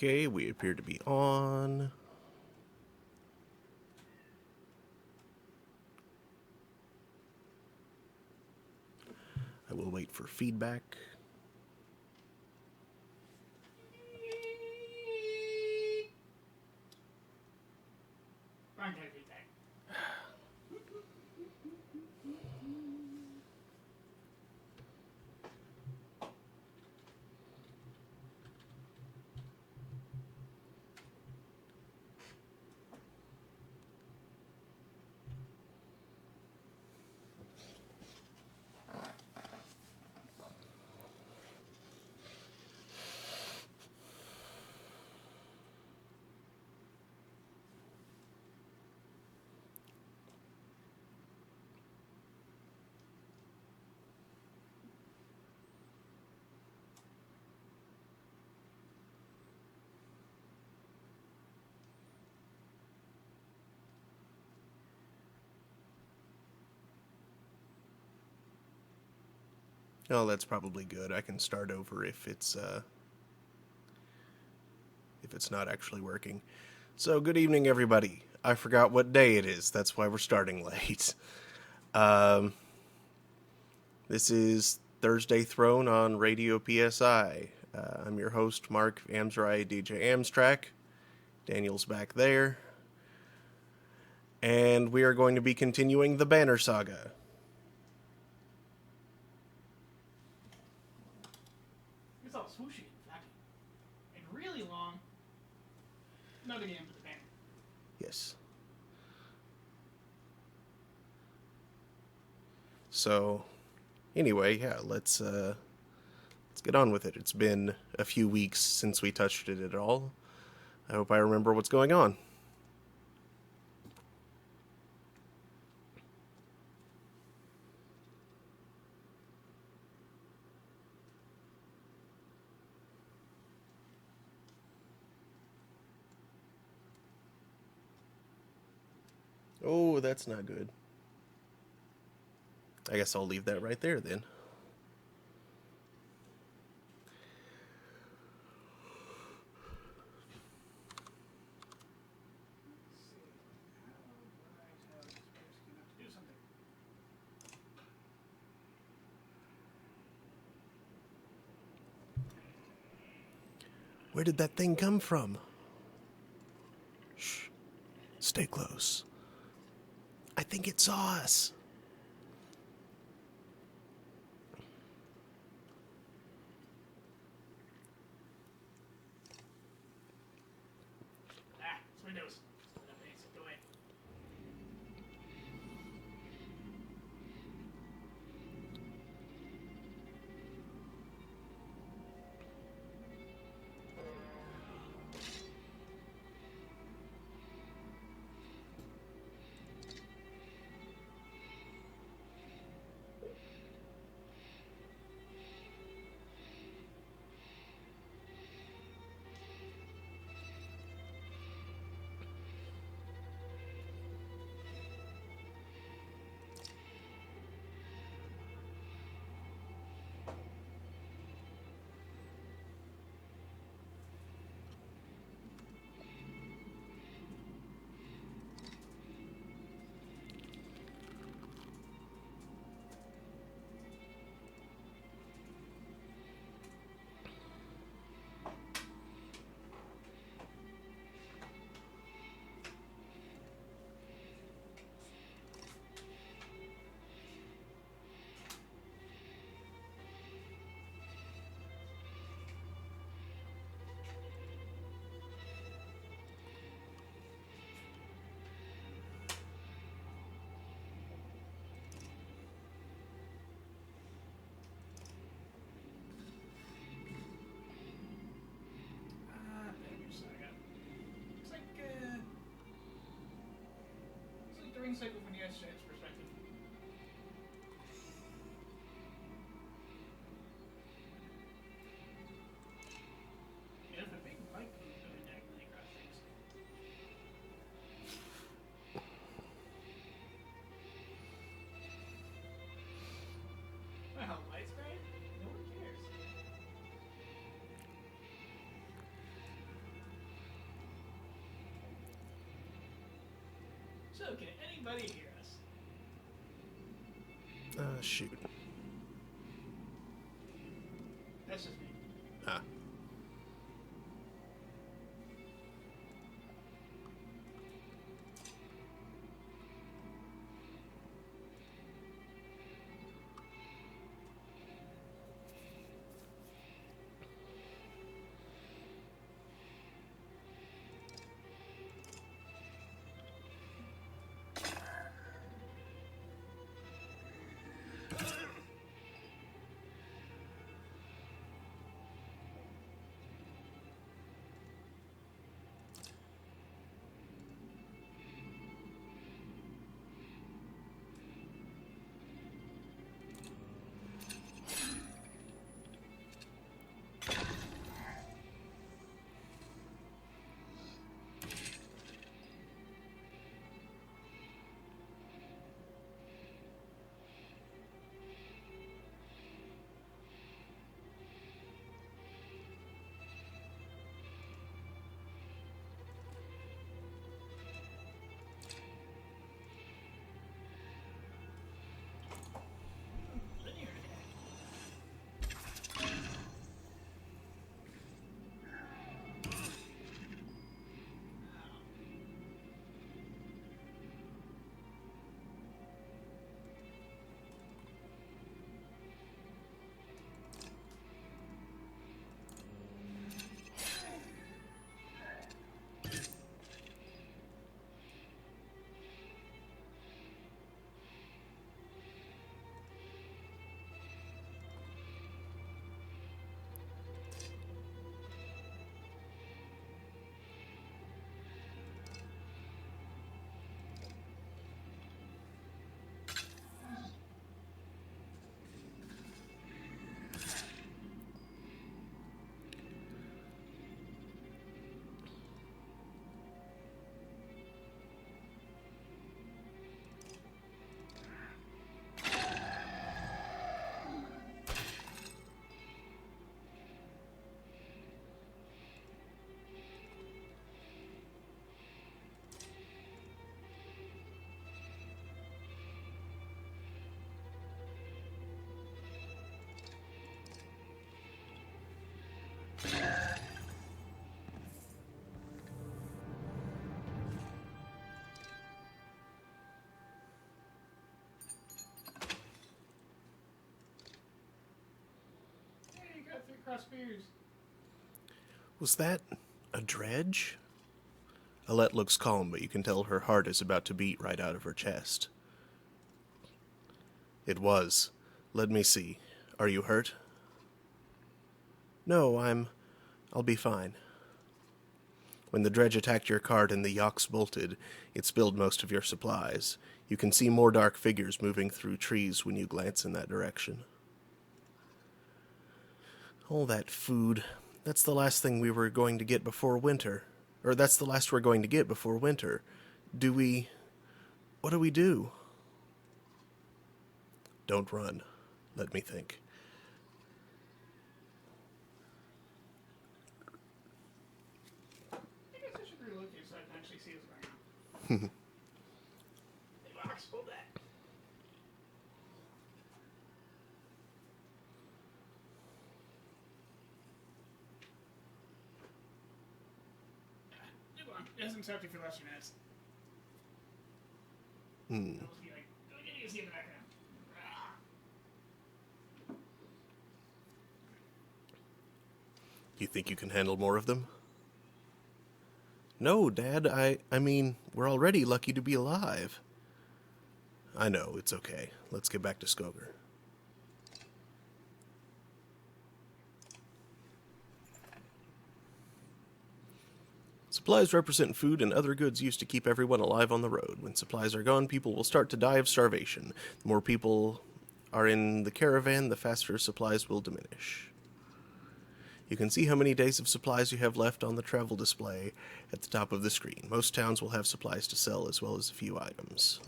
Okay, we appear to be on. I will wait for feedback. Wrong kind of feedback. Oh, that's probably good. I can start over if it's not actually working. So, good evening, everybody. I forgot what day it is. That's why we're starting late. This is Thursday Throne on Radio PSI. I'm your host, Mark Amsrai, DJ Amstrack. Daniel's back there. And we are going to be continuing the Banner Saga. It's all swooshy and flappy. And really long. Another game for the banner. Yes. So, anyway, yeah, let's get on with it. It's been a few weeks since we touched it at all. I hope I remember what's going on. Oh, that's not good. I guess I'll leave that right there then. Do something. Where did that thing come from? Shh. Stay close. I think it saw us. It's Windows. Updates, go away. Banner Saga. It's like the ring cycle from the SJ's perspective. Yeah, the big bike can go diagonally across things. Well, lights bright? No one cares. So can anybody hear us? Shoot. That's just me. Ah. Linear attack. Hey, you got 3 cross spears. Was that a dredge? Alette looks calm, but you can tell her heart is about to beat right out of her chest. It was. Let me see. Are you hurt? No, I'll be fine. When the dredge attacked your cart and the yaks bolted, it spilled most of your supplies. You can see more dark figures moving through trees when you glance in that direction. All that food. That's the last thing we were going to get before winter. Or that's the last we're going to get before winter. What do we do? Don't run. Let me think. I guess I should relocate so I can actually see what's going on. Hey, Box, hold that. Move on. It hasn't stopped you for the last few minutes. I'll just be like, go get you see in the background. You think you can handle more of them? No, Dad, I mean, we're already lucky to be alive. I know, it's okay. Let's get back to Skoger. Supplies represent food and other goods used to keep everyone alive on the road. When supplies are gone, people will start to die of starvation. The more people are in the caravan, the faster supplies will diminish. You can see how many days of supplies you have left on the travel display at the top of the screen. Most towns will have supplies to sell as well as a few items.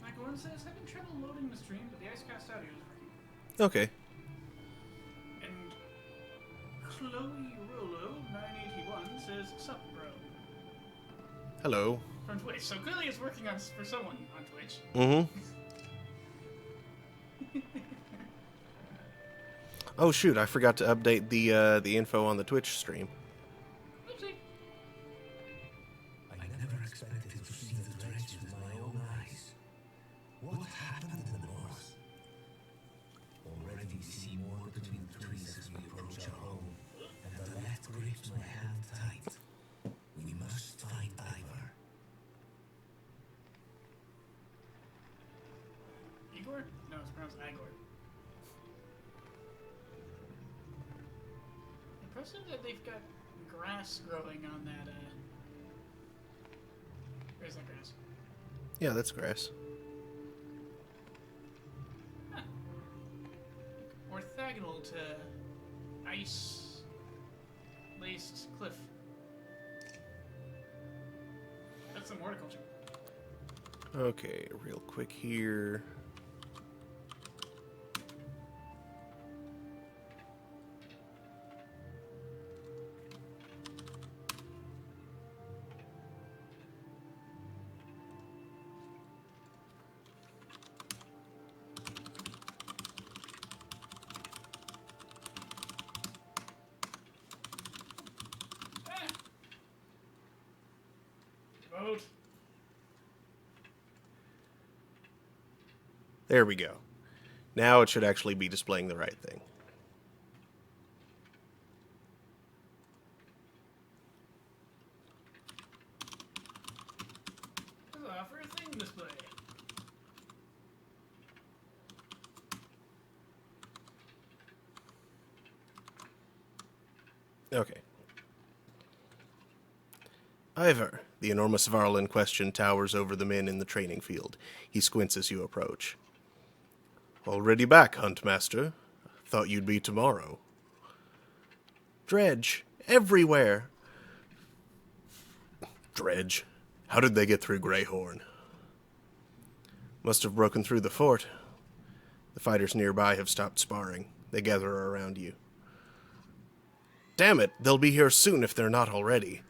Michael Owen says, having trouble loading the stream, but the Icecast audio is working. Okay. And Chloe Rolo 981 says, "Sup, bro?" Hello. From Twitch. So clearly it's working on for someone on Twitch. Mm-hmm. Oh shoot, I forgot to update the info on the Twitch stream. Oopsie. I never expected to see the dredge with my own eyes. What happened in the north? Already see more between the trees as we approach our home, and the left grips my hand tight. We must find Ivor. Igor? No, it's pronounced Igor. Impressive that they've got grass growing on that, Where's that grass? Yeah, that's grass. Huh. Orthogonal to ice-laced cliff. That's some horticulture. Okay, real quick here. Boat. There we go. Now it should actually be displaying the right thing. For a thing display. Okay. Ivor, the enormous varl in question, towers over the men in the training field. He squints as you approach. Already back, Huntmaster? Thought you'd be tomorrow. Dredge. Everywhere. Dredge. How did they get through Greyhorn? Must have broken through the fort. The fighters nearby have stopped sparring. They gather around you. Damn it, they'll be here soon if they're not already.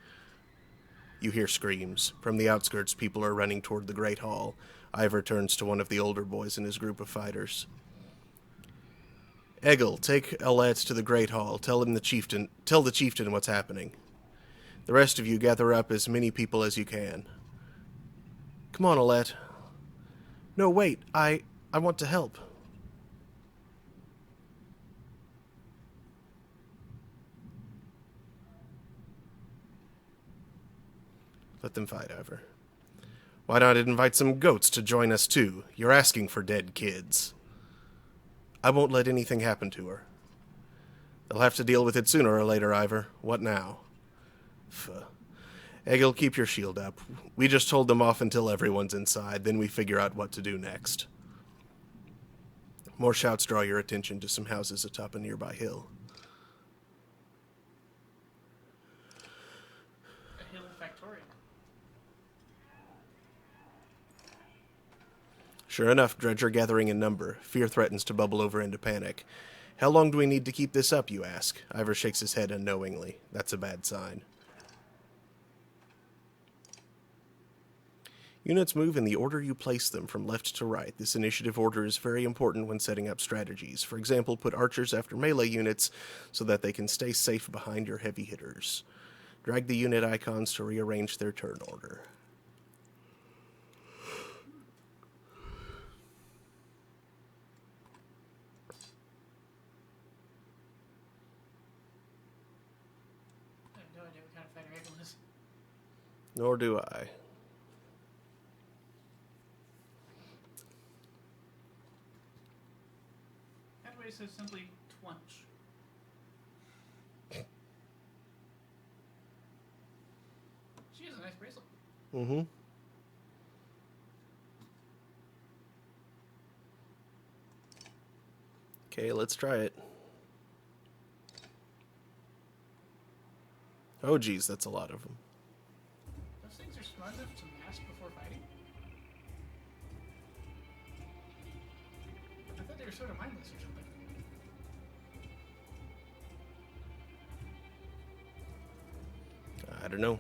You hear screams. From the outskirts, people are running toward the Great Hall. Ivor turns to one of the older boys in his group of fighters. Egil, take Alette to the Great Hall. Tell the chieftain what's happening. The rest of you gather up as many people as you can. Come on, Alette. No, wait. I want to help. Let them fight, Ivor. Why not invite some goats to join us, too? You're asking for dead kids. I won't let anything happen to her. They'll have to deal with it sooner or later, Ivor. What now? Egil, keep your shield up. We just hold them off until everyone's inside, then we figure out what to do next. More shouts draw your attention to some houses atop a nearby hill. A hill factorial. Sure enough, dredge are gathering in number. Fear threatens to bubble over into panic. How long do we need to keep this up, you ask? Ivor shakes his head unknowingly. That's a bad sign. Units move in the order you place them, from left to right. This initiative order is very important when setting up strategies. For example, put archers after melee units so that they can stay safe behind your heavy hitters. Drag the unit icons to rearrange their turn order. I have no idea what kind of fighter Egil is. Nor do I. That way it says simply twunch. She has a nice bracelet. Mm-hmm. Okay, let's try it. Oh, geez, that's a lot of them. Those things are smart enough to mask before fighting. I thought they were sort of mindless or something. don't know.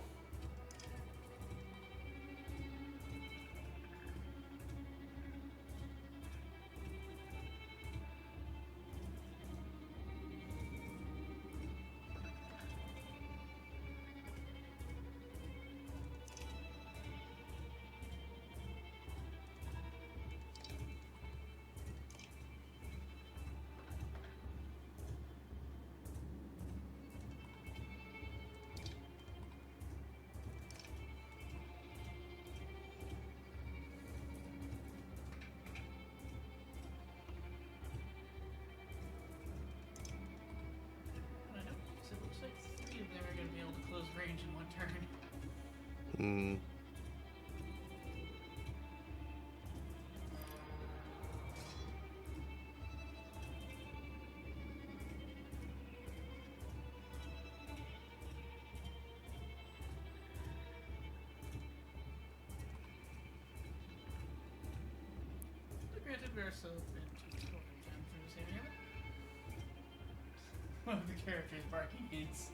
I don't, so it looks like 3 of them are going to be able to close range in one turn. Hmm. But granted, we're so been too short of time for this area. One of the characters barking hints.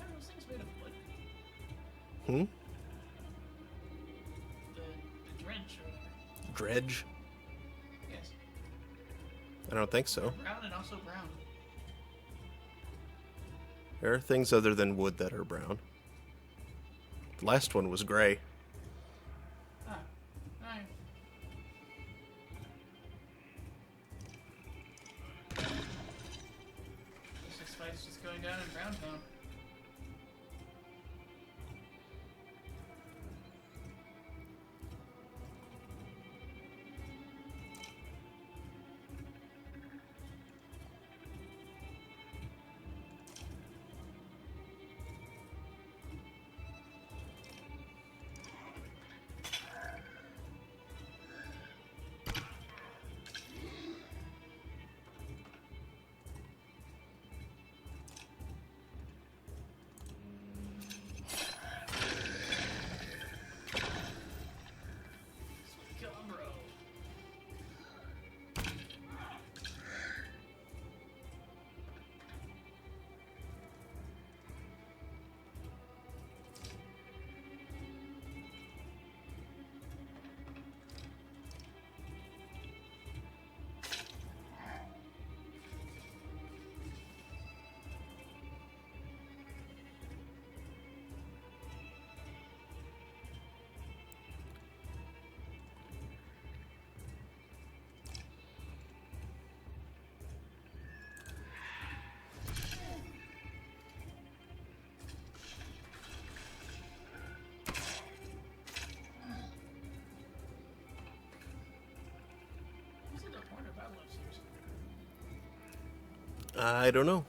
Are those things made of wood? Hmm? The drench or whatever. Dredge? Yes. I don't think so. Brown and also brown. There are things other than wood that are brown. The last one was gray. Ah. Alright. This fight's just going down in Brown Town. Kill him, bro. What's the point of battle upstairs? I don't know.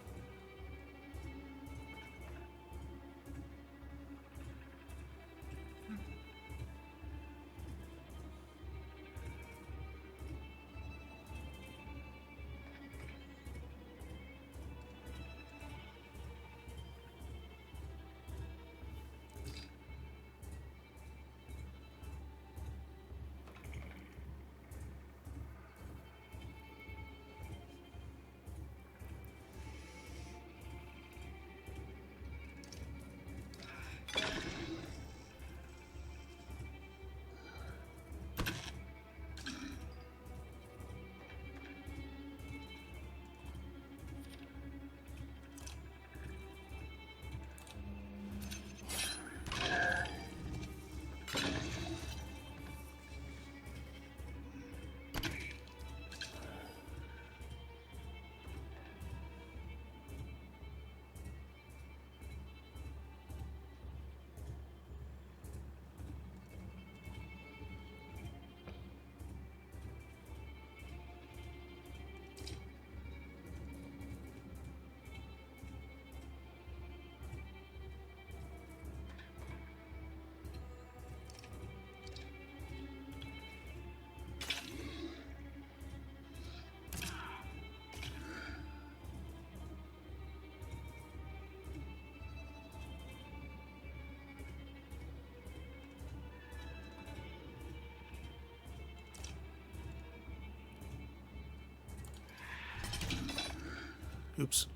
Oops.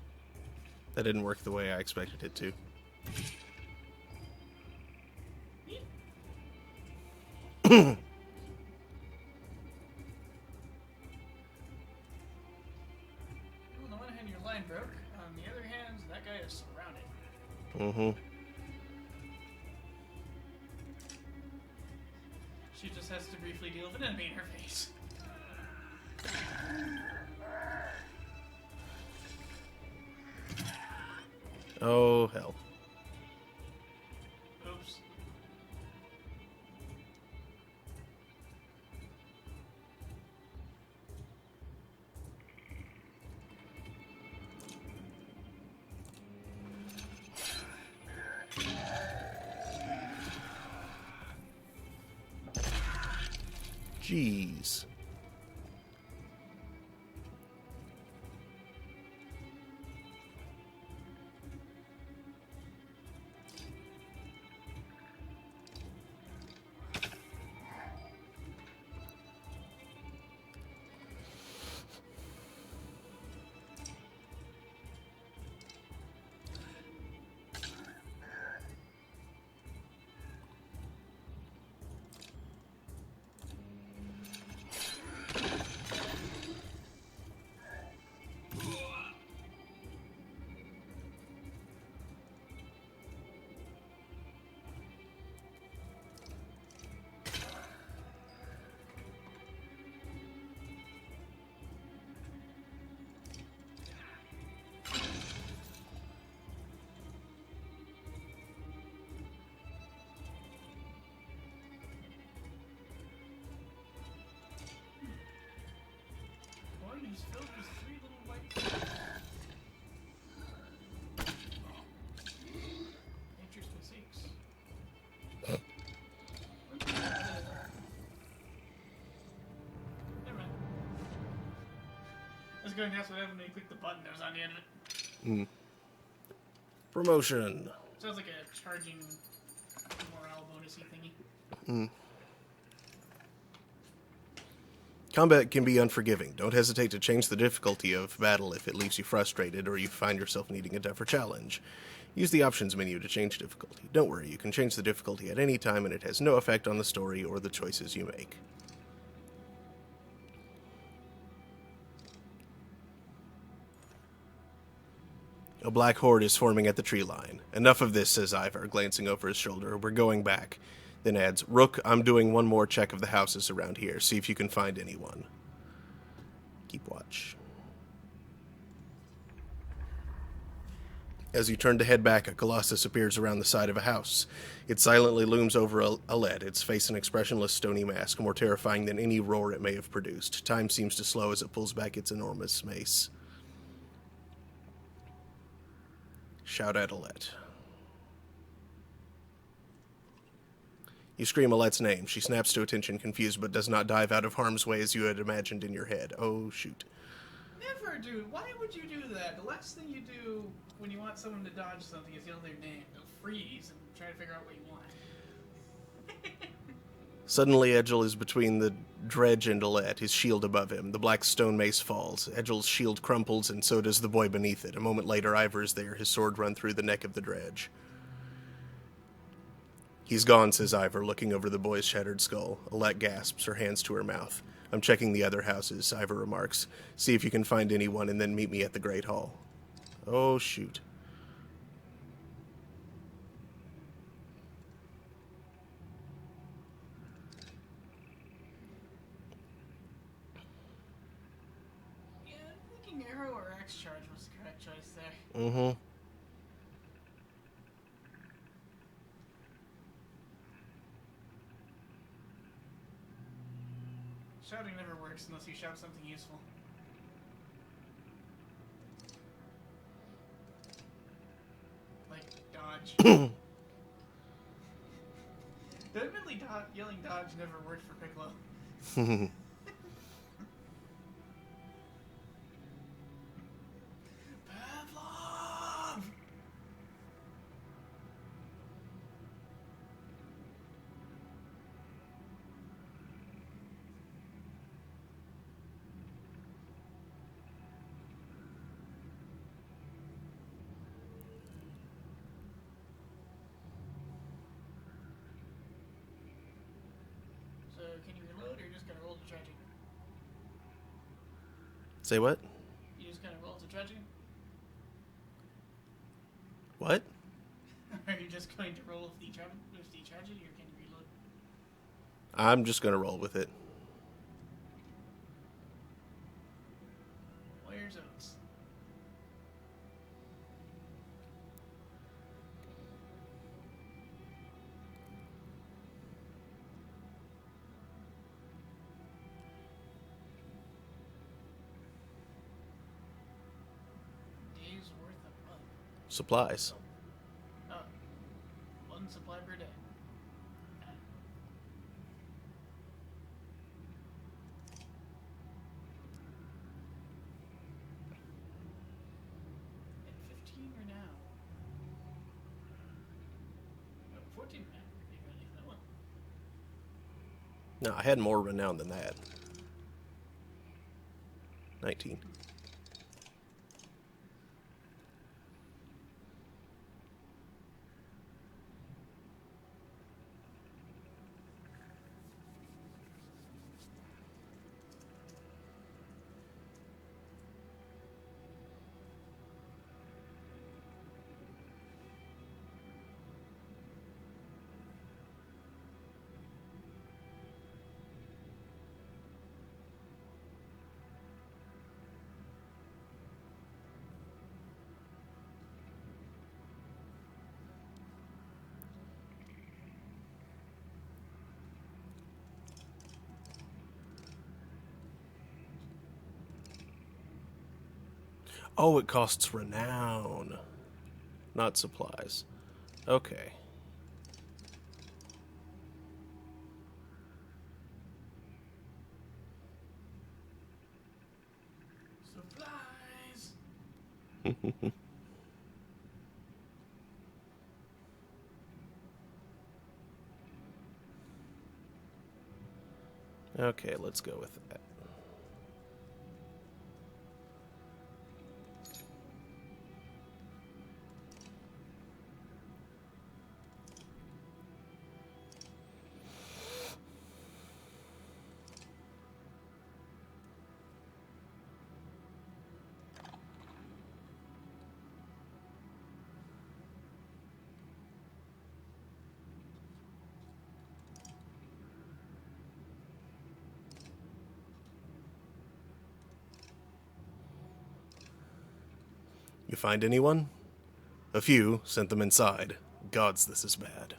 That didn't work the way I expected it to. On the one hand, your line broke. On the other hand, that guy is surrounded. Mm-hmm. She just has to briefly deal with an enemy in her face. Oh, hell. Oops. Jeez. One is filled with 3 little white spots. Nature's physiques. Never mind. I was going to ask what happened when you clicked the button that was on the end of it. Promotion. Sounds like a charging morale bonusy thingy. Combat can be unforgiving. Don't hesitate to change the difficulty of battle if it leaves you frustrated or you find yourself needing a tougher challenge. Use the options menu to change difficulty. Don't worry, you can change the difficulty at any time and it has no effect on the story or the choices you make. A black horde is forming at the tree line. Enough of this, says Ivar, glancing over his shoulder. We're going back. Then adds, Rook, I'm doing one more check of the houses around here. See if you can find anyone. Keep watch. As you turn to head back, a colossus appears around the side of a house. It silently looms over a lead, its face an expressionless stony mask, more terrifying than any roar it may have produced. Time seems to slow as it pulls back its enormous mace. Shout at Alette. You scream Alette's name. She snaps to attention, confused, but does not dive out of harm's way as you had imagined in your head. Oh, shoot. Never, dude. Why would you do that? The last thing you do when you want someone to dodge something is yell their name. They'll freeze and try to figure out what you want. Suddenly, Edgel is between the dredge and Alette, his shield above him. The black stone mace falls. Edgel's shield crumples, and so does the boy beneath it. A moment later, Ivar is there, his sword run through the neck of the dredge. He's gone, says Ivar, looking over the boy's shattered skull. Alette gasps, her hands to her mouth. I'm checking the other houses, Ivar remarks. See if you can find anyone, and then meet me at the Great Hall. Oh, shoot. Yeah, I'm thinking arrow or X charge was the correct choice there. Mm-hmm. Shouting never works unless you shout something useful. Like, dodge. Admittedly, yelling dodge never worked for Piccolo. Pavlov! reload, or you're just gonna roll to dredging? Say what? You just gonna roll to dredging? What? Are you just going to roll with the tragedy, or can you reload? I'm just gonna roll with it. Where's Oats? Days worth of what? Supplies. Oh, one supply per day. At 15 or now? Oh, 14 now. You gotta leave that one. No, I had more renown than that. 19. Oh, it costs renown, not supplies. Okay. Supplies! Okay, let's go with that. You find anyone? A few, sent them inside. Gods, this is bad.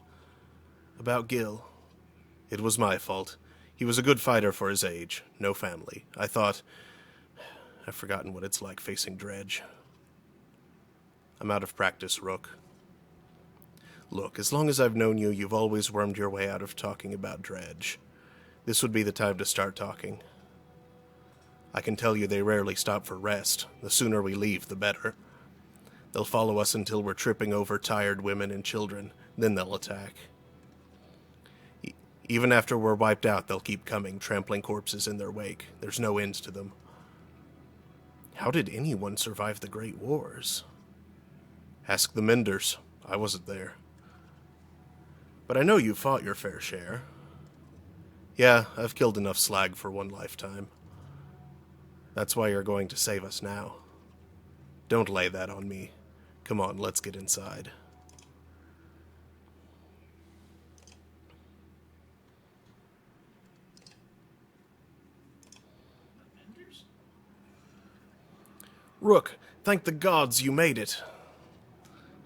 About Gil. It was my fault. He was a good fighter for his age. No family. I thought... I've forgotten what it's like facing Dredge. I'm out of practice, Rook. Look, as long as I've known you, you've always wormed your way out of talking about Dredge. This would be the time to start talking. I can tell you they rarely stop for rest. The sooner we leave, the better. They'll follow us until we're tripping over tired women and children. Then they'll attack. Even after we're wiped out, they'll keep coming, trampling corpses in their wake. There's no end to them. How did anyone survive the Great Wars? Ask the Menders. I wasn't there. But I know you fought your fair share. Yeah, I've killed enough slag for one lifetime. That's why you're going to save us now. Don't lay that on me. Come on, let's get inside. Vendors? Rook, thank the gods you made it.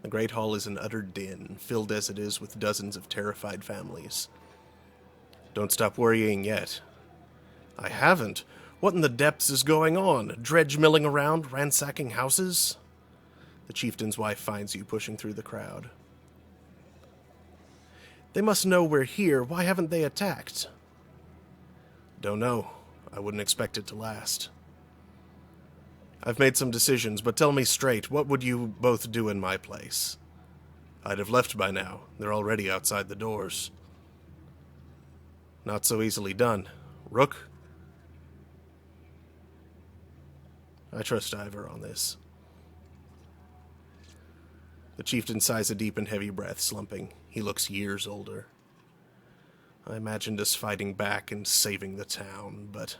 The Great Hall is an utter din, filled as it is with dozens of terrified families. Don't stop worrying yet. I haven't. What in the depths is going on? Dredge milling around, ransacking houses? The chieftain's wife finds you pushing through the crowd. They must know we're here. Why haven't they attacked? Don't know. I wouldn't expect it to last. I've made some decisions, but tell me straight, what would you both do in my place? I'd have left by now. They're already outside the doors. Not so easily done. Rook? I trust Ivor on this. The chieftain sighs a deep and heavy breath, slumping. He looks years older. I imagined us fighting back and saving the town, but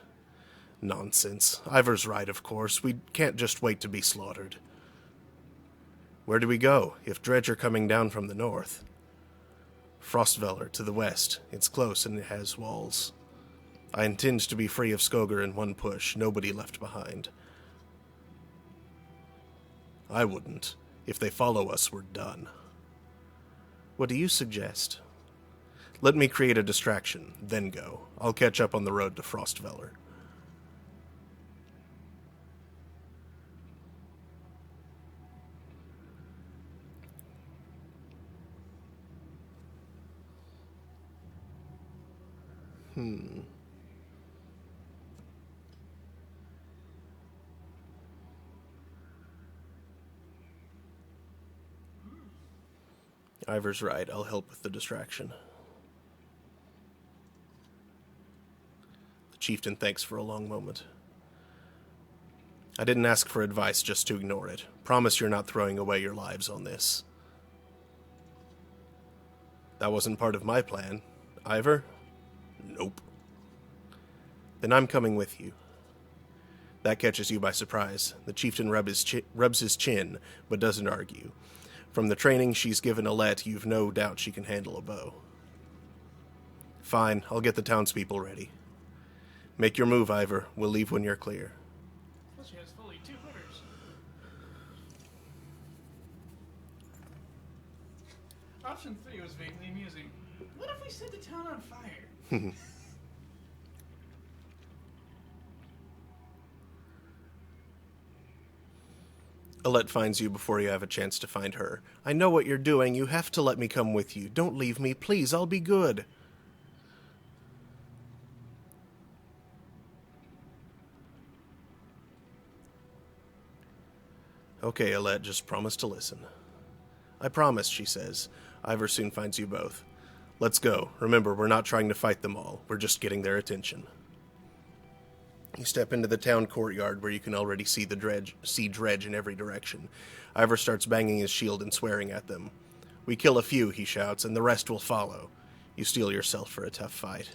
nonsense. Ivor's right, of course. We can't just wait to be slaughtered. Where do we go, if Dredge are coming down from the north? Frostveller, to the west. It's close and it has walls. I intend to be free of Skoger in one push, nobody left behind. I wouldn't. If they follow us, we're done. What do you suggest? Let me create a distraction, then go. I'll catch up on the road to Frostveller. Ivor's right. I'll help with the distraction. The chieftain thanks for a long moment. I didn't ask for advice just to ignore it. Promise you're not throwing away your lives on this. That wasn't part of my plan. Ivor? Nope. Then I'm coming with you. That catches you by surprise. The chieftain rubs his chin, but doesn't argue. From the training she's given Alette, you've no doubt she can handle a bow. Fine, I'll get the townspeople ready. Make your move, Ivor. We'll leave when you're clear. Well, she has fully 2 quitters. Option 3 was vaguely amusing. What if we set the town on fire? Alette finds you before you have a chance to find her. I know what you're doing. You have to let me come with you. Don't leave me. Please, I'll be good. Okay, Alette, just promise to listen. I promise, she says. Ivor soon finds you both. Let's go. Remember, we're not trying to fight them all. We're just getting their attention. You step into the town courtyard where you can already see Dredge in every direction. Ivor starts banging his shield and swearing at them. We kill a few, he shouts, and the rest will follow. You steel yourself for a tough fight.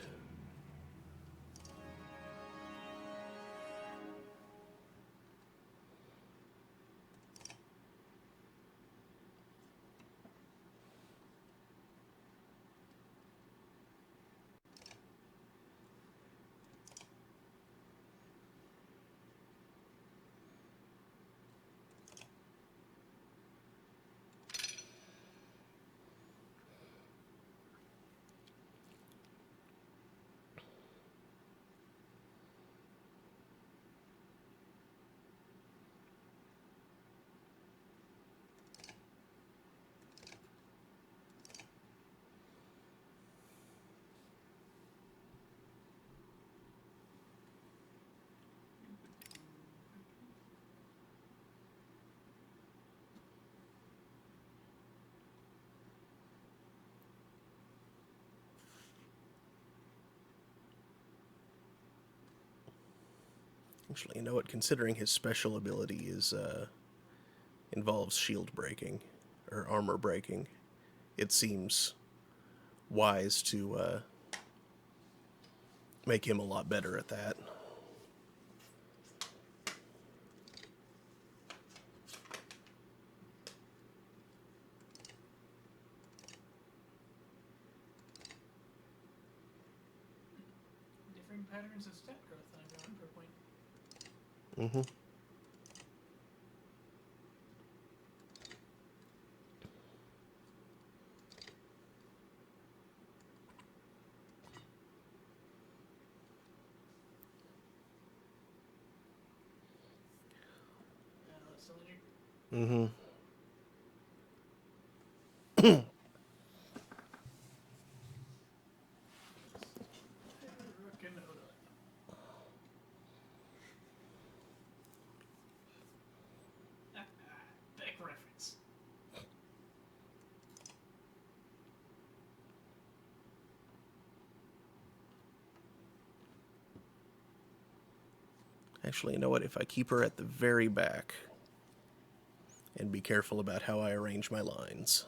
Actually, you know what? Considering his special ability involves shield breaking, or armor breaking, it seems wise to make him a lot better at that. Differing patterns of stat growth than I've got per point. Mm-hmm. Mm-hmm. Back reference. Actually, you know what? If I keep her at the very back and be careful about how I arrange my lines.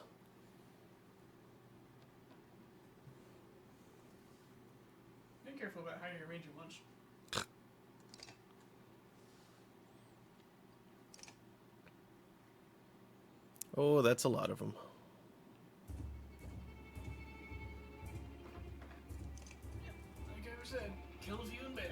Oh, that's a lot of them. Yep, like I said, kill a few and bail.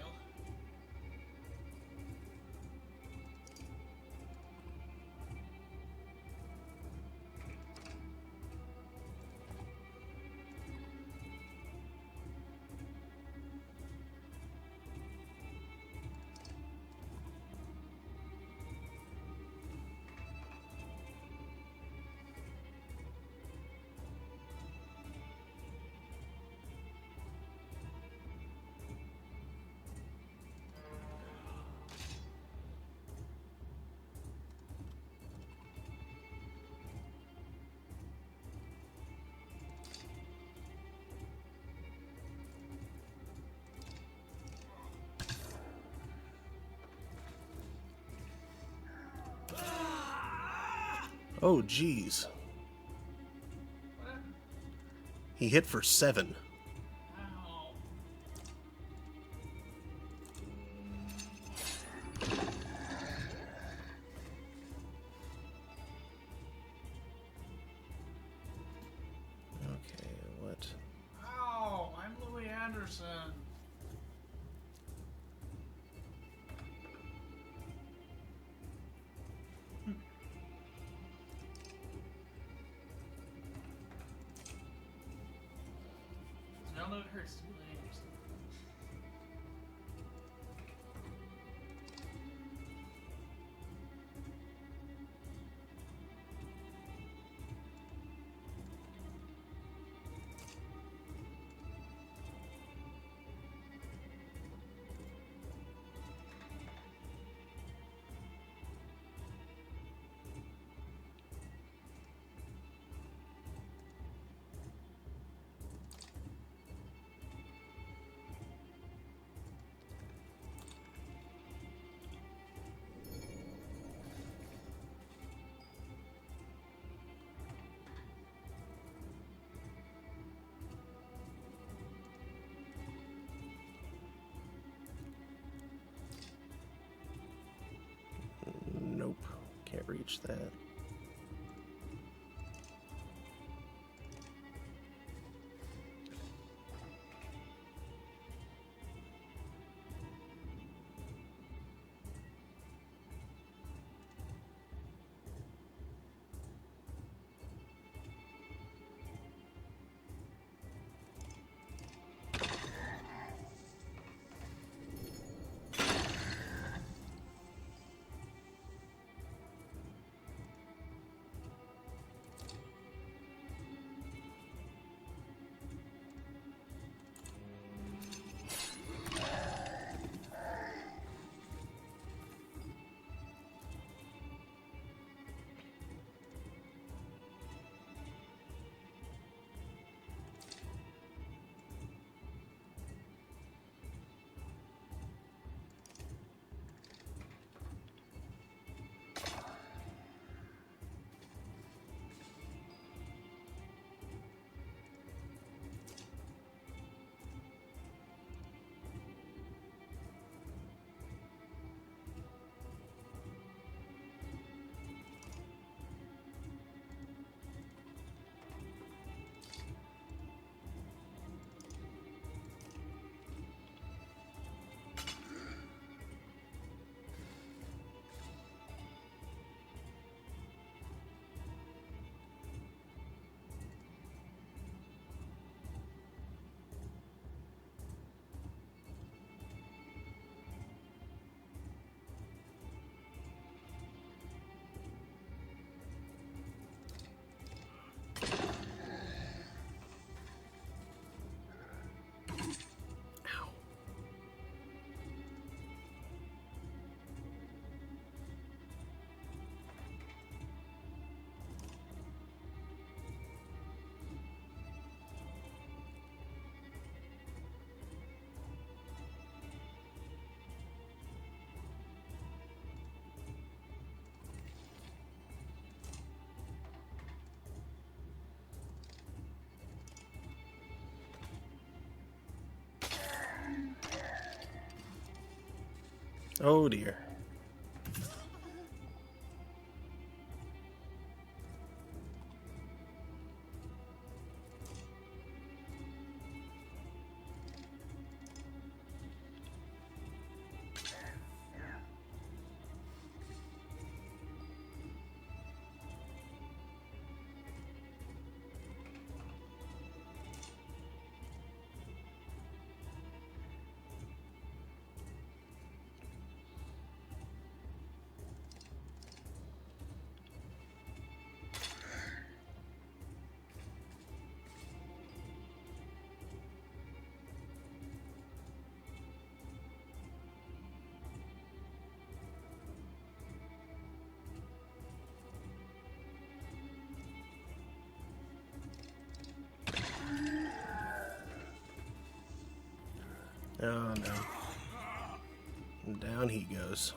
Oh, geez. What happened? He hit for 7. Ow. Okay, what? Ow! I'm Louis Anderson. We all know it hurts to be Louis Anderson. Nope. Can't reach that. Oh dear. And down he goes.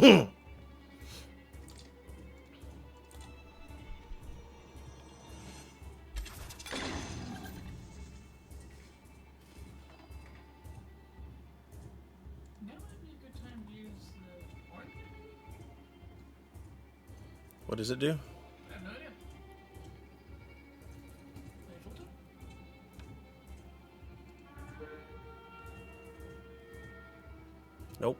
Now would be a good time to use the orange. What does it do? I have no idea. Playful too. Nope.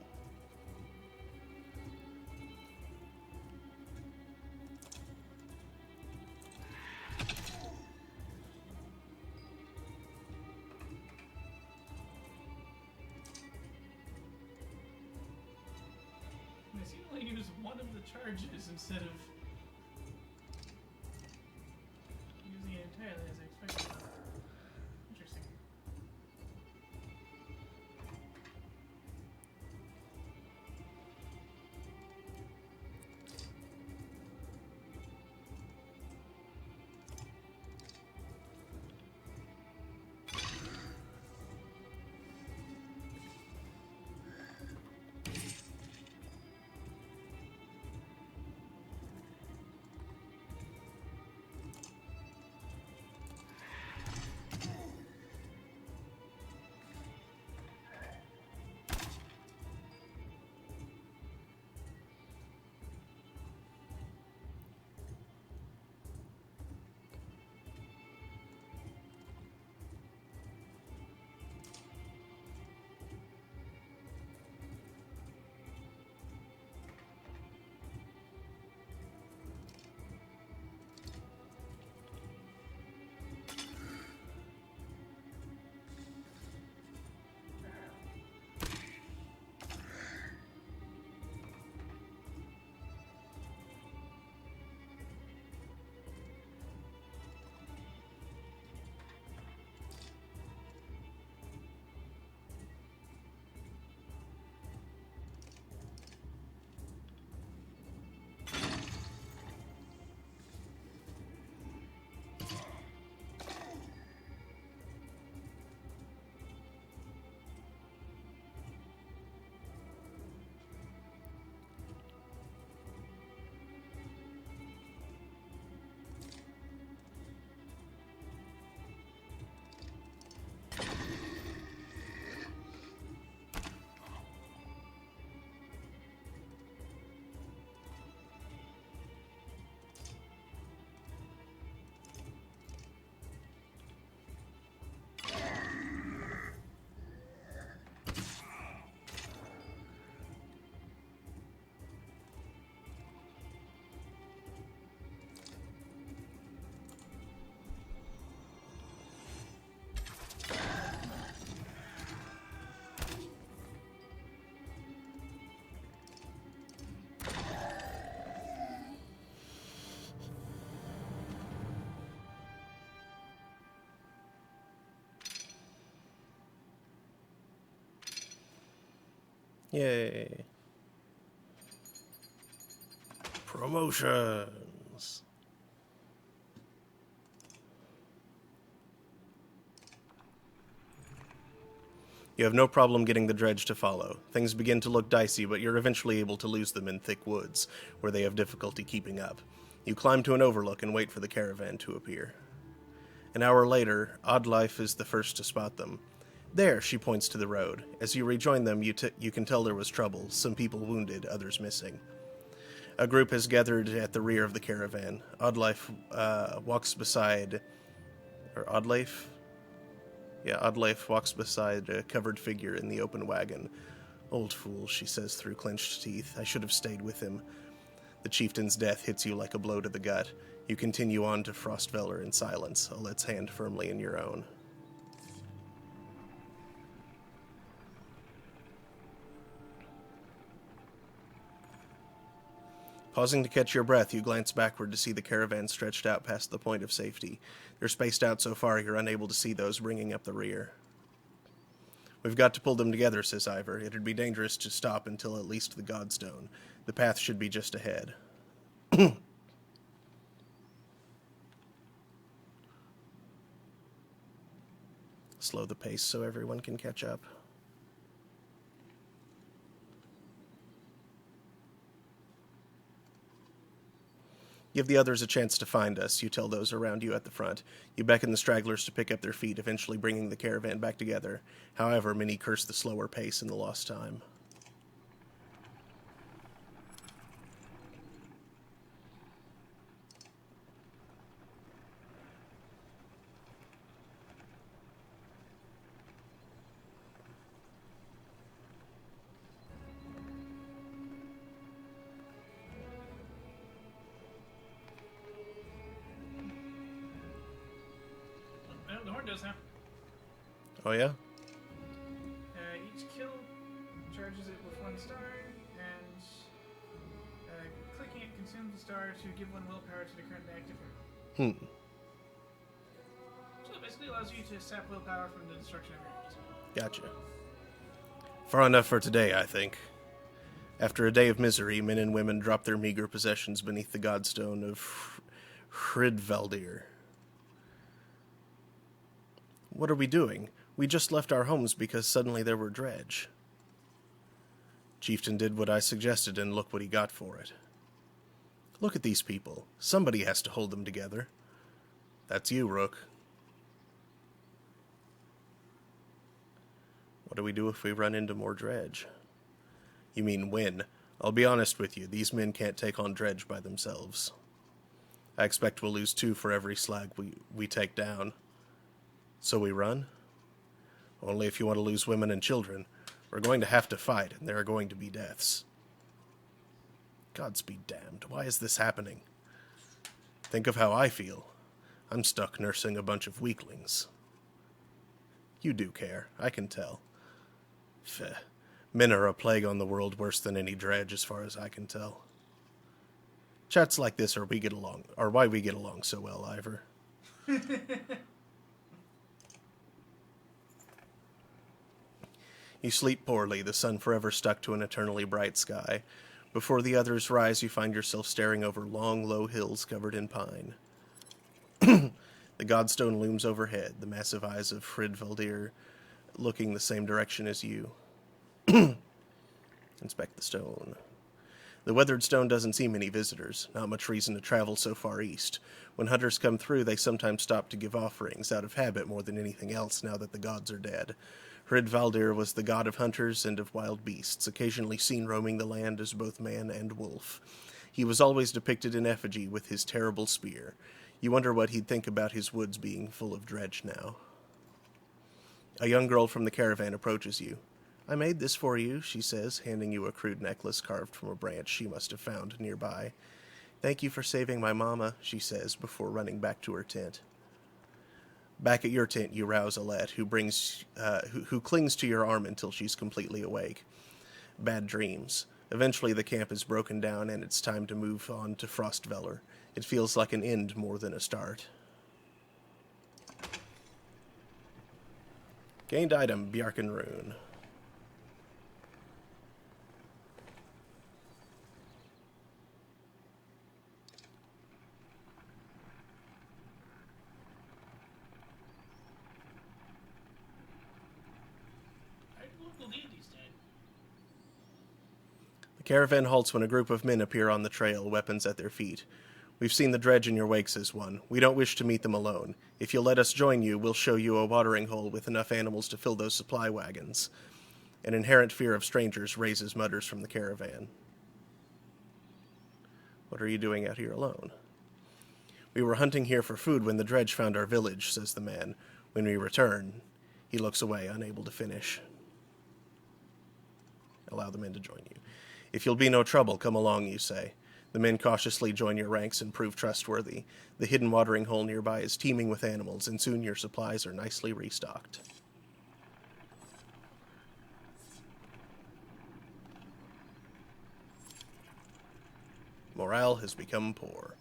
I seem to use one of the charges instead of using it entirely as I expected. Interesting. Yay. Promotions. You have no problem getting the dredge to follow. Things begin to look dicey, but you're eventually able to lose them in thick woods, where they have difficulty keeping up. You climb to an overlook and wait for the caravan to appear. An hour later, Oddlife is the first to spot them. There, she points to the road. As you rejoin them, you can tell there was trouble, some people wounded, others missing. A group has gathered at the rear of the caravan. Oddlife walks beside... Or Oddlife? Yeah, Oddlife walks beside a covered figure in the open wagon. Old fool, she says through clenched teeth. I should have stayed with him. The chieftain's death hits you like a blow to the gut. You continue on to Frostveller in silence, Alet's hand firmly in your own. Pausing to catch your breath, you glance backward to see the caravan stretched out past the point of safety. They're spaced out so far you're unable to see those bringing up the rear. We've got to pull them together, says Ivor. It'd be dangerous to stop until at least the Godstone. The path should be just ahead. Slow the pace so everyone can catch up. Give the others a chance to find us, you tell those around you at the front. You beckon the stragglers to pick up their feet, eventually bringing the caravan back together. However, many curse the slower pace and the lost time. The horn does now. Oh yeah? Each kill charges it with 1 star, and clicking it consumes a star to give 1 willpower to the currently active hero. So it basically allows you to sap willpower from the destruction of enemies. Gotcha. Far enough for today, I think. After a day of misery, men and women drop their meager possessions beneath the godstone of Hridvaldir. What are we doing? We just left our homes because suddenly there were dredge. Chieftain did what I suggested, and look what he got for it. Look at these people. Somebody has to hold them together. That's you, Rook. What do we do if we run into more dredge? You mean when? I'll be honest with you, these men can't take on dredge by themselves. I expect we'll lose 2 for every slag we take down. So we run? Only if you want to lose women and children. We're going to have to fight, and there are going to be deaths. Gods be damned, why is this happening? Think of how I feel. I'm stuck nursing a bunch of weaklings. You do care, I can tell. Pheh. Men are a plague on the world worse than any dredge, as far as I can tell. Chats like this are why we get along so well, Ivor. You sleep poorly, the sun forever stuck to an eternally bright sky. Before the others rise, you find yourself staring over long, low hills covered in pine. The Godstone looms overhead, the massive eyes of Hridvaldir looking the same direction as you. Inspect the stone. The weathered stone doesn't see many visitors, not much reason to travel so far east. When hunters come through, they sometimes stop to give offerings, out of habit more than anything else now that the gods are dead. Hridvaldir was the god of hunters and of wild beasts, occasionally seen roaming the land as both man and wolf. He was always depicted in effigy with his terrible spear. You wonder what he'd think about his woods being full of dredge now. A young girl from the caravan approaches you. I made this for you, she says, handing you a crude necklace carved from a branch she must have found nearby. Thank you for saving my mama, she says, before running back to her tent. Back at your tent, you rouse Alet, who clings to your arm until she's completely awake. Bad dreams. Eventually the camp is broken down and it's time to move on to Frostveller. It feels like an end more than a start. Gained item, Bjarken Rune. The caravan halts when a group of men appear on the trail, weapons at their feet. We've seen the dredge in your wake, says one. We don't wish to meet them alone. If you'll let us join you, we'll show you a watering hole with enough animals to fill those supply wagons. An inherent fear of strangers raises mutters from the caravan. What are you doing out here alone? We were hunting here for food when the dredge found our village, says the man. When we return, he looks away, unable to finish. Allow the men to join you. If you'll be no trouble, come along, you say. The men cautiously join your ranks and prove trustworthy. The hidden watering hole nearby is teeming with animals, and soon your supplies are nicely restocked. Morale has become poor.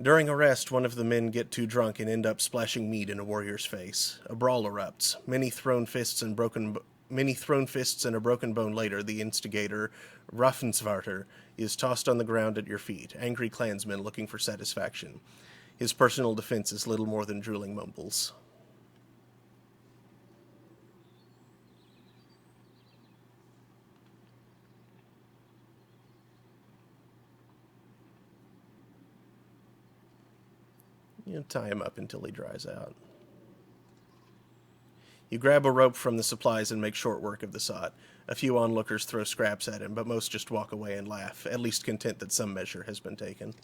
During a rest, one of the men get too drunk and end up splashing mead in a warrior's face. A brawl erupts. Many thrown fists and a broken bone later, the instigator, Raffensvarter, is tossed on the ground at your feet, angry clansmen looking for satisfaction. His personal defense is little more than drooling mumbles. You tie him up until he dries out. You grab a rope from the supplies and make short work of the sot. A few onlookers throw scraps at him, but most just walk away and laugh, at least content that some measure has been taken.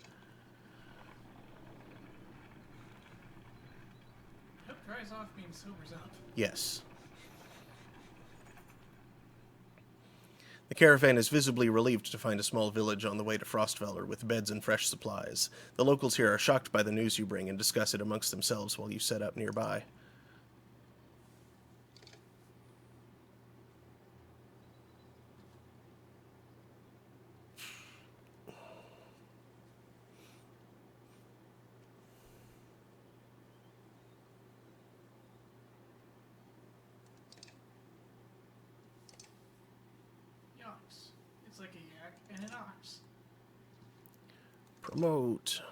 Hope dries off being sobers up. Yes. The caravan is visibly relieved to find a small village on the way to Frostfeller with beds and fresh supplies. The locals here are shocked by the news you bring and discuss it amongst themselves while you set up nearby. It's like a yak and an ox. Promote.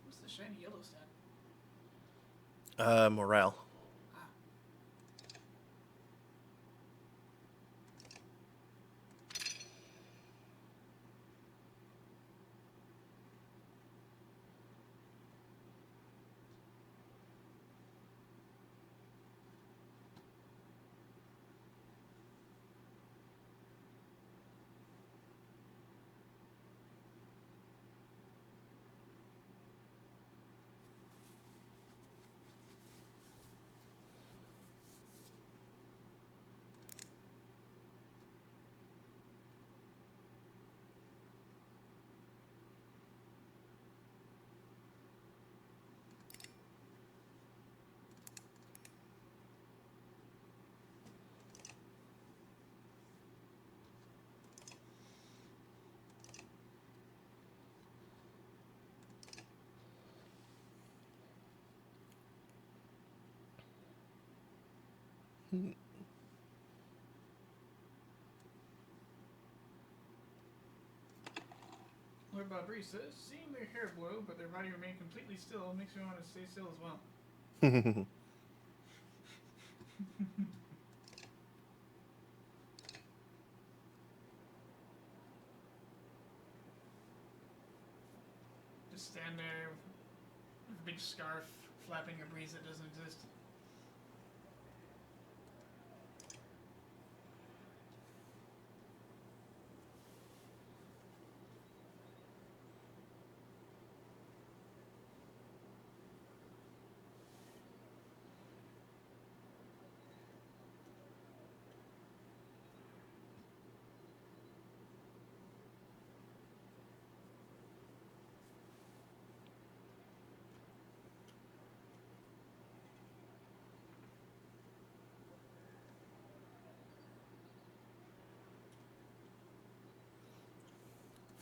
What's the shiny yellow stat? Morale. Lord Baudry says, seeing their hair blow, but their body remain completely still makes me want to stay still as well. Just stand there with a big scarf flapping a breeze that doesn't exist.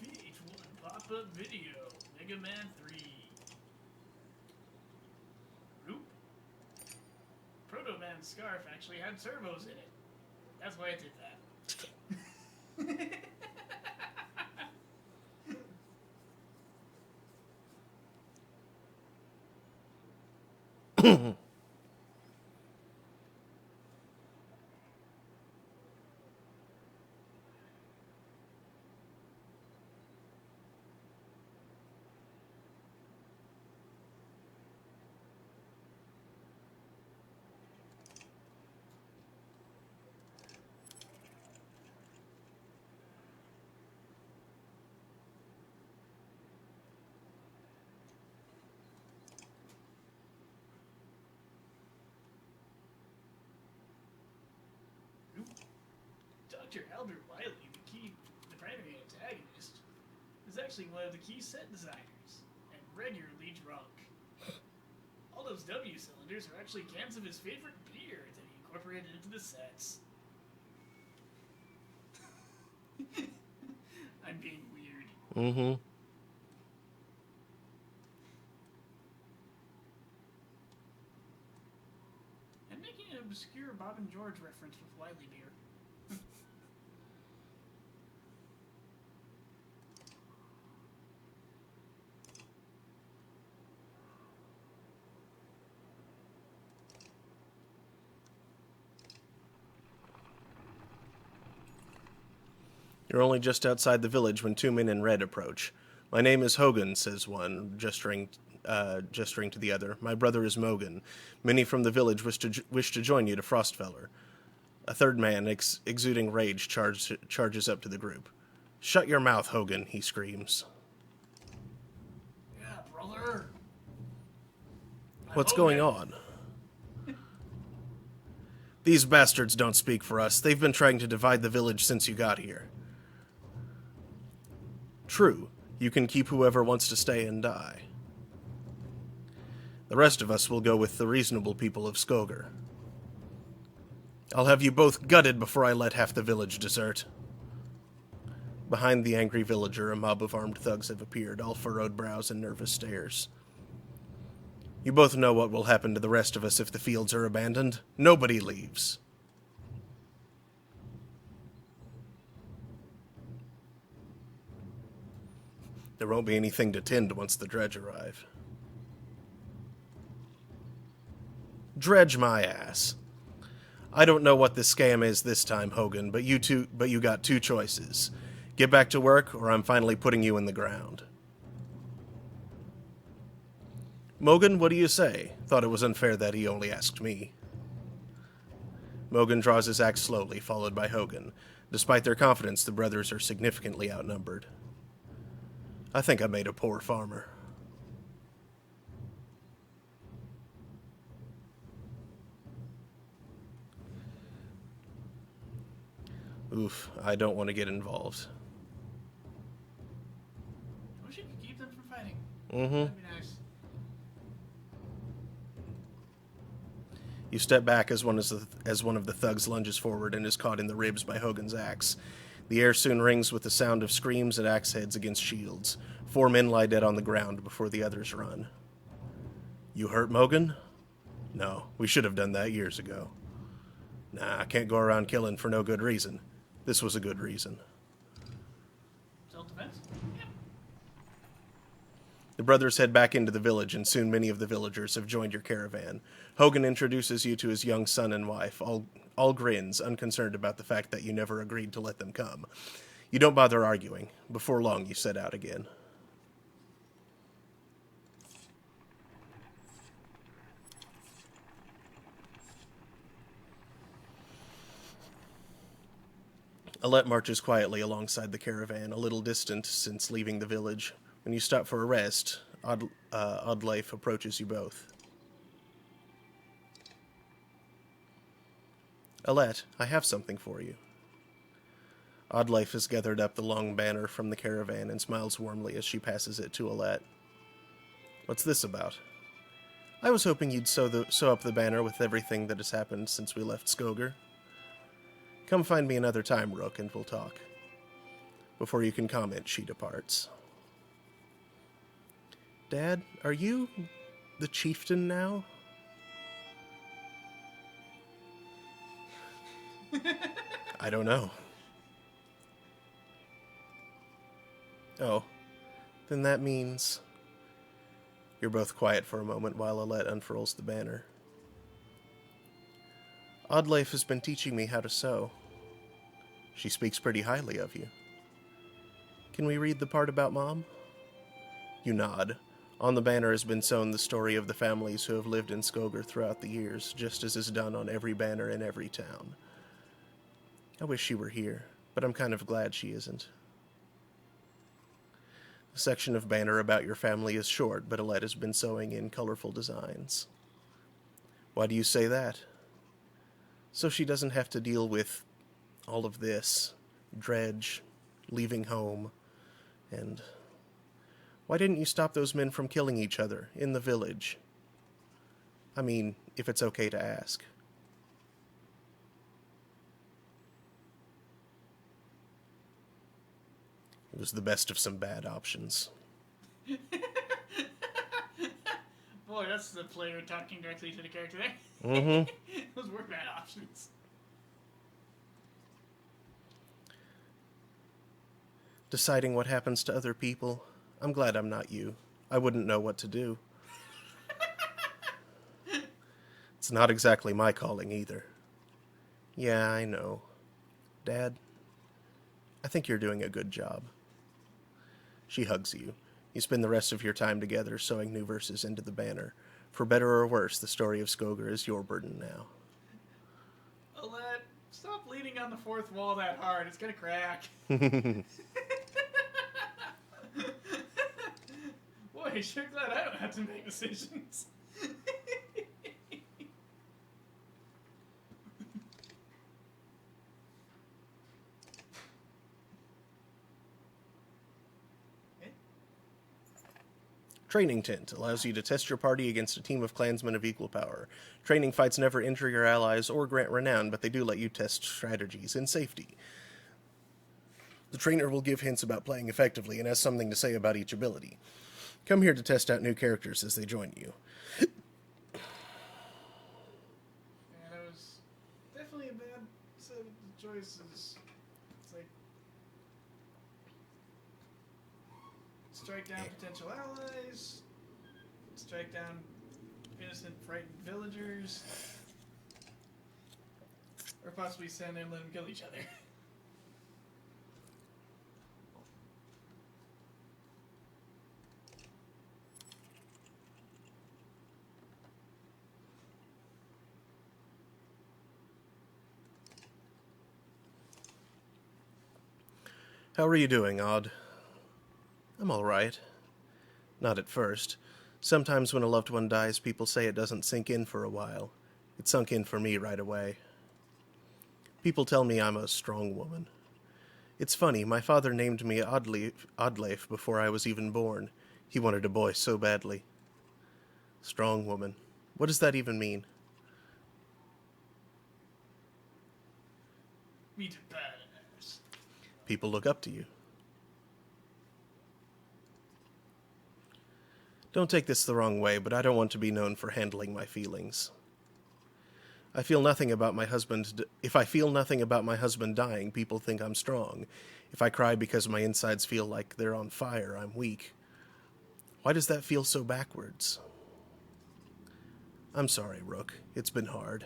VH1 pop-up video, Mega Man 3. Hagen's scarf actually had servos in it. That's why I did that. Dr. Albert Wiley, the primary antagonist, is actually one of the key set designers, and regularly drunk. All those W cylinders are actually cans of his favorite beer that he incorporated into the sets. I'm being weird. Mm-hmm. And making an obscure Bob and George reference with Wiley beer. You're only just outside the village when two men in red approach. My name is Hogan, says one, gesturing to the other. My brother is Mogan. Many from the village wish to join you to Frostfeller. A third man, exuding rage, charges up to the group. Shut your mouth, Hogan, he screams. Yeah, brother. What's going on? These bastards don't speak for us. They've been trying to divide the village since you got here. True, you can keep whoever wants to stay and die. The rest of us will go with the reasonable people of Skogar. I'll have you both gutted before I let half the village desert. Behind the angry villager, a mob of armed thugs have appeared, all furrowed brows and nervous stares. You both know what will happen to the rest of us if the fields are abandoned. Nobody leaves. There won't be anything to tend once the dredge arrive. Dredge my ass. I don't know what the scam is this time, Hogan, but you got two choices. Get back to work, or I'm finally putting you in the ground. Mogan, what do you say? Thought it was unfair that he only asked me. Mogan draws his axe slowly, followed by Hogan. Despite their confidence, the brothers are significantly outnumbered. I think I made a poor farmer. Oof, I don't want to get involved. I wish you could keep them from fighting. Mm-hmm. That'd be nice. You step back as one of the thugs lunges forward and is caught in the ribs by Hogan's axe. The air soon rings with the sound of screams and axe heads against shields. 4 men lie dead on the ground before the others run. You hurt, Mogan? No, we should have done that years ago. Nah, I can't go around killing for no good reason. This was a good reason. Self-defense? Yeah. The brothers head back into the village, and soon many of the villagers have joined your caravan. Hogan introduces you to his young son and wife, all grins, unconcerned about the fact that you never agreed to let them come. You don't bother arguing. Before long, you set out again. Alette marches quietly alongside the caravan, a little distant since leaving the village. When you stop for a rest, Oddlife approaches you both. Alette, I have something for you. Oddlife has gathered up the long banner from the caravan and smiles warmly as she passes it to Alette. What's this about? I was hoping you'd sew up the banner with everything that has happened since we left Skogar. Come find me another time, Rook, and we'll talk. Before you can comment, she departs. Dad, are you the chieftain now? I don't know. Oh, then that means... You're both quiet for a moment while Alette unfurls the banner. Oddleif has been teaching me how to sew. She speaks pretty highly of you. Can we read the part about Mom? You nod. On the banner has been sewn the story of the families who have lived in Skogar throughout the years, just as is done on every banner in every town. I wish she were here, but I'm kind of glad she isn't. The section of banner about your family is short, but Alette has been sewing in colorful designs. Why do you say that? So she doesn't have to deal with all of this. Dredge, leaving home, and... Why didn't you stop those men from killing each other in the village? I mean, if it's okay to ask. It was the best of some bad options. Boy, that's the player talking directly to the character there. Mm-hmm. Those were bad options. Deciding what happens to other people. I'm glad I'm not you. I wouldn't know what to do. It's not exactly my calling either. Yeah, I know. Dad, I think you're doing a good job. She hugs you. You spend the rest of your time together sewing new verses into the banner. For better or worse, the story of Skogar is your burden now. Alette, stop leaning on the fourth wall that hard. It's gonna crack. Boy, sure glad I don't have to make decisions. Training Tent allows you to test your party against a team of clansmen of equal power. Training fights never injure your allies or grant renown, but they do let you test strategies in safety. The trainer will give hints about playing effectively and has something to say about each ability. Come here to test out new characters as they join you. Yeah, that was definitely a bad set of choices. It's like strike down potential allies, strike down innocent, frightened villagers, or possibly stand there and let them kill each other. How are you doing, Odd? I'm all right. Not at first. Sometimes when a loved one dies, people say it doesn't sink in for a while. It sunk in for me right away. People tell me I'm a strong woman. It's funny, my father named me Oddleif before I was even born. He wanted a boy so badly. Strong woman. What does that even mean? Meet a badass. People look up to you. Don't take this the wrong way, but I don't want to be known for handling my feelings. If I feel nothing about my husband dying, people think I'm strong. If I cry because my insides feel like they're on fire, I'm weak. Why does that feel so backwards? I'm sorry, Rook. It's been hard.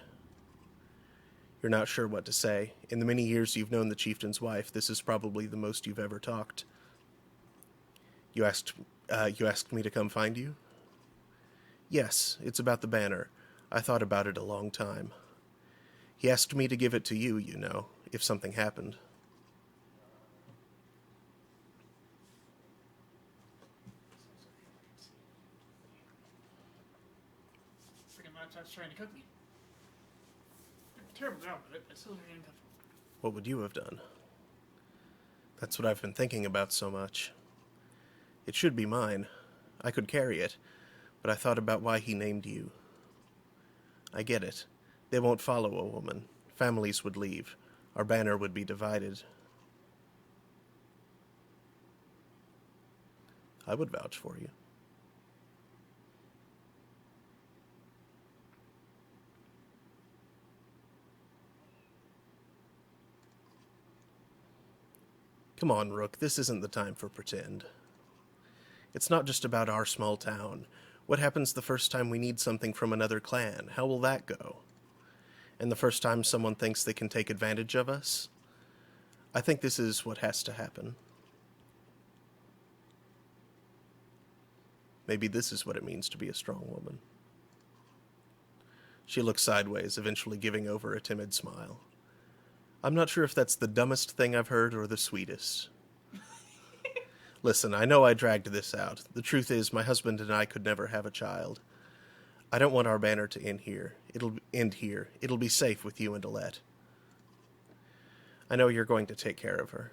You're not sure what to say. In the many years you've known the chieftain's wife, this is probably the most you've ever talked. You asked me to come find you? Yes, it's about the banner. I thought about it a long time. He asked me to give it to you, you know, if something happened. Freaking laptop's trying to cook me. Terrible job with it, but still very uncomfortable. What would you have done? That's what I've been thinking about so much. It should be mine. I could carry it, but I thought about why he named you. I get it. They won't follow a woman. Families would leave. Our banner would be divided. I would vouch for you. Come on, Rook, this isn't the time for pretend. It's not just about our small town. What happens the first time we need something from another clan? How will that go? And the first time someone thinks they can take advantage of us? I think this is what has to happen. Maybe this is what it means to be a strong woman. She looks sideways, eventually giving over a timid smile. I'm not sure if that's the dumbest thing I've heard or the sweetest. Listen, I know I dragged this out. The truth is, my husband and I could never have a child. I don't want our banner to end here. It'll end here. It'll be safe with you and Alette. I know you're going to take care of her.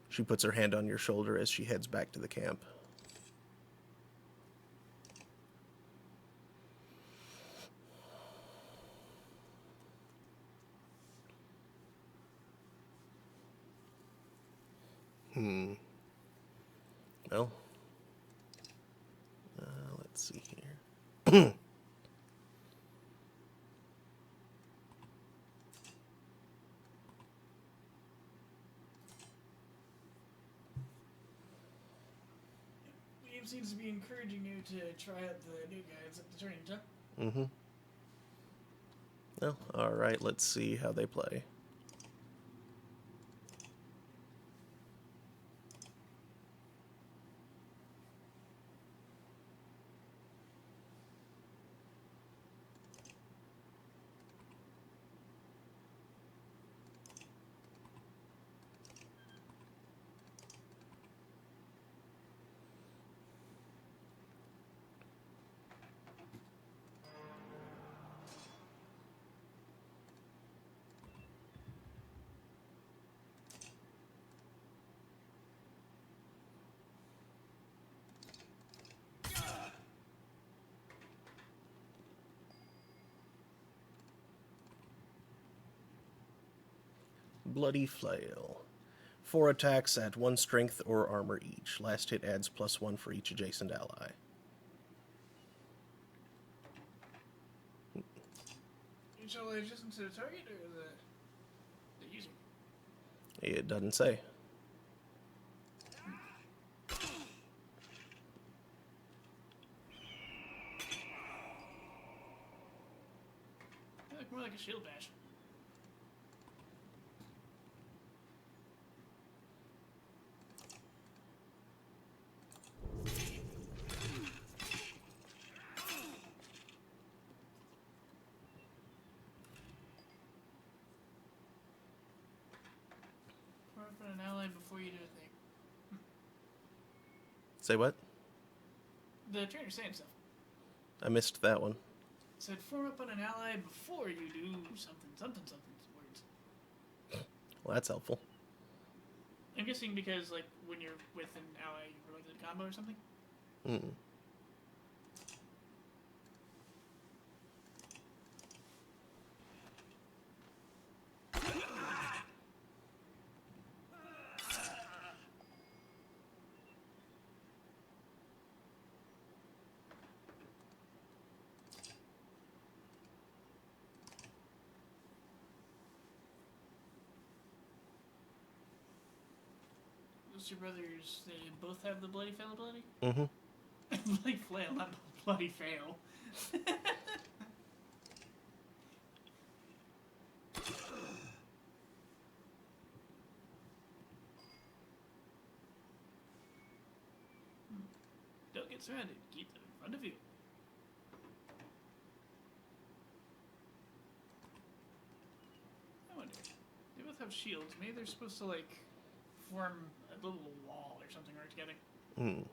She puts her hand on your shoulder as she heads back to the camp. Well, let's see here. Liam seems to be encouraging you to try out the new guys at the training, huh? Mm-hmm. Well, alright, let's see how they play. Bloody Flail. 4 attacks at 1 strength or armor each. Last hit adds +1 for each adjacent ally. Each ally adjacent to the target or the user? It doesn't say. They look more like a shield bash. Form up an ally before you do a thing. Say what? The trainer's saying stuff. I missed that one. Said form up on an ally before you do something words. Well, that's helpful. I'm guessing because, like, when you're with an ally, you related to combo or something? Mm. Those two brothers, they both have the bloody fail ability? Mm-hmm. Bloody flail, not bloody fail. Don't get surrounded. Keep them in front of you. I wonder. They both have shields. Maybe they're supposed to, like, form a little wall or something right together. Mm.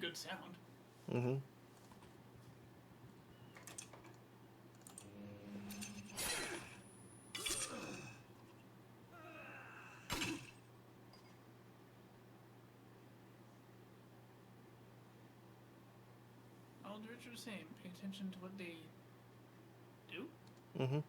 good sound. Mm-hmm. Aldrich was saying, pay attention to what they do. Mm-hmm.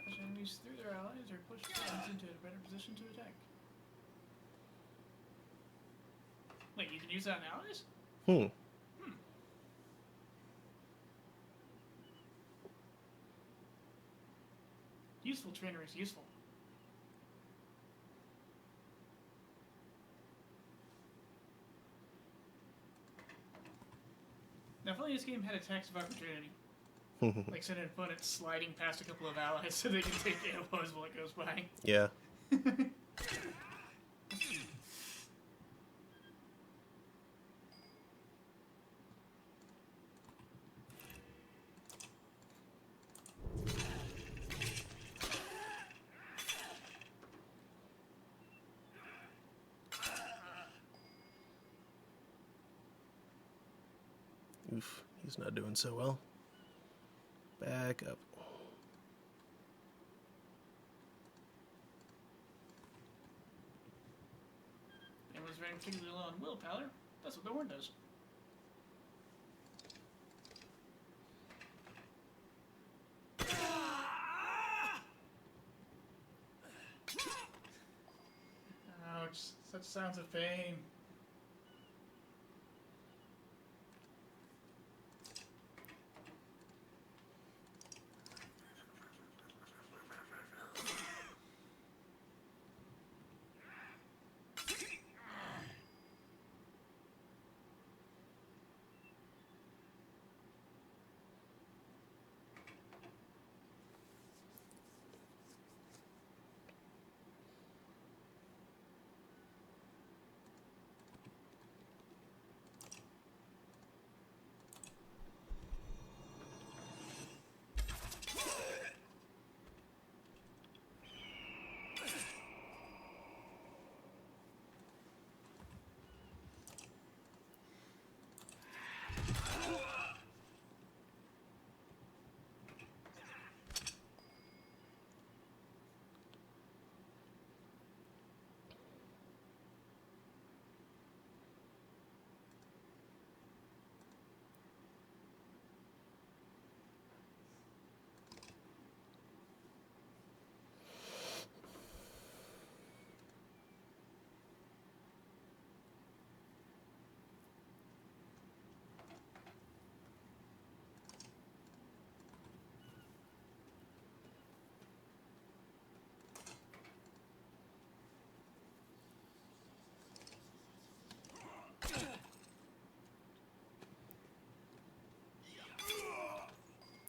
Push enemies through their allies or push friends into a better position to attack. Wait, you can use that on allies? Hmm. Useful trainer is useful. Now, if only this game had attacks of opportunity. Like send an opponent sliding past a couple of allies so they can take AOs while it goes by. Yeah. Oof, he's not doing so well. Back up. Anyone's running particularly low on willpower, that's what the horn does. Ouch, such sounds of pain.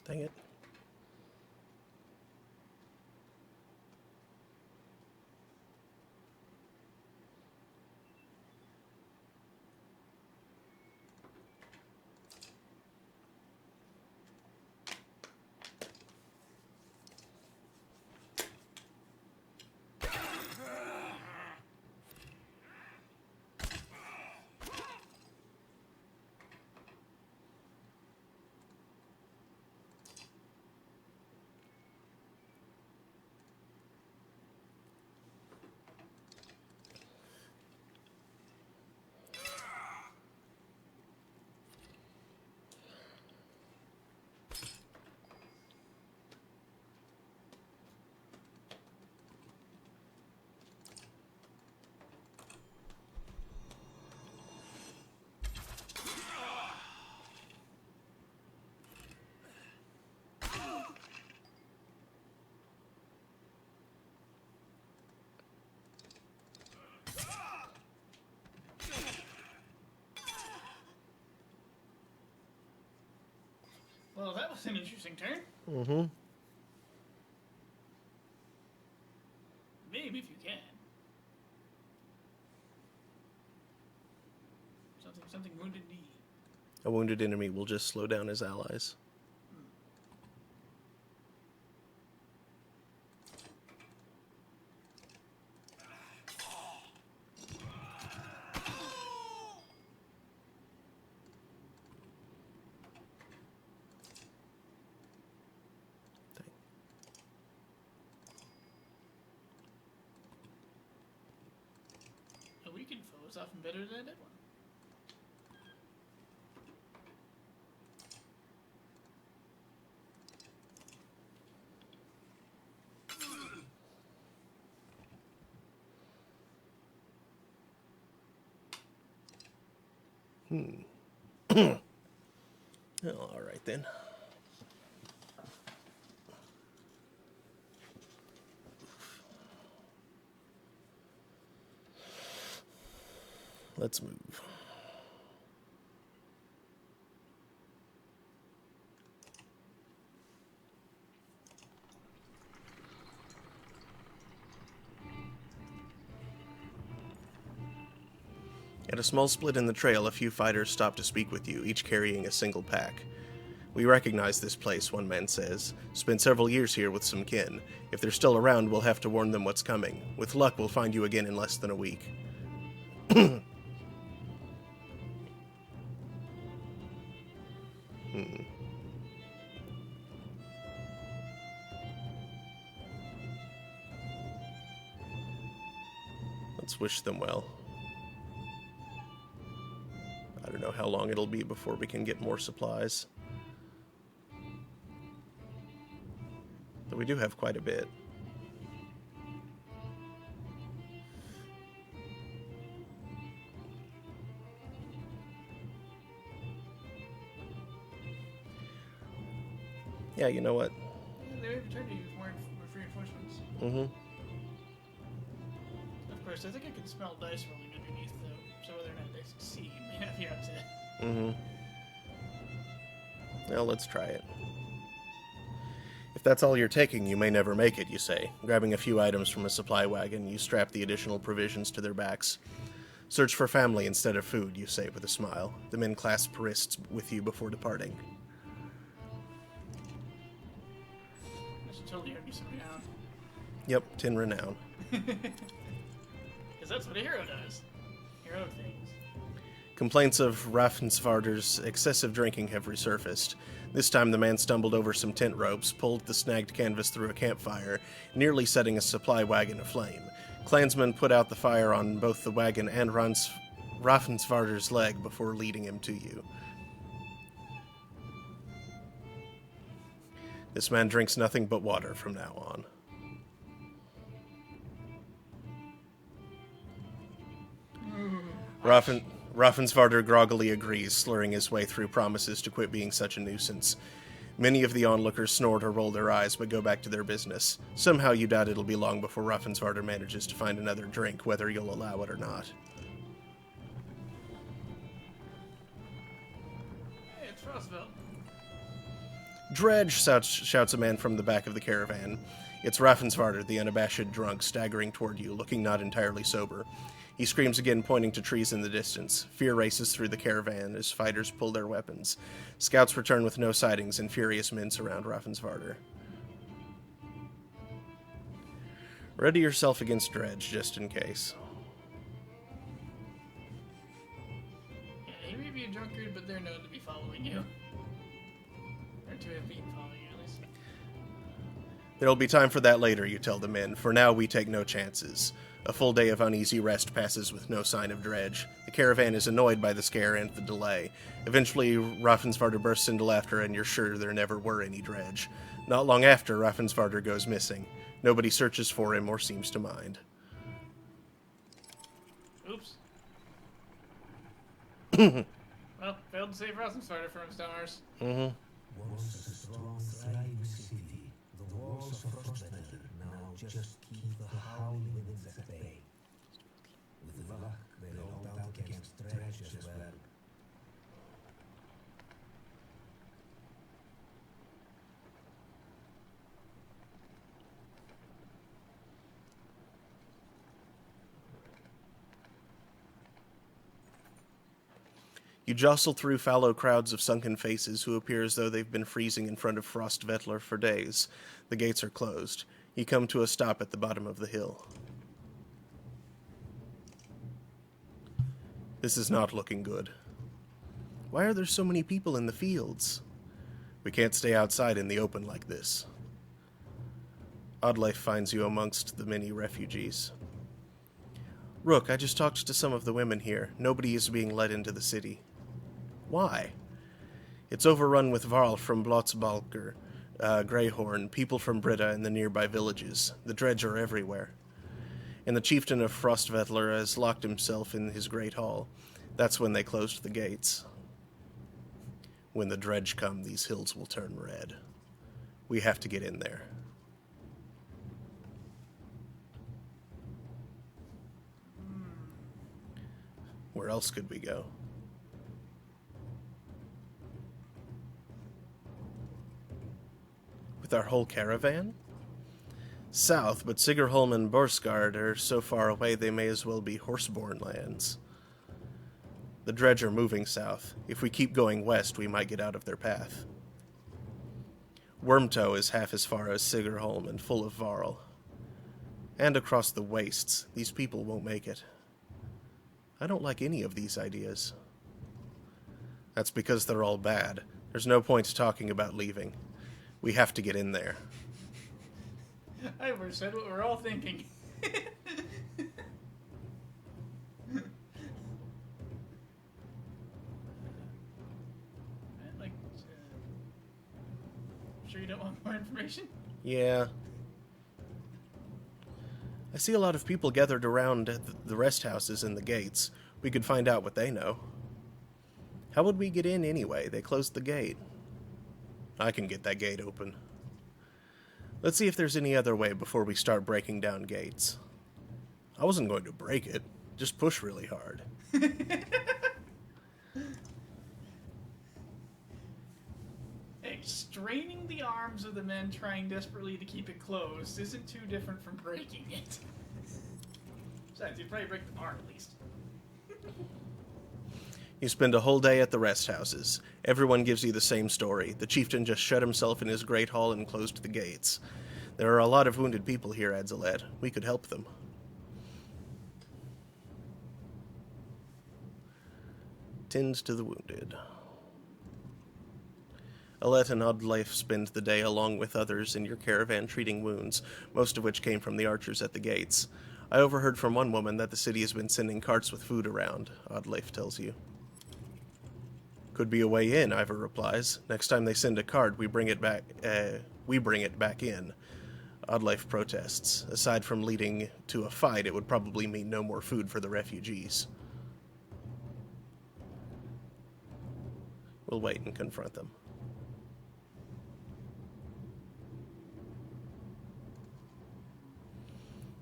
Dang it. That's an interesting turn. Mm-hmm. Maybe if you can. Something wounded knee. A wounded enemy will just slow down his allies. A weakened foe is often better than a dead one. Oh, all right then. Let's move. At a small split in the trail, a few fighters stop to speak with you, each carrying a single pack. We recognize this place, one man says. Spent several years here with some kin. If they're still around, we'll have to warn them what's coming. With luck, we'll find you again in less than a week. Let's wish them well. I don't know how long it'll be before we can get more supplies. Though we do have quite a bit. Yeah, you know what? Yeah, they returned to you with more reinforcements. Mm-hmm. Of course, I think I can smell dice rolling underneath, though, so whether or not they succeed may not be upset. Mm-hmm. Well, let's try it. If that's all you're taking, you may never make it, you say. Grabbing a few items from a supply wagon, you strap the additional provisions to their backs. Search for family instead of food, you say with a smile. The men clasp wrists with you before departing. I should totally earn me some renown. Yep, 10 renown. Because that's what a hero does. Hero things. Complaints of Raffensvarder's excessive drinking have resurfaced. This time the man stumbled over some tent ropes, pulled the snagged canvas through a campfire, nearly setting a supply wagon aflame. Clansmen put out the fire on both the wagon and Raffensvarder's leg before leading him to you. This man drinks nothing but water from now on. Raffensvarder groggily agrees, slurring his way through promises to quit being such a nuisance. Many of the onlookers snort or roll their eyes, but go back to their business. Somehow you doubt it'll be long before Raffensvarder manages to find another drink, whether you'll allow it or not. Hey, it's Roosevelt. Dredge, shouts a man from the back of the caravan. It's Raffensvarder, the unabashed drunk, staggering toward you, looking not entirely sober. He screams again, pointing to trees in the distance. Fear races through the caravan as fighters pull their weapons. Scouts return with no sightings, and furious men surround Raffensvarder. Ready yourself against Dredge, just in case. Yeah, he may be a drunkard, but they're known to be following you. Or to have been following you, at least. There'll be time for that later, you tell the men. For now, we take no chances. A full day of uneasy rest passes with no sign of Dredge. The caravan is annoyed by the scare and the delay. Eventually, Raffensvarder bursts into laughter, and you're sure there never were any Dredge. Not long after, Raffensvarder goes missing. Nobody searches for him or seems to mind. Oops. Well, failed to save Raffensvarder from stars. Mm-hmm. Once a strong, thriving city, the walls of Frostbender now just keep the howling winds at bay. With luck, they'll hold out against Dredge as well. You jostle through fallow crowds of sunken faces who appear as though they've been freezing in front of Frostvettler for days. The gates are closed. You come to a stop at the bottom of the hill. This is not looking good. Why are there so many people in the fields? We can't stay outside in the open like this. Oddlife finds you amongst the many refugees. Rook, I just talked to some of the women here. Nobody is being let into the city. Why? It's overrun with Varl from Blotzbalker, Greyhorn, people from Britta and the nearby villages. The dredge are everywhere. And the chieftain of Frostvettler has locked himself in his great hall. That's when they closed the gates. When the dredge come, these hills will turn red. We have to get in there. Where else could we go? With our whole caravan? South, but Sigerholm and Borsgard are so far away they may as well be horse-borne lands. The dredge are moving south. If we keep going west, we might get out of their path. Wormtoe is half as far as Sigerholm and full of Varl. And across the wastes, these people won't make it. I don't like any of these ideas. That's because they're all bad. There's no point talking about leaving. We have to get in there. I said what we're all thinking. Sure you don't want more information? Yeah. I see a lot of people gathered around at the rest houses and the gates. We could find out what they know. How would we get in anyway? They closed the gate. I can get that gate open. Let's see if there's any other way before we start breaking down gates. I wasn't going to break it. Just push really hard. Hey, straining the arms of the men trying desperately to keep it closed isn't too different from breaking it. Besides, you'd probably break the bar at least. You spend a whole day at the rest houses. Everyone gives you the same story. The chieftain just shut himself in his great hall and closed the gates. There are a lot of wounded people here, Adzalet. We could help them. Tend to the wounded. Alette and Oddlife spend the day along with others in your caravan treating wounds, most of which came from the archers at the gates. I overheard from one woman that the city has been sending carts with food around, Oddlife tells you. Could be a way in, Ivor replies. Next time they send a cart, we bring it back in. Oddlife protests. Aside from leading to a fight, it would probably mean no more food for the refugees. We'll wait and confront them.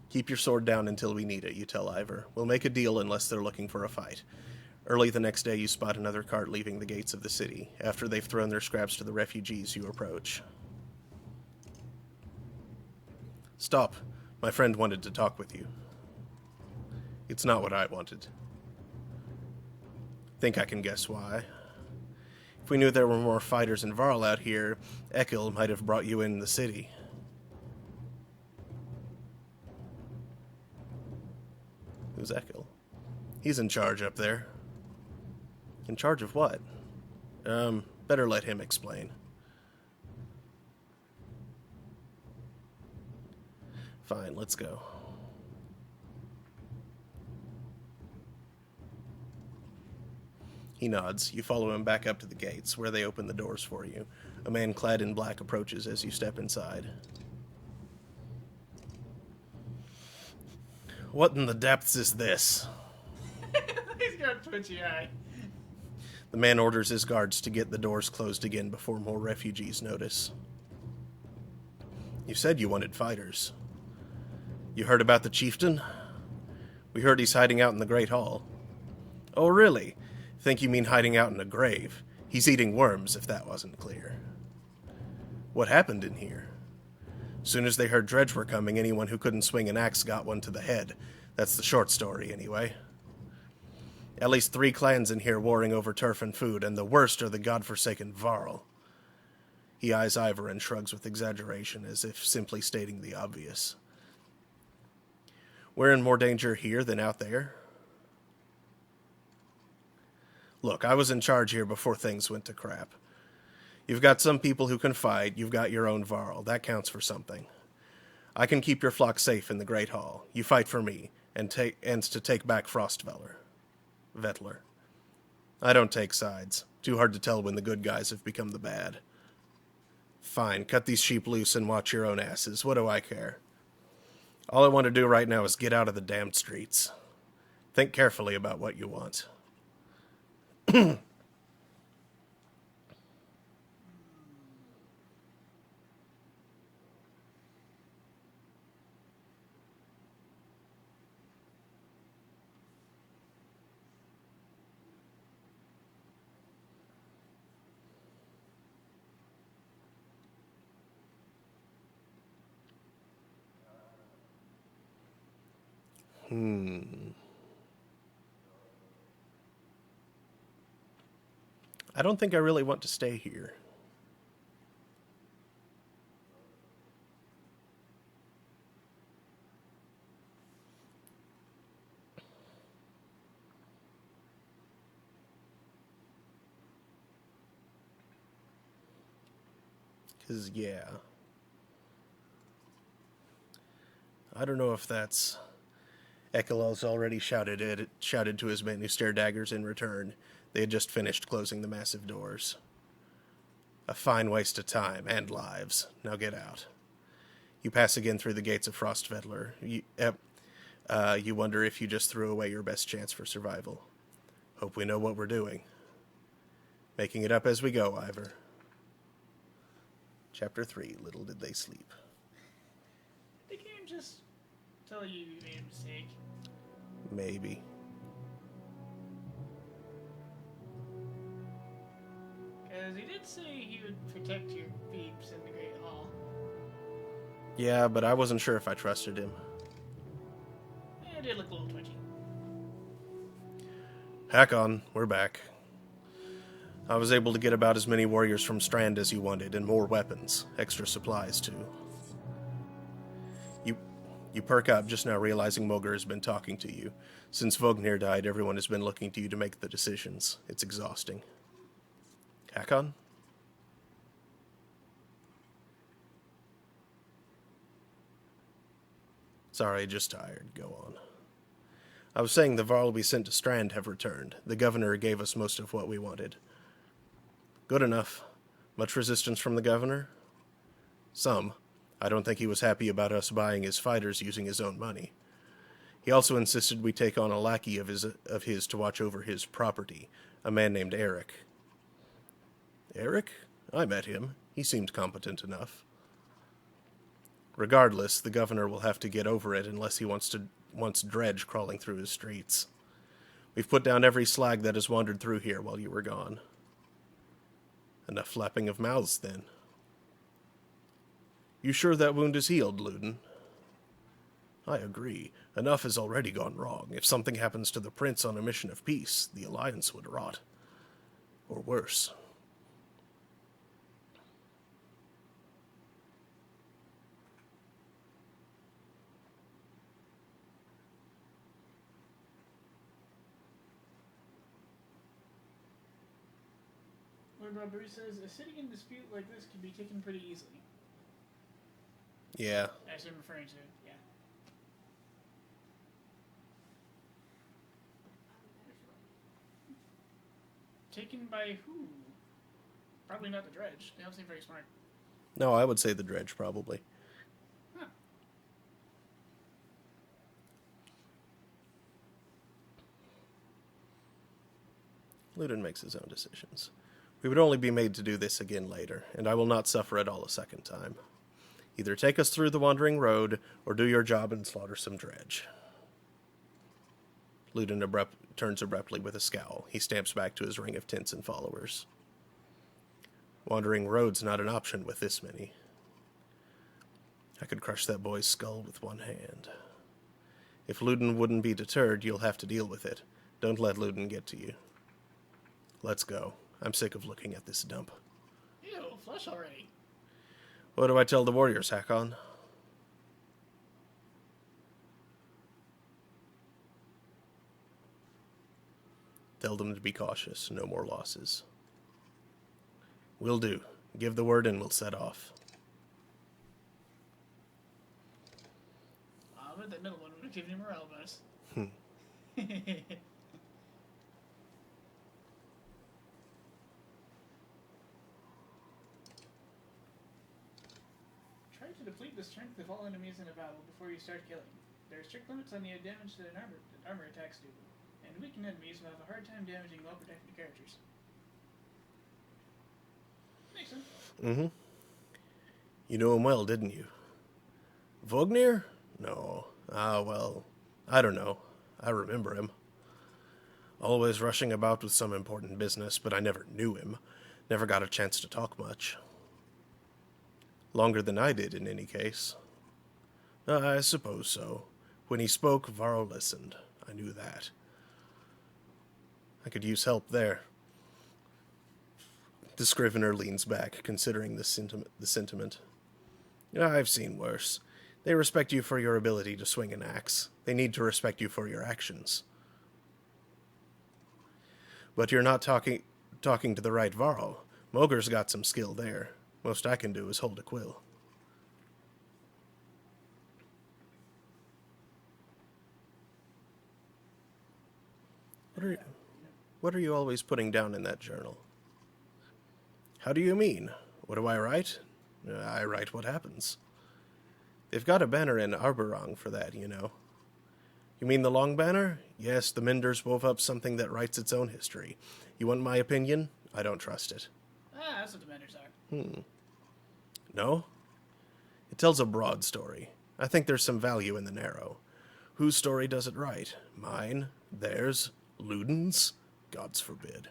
Keep your sword down until we need it, you tell Ivor. We'll make a deal unless they're looking for a fight. Early the next day, you spot another cart leaving the gates of the city. After they've thrown their scraps to the refugees, you approach. Stop. My friend wanted to talk with you. It's not what I wanted. Think I can guess why. If we knew there were more fighters in Varl out here, Ekil might have brought you in the city. Who's Ekil? He's in charge up there. In charge of what? Better let him explain. Fine, let's go. He nods. You follow him back up to the gates, where they open the doors for you. A man clad in black approaches as you step inside. What in the depths is this? He's got a twitchy eye. The man orders his guards to get the doors closed again before more refugees notice. You said you wanted fighters. You heard about the chieftain? We heard he's hiding out in the Great Hall. Oh, really? Think you mean hiding out in a grave? He's eating worms, if that wasn't clear. What happened in here? Soon as they heard dredge were coming, anyone who couldn't swing an axe got one to the head. That's the short story, anyway. At least 3 clans in here warring over turf and food, and the worst are the godforsaken Varl. He eyes Ivor and shrugs with exaggeration, as if simply stating the obvious. We're in more danger here than out there. Look, I was in charge here before things went to crap. You've got some people who can fight, you've got your own Varl. That counts for something. I can keep your flock safe in the Great Hall. You fight for me, and to take back Vettler. I don't take sides. Too hard to tell when the good guys have become the bad. Fine, cut these sheep loose and watch your own asses. What do I care? All I want to do right now is get out of the damned streets. Think carefully about what you want. I don't think I really want to stay here. Because, yeah. I don't know if that's... Ekelel's already shouted to his men who stare daggers in return. They had just finished closing the massive doors. A fine waste of time and lives. Now get out. You pass again through the gates of Frostvettler. You wonder if you just threw away your best chance for survival. Hope we know what we're doing. Making it up as we go, Ivor. Chapter 3, Little Did They Sleep. The game just tell you you made a mistake. Maybe. Because he did say he would protect your peeps in the Great Hall. Yeah, but I wasn't sure if I trusted him. It did look a little twitchy. Hack on, we're back. I was able to get about as many warriors from Strand as you wanted, and more weapons. Extra supplies, too. You perk up just now realizing Moger has been talking to you. Since Vognir died, everyone has been looking to you to make the decisions. It's exhausting. Hakon? Sorry, just tired. Go on. I was saying the Varl we sent to Strand have returned. The governor gave us most of what we wanted. Good enough. Much resistance from the governor? Some. I don't think he was happy about us buying his fighters using his own money. He also insisted we take on a lackey of his to watch over his property, a man named Eric. Eric? I met him. He seemed competent enough. Regardless, the governor will have to get over it unless he wants Dredge crawling through his streets. We've put down every slag that has wandered through here while you were gone. Enough flapping of mouths, then. You sure that wound is healed, Luden? I agree. Enough has already gone wrong. If something happens to the prince on a mission of peace, the alliance would rot. Or worse. Lord Robert says, a city in dispute like this can be taken pretty easily. Yeah. That's what I'm referring to, yeah. Taken by who? Probably not the Dredge. They don't seem very smart. No, I would say the Dredge, probably. Huh. Luden makes his own decisions. We would only be made to do this again later, and I will not suffer it all a second time. Either take us through the wandering road, or do your job and slaughter some Dredge. Luden turns abruptly with a scowl. He stamps back to his ring of tents and followers. Wandering road's not an option with this many. I could crush that boy's skull with one hand. If Luden wouldn't be deterred, you'll have to deal with it. Don't let Luden get to you. Let's go. I'm sick of looking at this dump. Ew, flush already. What do I tell the warriors, Hakon? Tell them to be cautious. No more losses. Will do. Give the word and we'll set off. I bet that middle one would have given you morale bonus. Try to deplete the strength of all enemies in a battle before you start killing. There are strict limits on the damage that armor attacks do, and weakened enemies will have a hard time damaging well-protected characters. Makes sense. Mm-hmm. You knew him well, didn't you? Vognir? No. Ah, well, I don't know. I remember him. Always rushing about with some important business, but I never knew him. Never got a chance to talk much. Longer than I did, in any case. I suppose so. When he spoke, Varro listened. I knew that. I could use help there. The Scrivener leans back, considering the sentiment. I've seen worse. They respect you for your ability to swing an axe. They need to respect you for your actions. But you're not talking to the right Varl. Mogur's got some skill there. Most I can do is hold a quill. What are you always putting down in that journal? How do you mean? What do I write? I write what happens. They've got a banner in Arborong for that, you know. You mean the long banner? Yes, the Menders wove up something that writes its own history. You want my opinion? I don't trust it. Ah, that's what the Menders are. No? It tells a broad story. I think there's some value in the narrow. Whose story does it write? Mine? Theirs? Luden's? Gods forbid.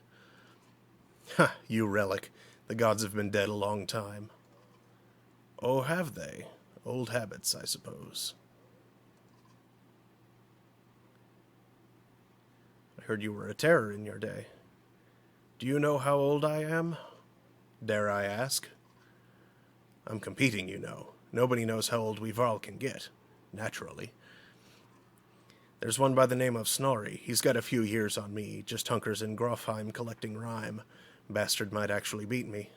Ha, you relic. The gods have been dead a long time. Oh, have they? Old habits, I suppose. I heard you were a terror in your day. Do you know how old I am? Dare I ask? I'm competing, you know. Nobody knows how old we Varl can get. Naturally. There's one by the name of Snorri. He's got a few years on me. Just hunkers in Grofheim collecting rhyme. Bastard might actually beat me.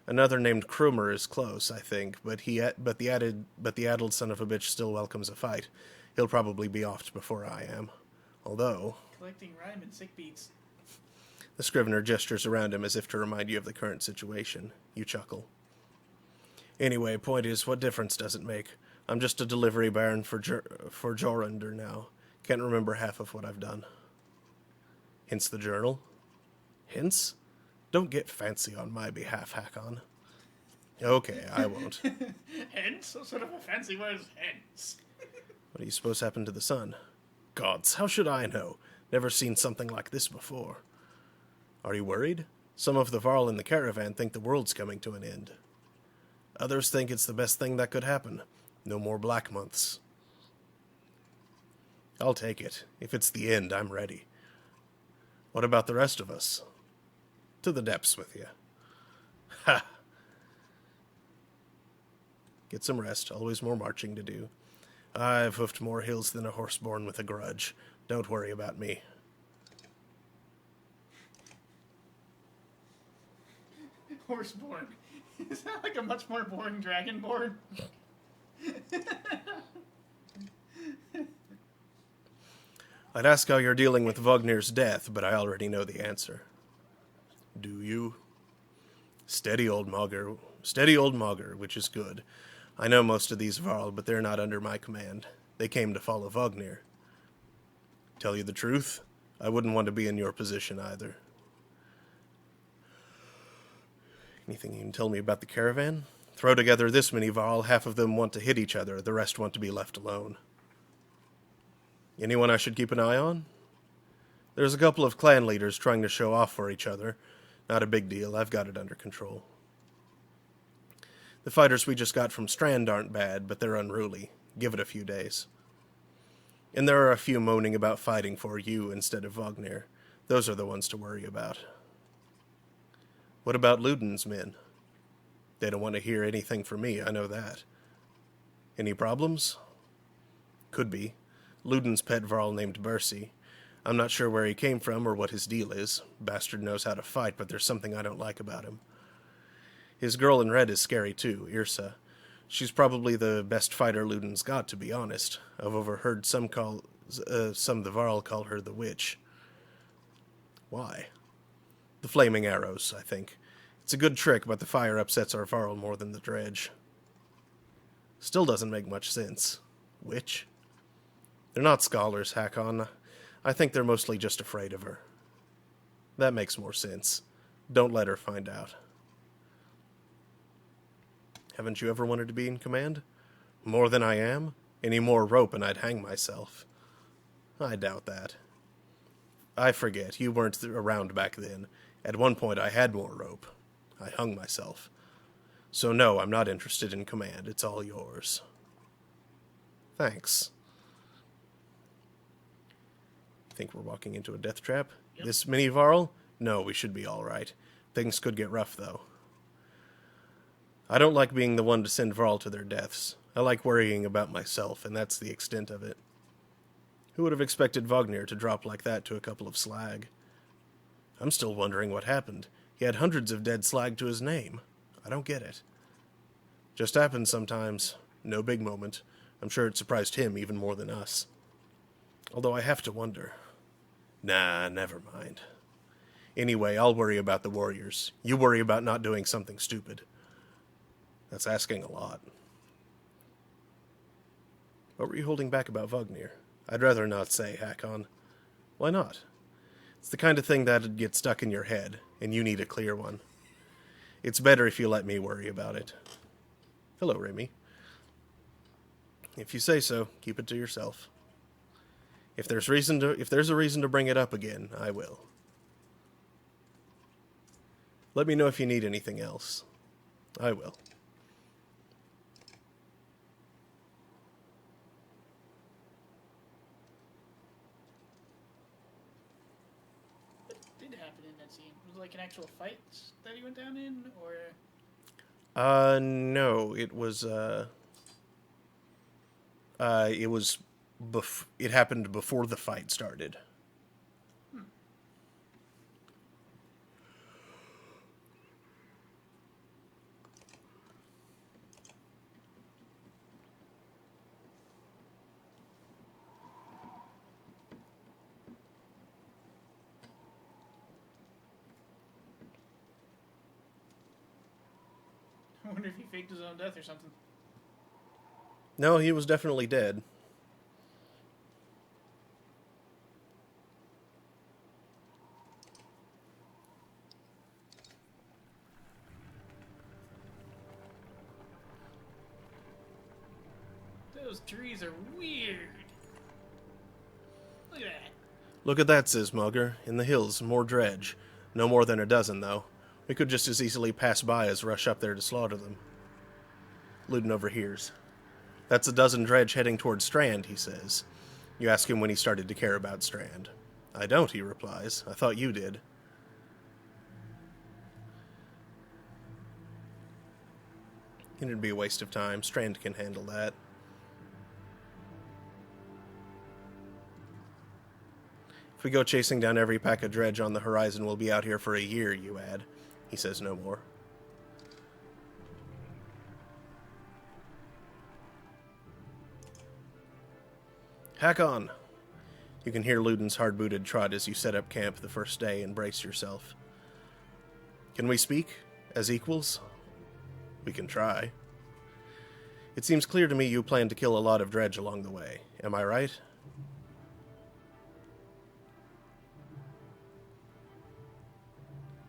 Another named Krumer is close, I think, but the addled son of a bitch still welcomes a fight. He'll probably be off before I am. Although... Collecting rhyme and sick beats. The Scrivener gestures around him as if to remind you of the current situation. You chuckle. Anyway, point is, what difference does it make? I'm just a delivery baron for Jorander now. Can't remember half of what I've done. Hints the journal? Hints? Don't get fancy on my behalf, Hakon. Okay, I won't. Hence? What sort of a fancy word is hence? What do you suppose happened to the sun? Gods, how should I know? Never seen something like this before. Are you worried? Some of the Varl in the caravan think the world's coming to an end. Others think it's the best thing that could happen. No more black months. I'll take it. If it's the end, I'm ready. What about the rest of us? To the depths with you. Ha! Get some rest. Always more marching to do. I've hoofed more hills than a horse born with a grudge. Don't worry about me. Horseborn. Is that like a much more boring dragonborn? I'd ask how you're dealing with Vognir's death, but I already know the answer. Do you? Steady old Mogger, which is good. I know most of these Varl, but they're not under my command. They came to follow Vognir. Tell you the truth, I wouldn't want to be in your position either. Anything you can tell me about the caravan? Throw together this many Varl, half of them want to hit each other, the rest want to be left alone. Anyone I should keep an eye on? There's a couple of clan leaders trying to show off for each other. Not a big deal, I've got it under control. The fighters we just got from Strand aren't bad, but they're unruly. Give it a few days. And there are a few moaning about fighting for you instead of Wagner. Those are the ones to worry about. What about Luden's men? They don't want to hear anything from me, I know that. Any problems? Could be. Luden's pet Varl named Bercy. I'm not sure where he came from or what his deal is. Bastard knows how to fight, but there's something I don't like about him. His girl in red is scary too, Irsa. She's probably the best fighter Luden's got, to be honest. I've overheard some of the Varl call her the witch. Why? The flaming arrows, I think. It's a good trick, but the fire upsets our Varl more than the dredge. Still doesn't make much sense. Witch? They're not scholars, Hakon. I think they're mostly just afraid of her. That makes more sense. Don't let her find out. Haven't you ever wanted to be in command? More than I am? Any more rope and I'd hang myself. I doubt that. I forget, you weren't around back then. At one point I had more rope. I hung myself. So no, I'm not interested in command. It's all yours. Thanks. Think we're walking into a death trap? Yep. This mini Varl? No, we should be all right. Things could get rough, though. I don't like being the one to send Varl to their deaths. I like worrying about myself, and that's the extent of it. Who would have expected Wagner to drop like that to a couple of slag? I'm still wondering what happened. He had hundreds of dead slag to his name. I don't get it. Just happens sometimes. No big moment. I'm sure it surprised him even more than us. Although I have to wonder. Nah, never mind. Anyway, I'll worry about the warriors. You worry about not doing something stupid. That's asking a lot. What were you holding back about Wagner? I'd rather not say, Hakon. Why not? It's the kind of thing that'd get stuck in your head, and you need a clear one. It's better if you let me worry about it. Hello, Remy. If you say so, keep it to yourself. If there's a reason to bring it up again, I will. Let me know if you need anything else. I will. What did happen in that scene? Was it like an actual fight that he went down in, or? No, it was it happened before the fight started. I wonder if he faked his own death or something. No, he was definitely dead. Those trees are weird. Look at that. Look at that, says Mugger. In the hills, more dredge. No more than a dozen, though. We could just as easily pass by as rush up there to slaughter them. Luden overhears. That's a dozen dredge heading towards Strand, he says. You ask him when he started to care about Strand. I don't, he replies. I thought you did. It'd be a waste of time. Strand can handle that. If we go chasing down every pack of dredge on the horizon, we'll be out here for a year, you add. He says no more. Hack on! You can hear Luden's hard-booted trot as you set up camp the first day and brace yourself. Can we speak? As equals? We can try. It seems clear to me you plan to kill a lot of dredge along the way. Am I right?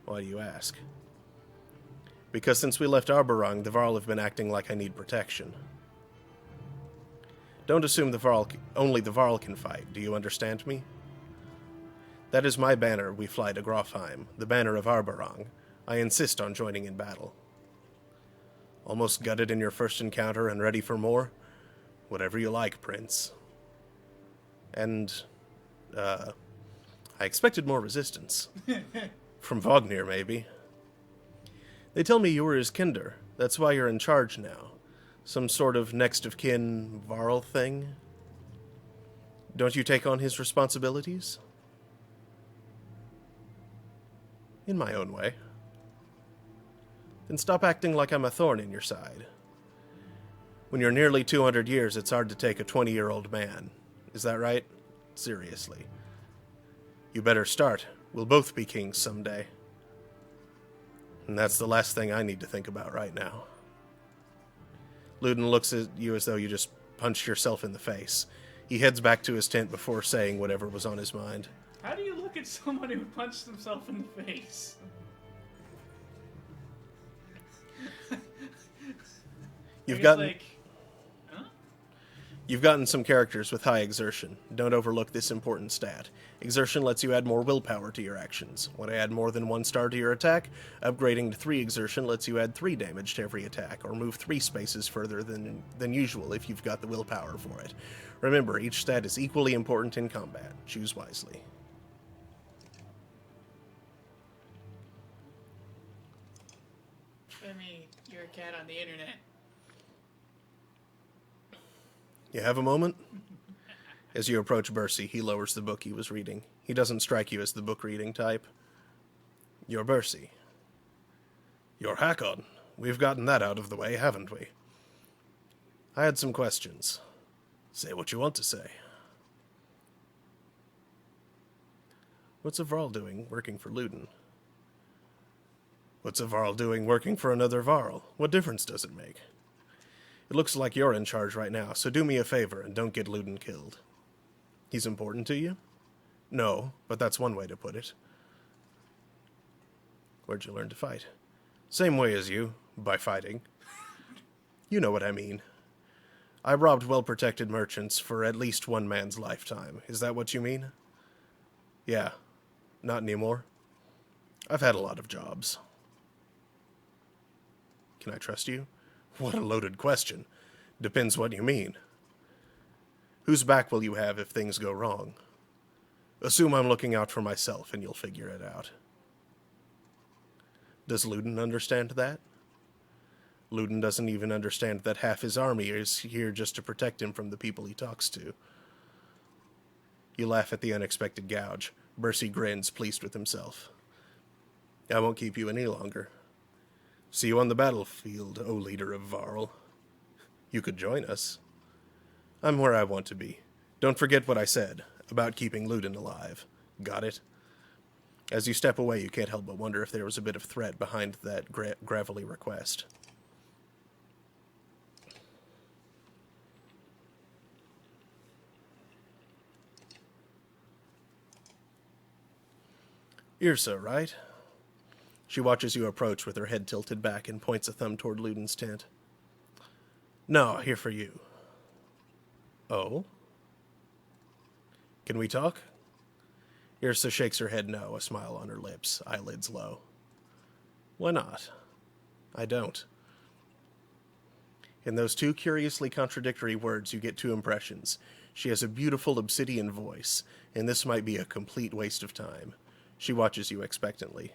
Why do you ask? Because since we left Arborong, the Varl have been acting like I need protection. Don't assume only the Varl can fight. Do you understand me? That is my banner we fly to Grofheim, the banner of Arborong. I insist on joining in battle. Almost gutted in your first encounter and ready for more? Whatever you like, Prince. And, I expected more resistance. From Wagner, maybe. They tell me you were his kinder. That's why you're in charge now. Some sort of next of kin Varl thing? Don't you take on his responsibilities? In my own way. Then stop acting like I'm a thorn in your side. When you're nearly 200 years, it's hard to take a 20-year-old man. Is that right? Seriously. You better start. We'll both be kings someday. And that's the last thing I need to think about right now. Luden looks at you as though you just punched yourself in the face. He heads back to his tent before saying whatever was on his mind. How do you look at someone who punched himself in the face? You've gotten some characters with high exertion. Don't overlook this important stat. Exertion lets you add more willpower to your actions. When I add more than 1 star to your attack, upgrading to 3 exertion lets you add 3 damage to every attack, or move 3 spaces further than usual if you've got the willpower for it. Remember, each stat is equally important in combat. Choose wisely. I mean, you're a cat on the internet. You have a moment? As you approach Bercy, he lowers the book he was reading. He doesn't strike you as the book-reading type. You're Bercy. You're Hakon. We've gotten that out of the way, haven't we? I had some questions. Say what you want to say. What's a Varl doing working for Luden? What's a Varl doing working for another Varl? What difference does it make? It looks like you're in charge right now, so do me a favor and don't get Luden killed. He's important to you? No, but that's one way to put it. Where'd you learn to fight? Same way as you, by fighting. You know what I mean. I robbed well-protected merchants for at least one man's lifetime. Is that what you mean? Yeah. Not anymore. I've had a lot of jobs. Can I trust you? What a loaded question. Depends what you mean. Whose back will you have if things go wrong? Assume I'm looking out for myself and you'll figure it out. Does Luden understand that? Luden doesn't even understand that half his army is here just to protect him from the people he talks to. You laugh at the unexpected gouge. Bercy grins, pleased with himself. I won't keep you any longer. See you on the battlefield, O leader of Varl. You could join us. I'm where I want to be. Don't forget what I said about keeping Luden alive. Got it? As you step away, you can't help but wonder if there was a bit of threat behind that gravelly request. Yrsa, right? She watches you approach with her head tilted back and points a thumb toward Luden's tent. No, here for you. Oh? Can we talk? Yrsa shakes her head no, a smile on her lips, eyelids low. Why not? I don't. In those two curiously contradictory words, you get two impressions. She has a beautiful obsidian voice, and this might be a complete waste of time. She watches you expectantly.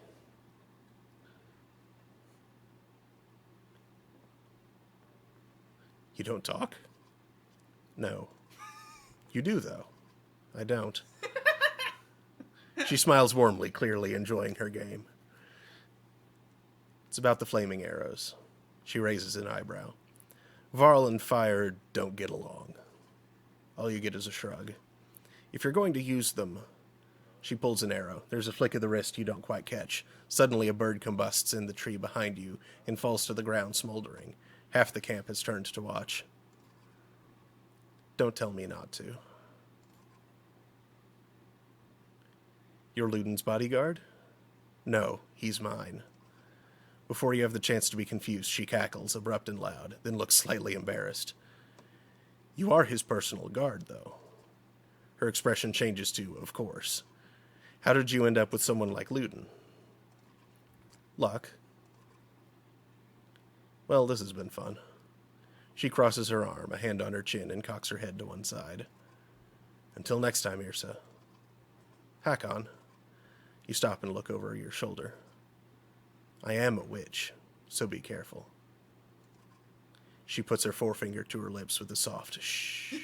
You don't talk? No. You do, though. I don't. She smiles warmly, clearly enjoying her game. It's about the flaming arrows. She raises an eyebrow. Varl and fire don't get along. All you get is a shrug. If you're going to use them... She pulls an arrow. There's a flick of the wrist you don't quite catch. Suddenly a bird combusts in the tree behind you and falls to the ground smoldering. Half the camp has turned to watch. Don't tell me not to. You're Luden's bodyguard? No, he's mine. Before you have the chance to be confused, she cackles, abrupt and loud, then looks slightly embarrassed. You are his personal guard, though. Her expression changes to, of course. How did you end up with someone like Luden? Luck. Well, this has been fun. She crosses her arm, a hand on her chin, and cocks her head to one side. Until next time, Irsa. Hakon, you stop and look over your shoulder. I am a witch, so be careful. She puts her forefinger to her lips with a soft shh.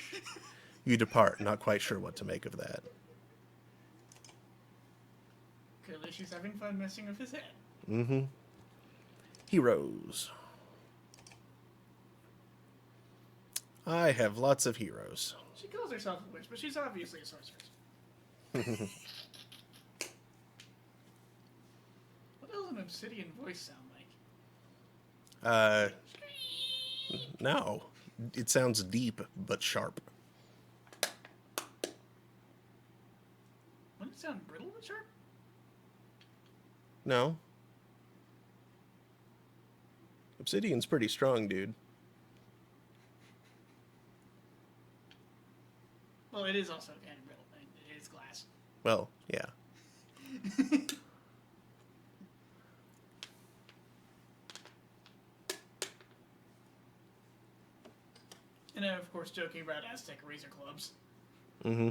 You depart, not quite sure what to make of that. Clearly she's having fun messing with his head. Mm-hmm. Heroes. I have lots of heroes. She calls herself a witch, but she's obviously a sorceress. What does an obsidian voice sound like? No. It sounds deep, but sharp. Wouldn't it sound brittle and sharp? No. Obsidian's pretty strong, dude. Well, it is also kind of brittle. It is glass. Well, yeah. And then, of course, joking about Aztec razor clubs. Mm-hmm.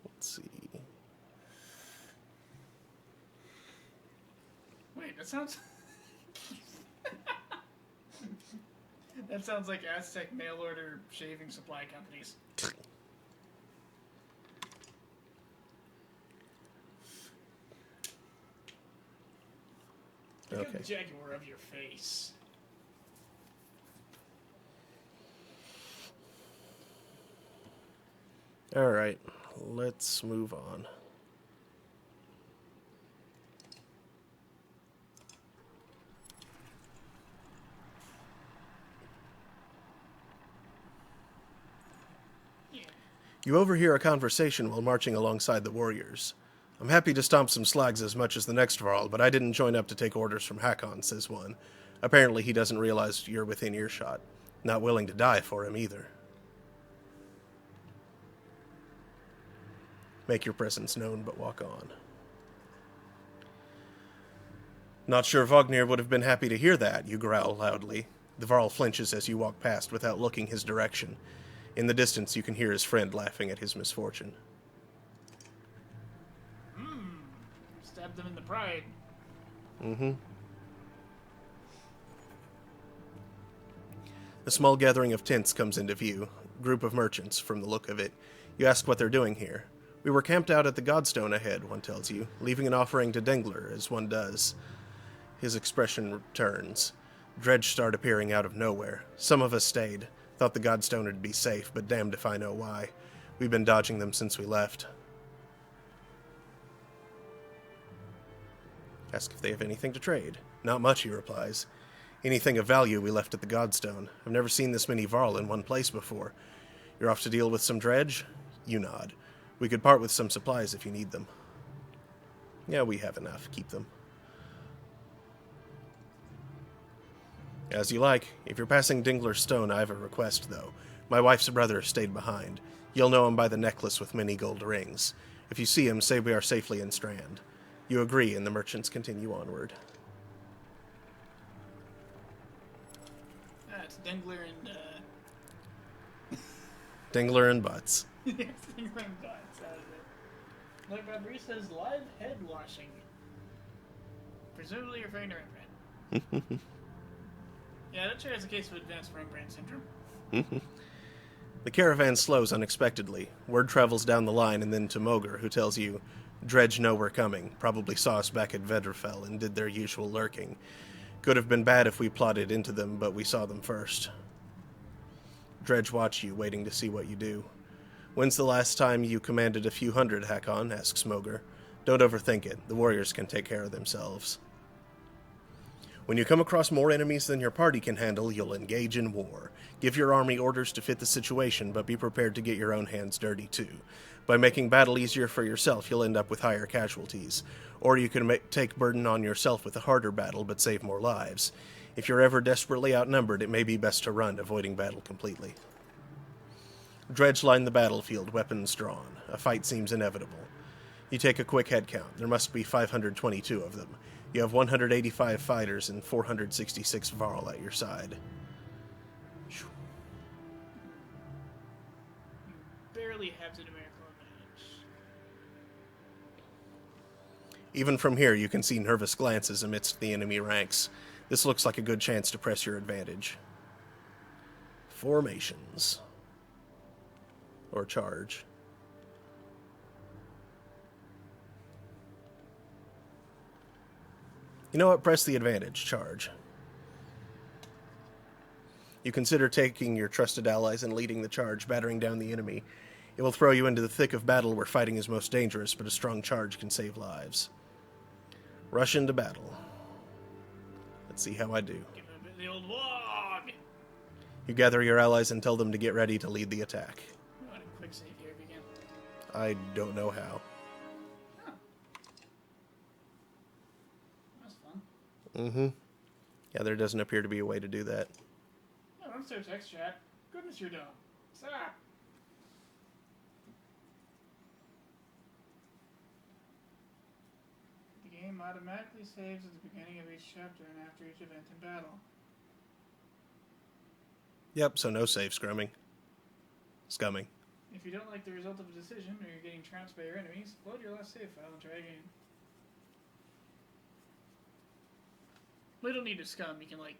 Let's see. Wait, that sounds... That sounds like Aztec mail-order shaving supply companies. Look at the jaguar of your face. All right, let's move on. You overhear a conversation while marching alongside the warriors. I'm happy to stomp some slags as much as the next Varl, but I didn't join up to take orders from Hakon, says one. Apparently he doesn't realize you're within earshot. Not willing to die for him either. Make your presence known, but walk on. Not sure Vognir would have been happy to hear that, you growl loudly. The Varl flinches as you walk past without looking his direction. In the distance, you can hear his friend laughing at his misfortune. Stab them in the pride. Mm-hmm. A small gathering of tents comes into view. Group of merchants, from the look of it. You ask what they're doing here. We were camped out at the Godstone ahead, one tells you, leaving an offering to Dengler, as one does. His expression turns. Dredge start appearing out of nowhere. Some of us stayed. Thought the Godstone would be safe, but damned if I know why. We've been dodging them since we left. Ask if they have anything to trade. Not much, he replies. Anything of value we left at the Godstone. I've never seen this many Varl in one place before. You're off to deal with some dredge? You nod. We could part with some supplies if you need them. Yeah, we have enough. Keep them. As you like. If you're passing Dingler's Stone, I have a request, though. My wife's brother stayed behind. You'll know him by the necklace with many gold rings. If you see him, say we are safely in Strand. You agree, and the merchants continue onward. It's Dengler and, Dingler and Butts. Yes, Dengler and Butts. That was it. Like Rodriguez says, live head washing. Presumably referring to Rembrandt. Yeah, that sure has a case of advanced Rembrandt syndrome. The caravan slows unexpectedly. Word travels down the line and then to Moger, who tells you, Dredge know we're coming. Probably saw us back at Vedrfell and did their usual lurking. Could have been bad if we plotted into them, but we saw them first. Dredge watch you, waiting to see what you do. When's the last time you commanded a few hundred, Hakon? Asks Moger. Don't overthink it. The warriors can take care of themselves. When you come across more enemies than your party can handle, you'll engage in war. Give your army orders to fit the situation, but be prepared to get your own hands dirty too. By making battle easier for yourself, you'll end up with higher casualties. Or you can take burden on yourself with a harder battle, but save more lives. If you're ever desperately outnumbered, it may be best to run, avoiding battle completely. Dredge line the battlefield, weapons drawn. A fight seems inevitable. You take a quick head count. There must be 522 of them. You have 185 fighters and 466 Varl at your side. barely have the numerical advantage. Even from here, you can see nervous glances amidst the enemy ranks. This looks like a good chance to press your advantage. Formations. Or charge. You know what? Press the advantage. Charge. You consider taking your trusted allies and leading the charge, battering down the enemy. It will throw you into the thick of battle where fighting is most dangerous, but a strong charge can save lives. Rush into battle. Let's see how I do. Give him a bit of the old wog! You gather your allies and tell them to get ready to lead the attack. We want a quick save here if you can. I don't know how. Huh. That's fun. Mm-hmm. Yeah, there doesn't appear to be a way to do that. Oh, don't start text chat. Goodness, you're dumb. Stop! The game automatically saves at the beginning of each chapter and after each event in battle. Yep, so no save scrumming. Scumming. If you don't like the result of a decision or you're getting trounced by your enemies, load your last save file and try again. We don't need to scum, you can like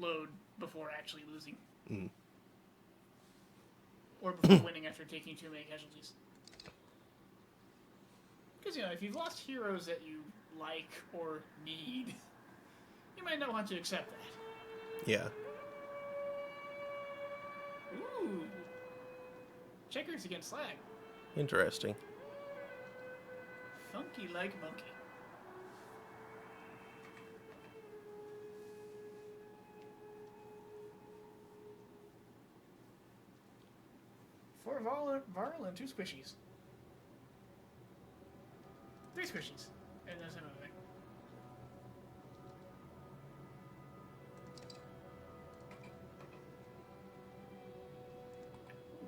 load before actually losing. Mm. Or before winning after taking too many casualties. Because, you know, if you've lost heroes that you like or need, you might not want to accept that. Yeah. Ooh. Checkers against Slag. Interesting. Funky like monkey. Four Varl and two squishies. Three squishies. And that's another thing.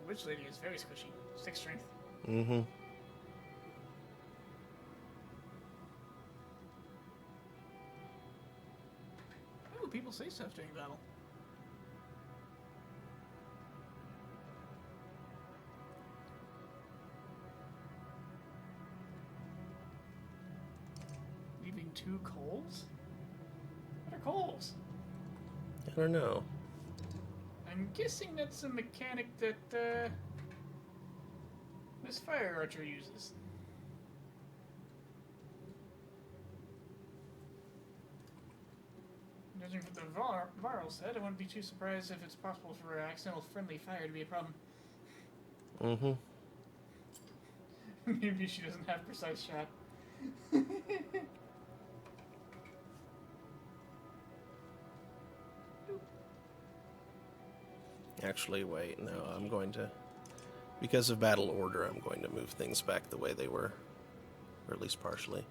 Witch Lady is very squishy. 6 strength. Mm-hmm. Ooh, people say stuff during battle. Leaving 2 coals? What are coals? I don't know. I'm guessing that's a mechanic that, this fire archer uses. Judging from the Varl said, I wouldn't be too surprised if it's possible for accidental friendly fire to be a problem. Mm-hmm. Maybe she doesn't have precise shot. Actually, wait, no, I'm going to... Because of battle order, I'm going to move things back the way they were. Or at least partially.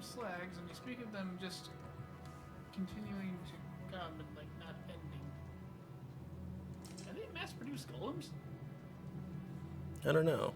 Slags, and you speak of them just continuing to come and like not ending. Are they mass-produced golems? I don't know.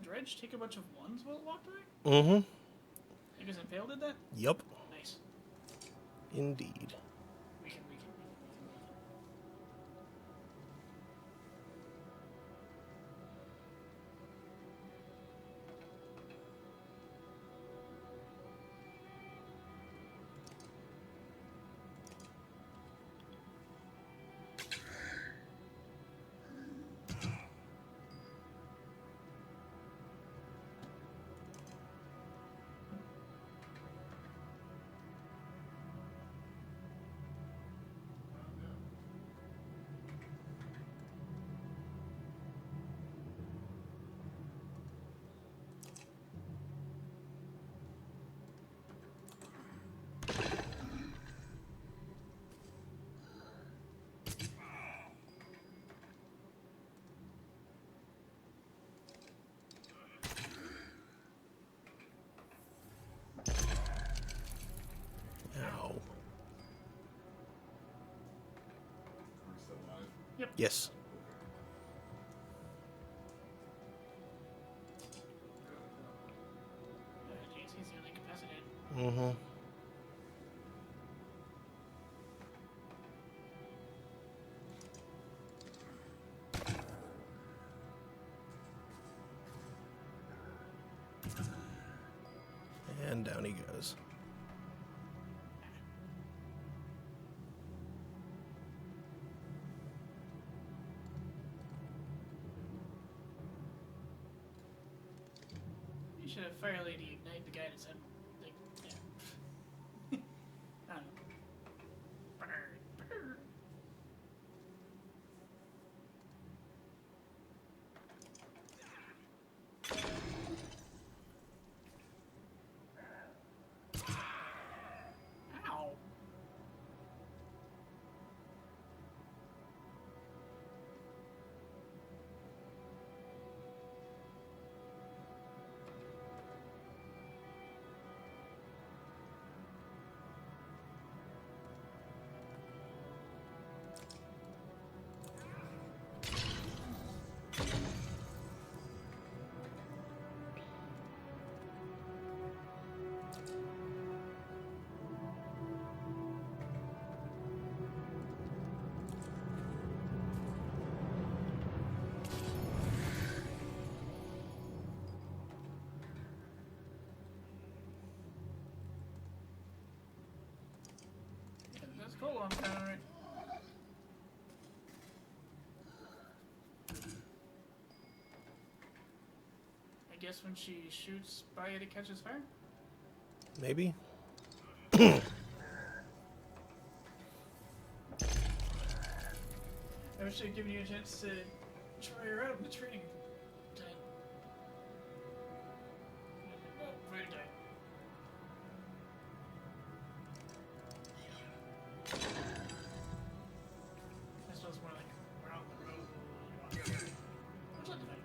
dredge take a bunch of ones while it walked by? Mm-hmm. I guess Impale did that? Yup. Nice. Indeed. We can. Ow. Are we still alive? Yep. Yes. JC's the only incapacitated. Mm-hmm. And down he goes. You should have Fire Lady ignite the guy that's had, like, yeah. I don't know. Burn, burn. Ow. That's cool, I'm kind of right. I guess when she shoots by it, it catches fire? Maybe? I wish I'd given you a chance to try her out in the training tent. Oh, right die. This was more like we're out on the road. What's that effect?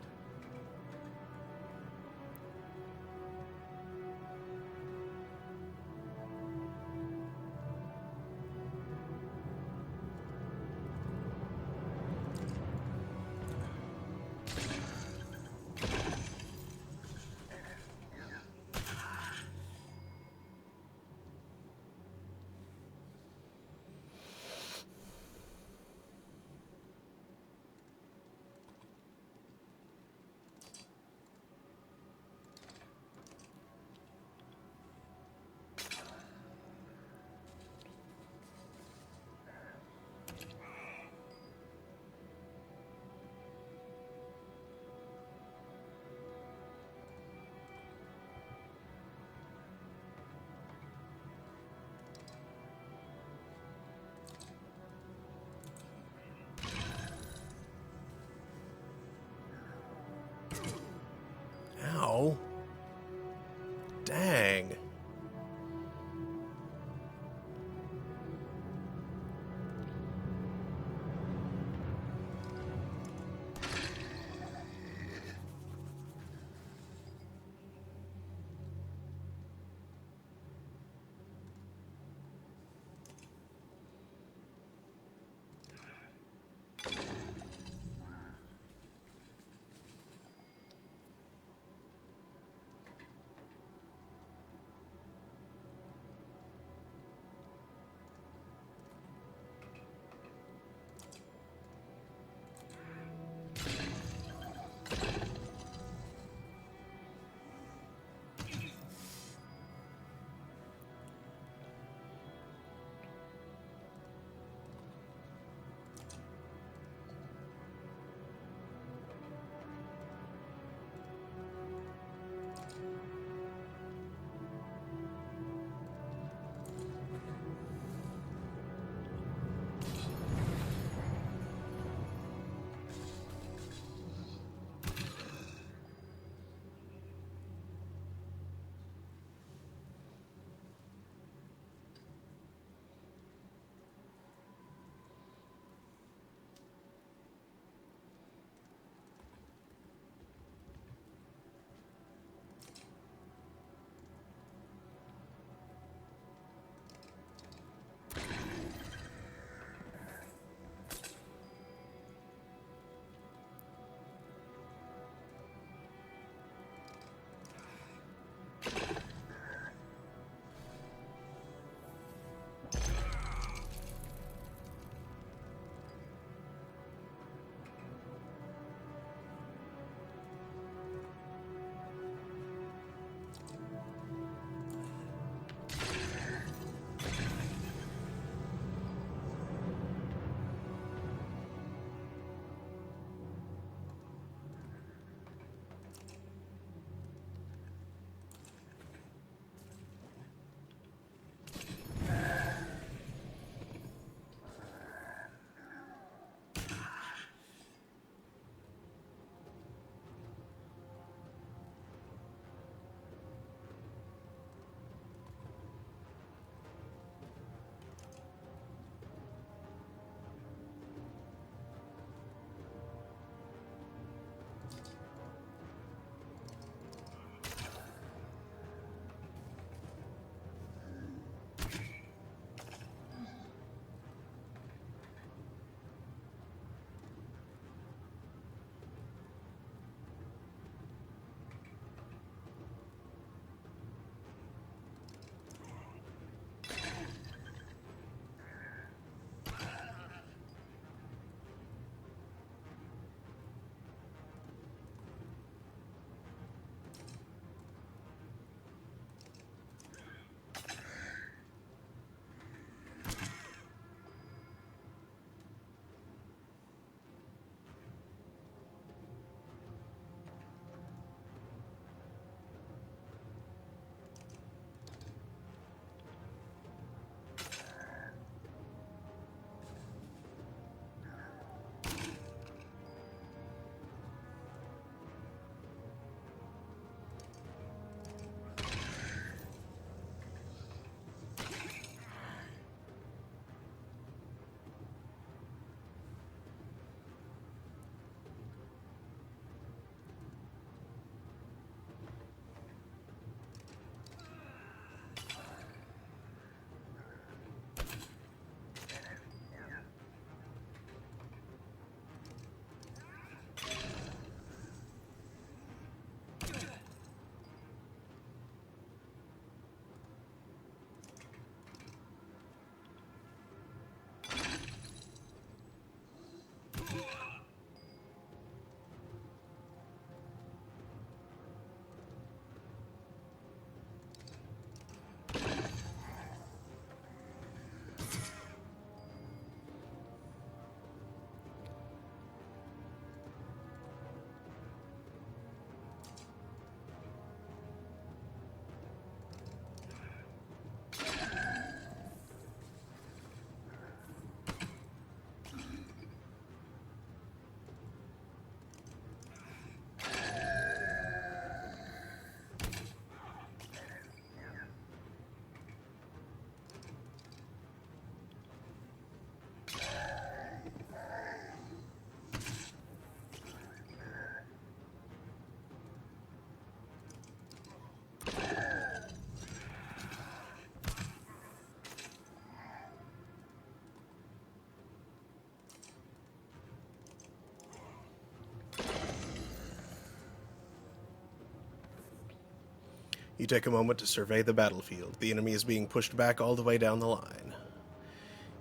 You take a moment to survey the battlefield. The enemy is being pushed back all the way down the line.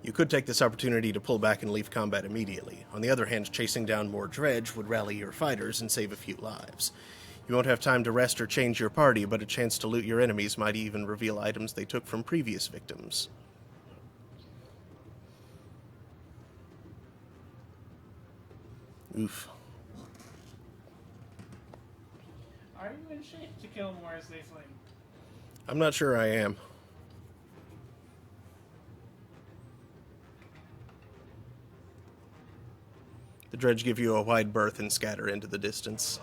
You could take this opportunity to pull back and leave combat immediately. On the other hand, chasing down more dredge would rally your fighters and save a few lives. You won't have time to rest or change your party, but a chance to loot your enemies might even reveal items they took from previous victims. Oof. Are you in shape to kill more as they flee? I'm not sure I am. The dredge give you a wide berth and scatter into the distance.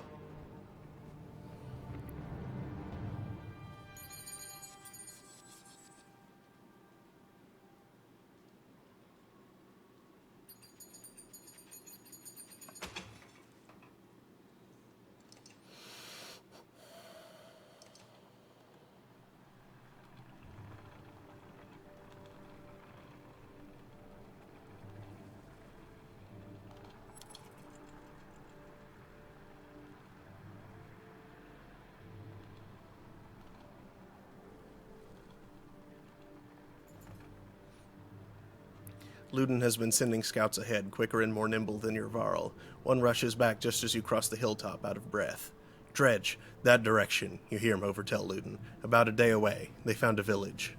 Ludin has been sending scouts ahead, quicker and more nimble than your Varl. One rushes back just as you cross the hilltop, out of breath. Dredge, that direction, you hear him overtell Ludin. About a day away. They found a village.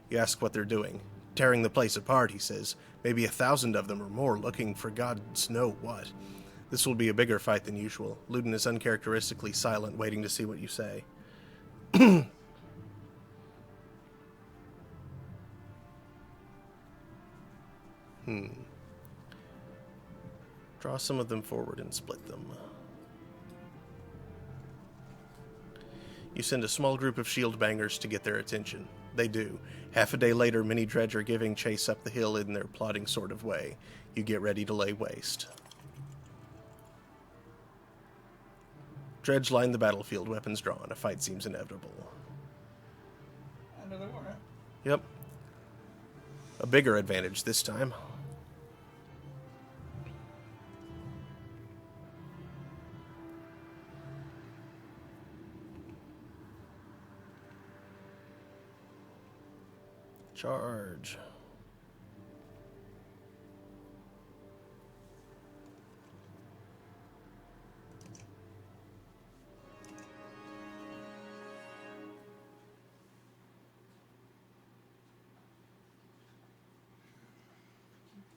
You ask what they're doing. Tearing the place apart, he says. Maybe 1,000 of them or more, looking for gods know what. This will be a bigger fight than usual. Ludin is uncharacteristically silent, waiting to see what you say. Draw some of them forward and split them. You send a small group of shield bangers to get their attention. They do. Half a day later, many dredge are giving chase up the hill in their plodding sort of way. You get ready to lay waste. Dredge line the battlefield, weapons drawn. A fight seems inevitable. Another war, huh? Yep. A bigger advantage this time. Charge.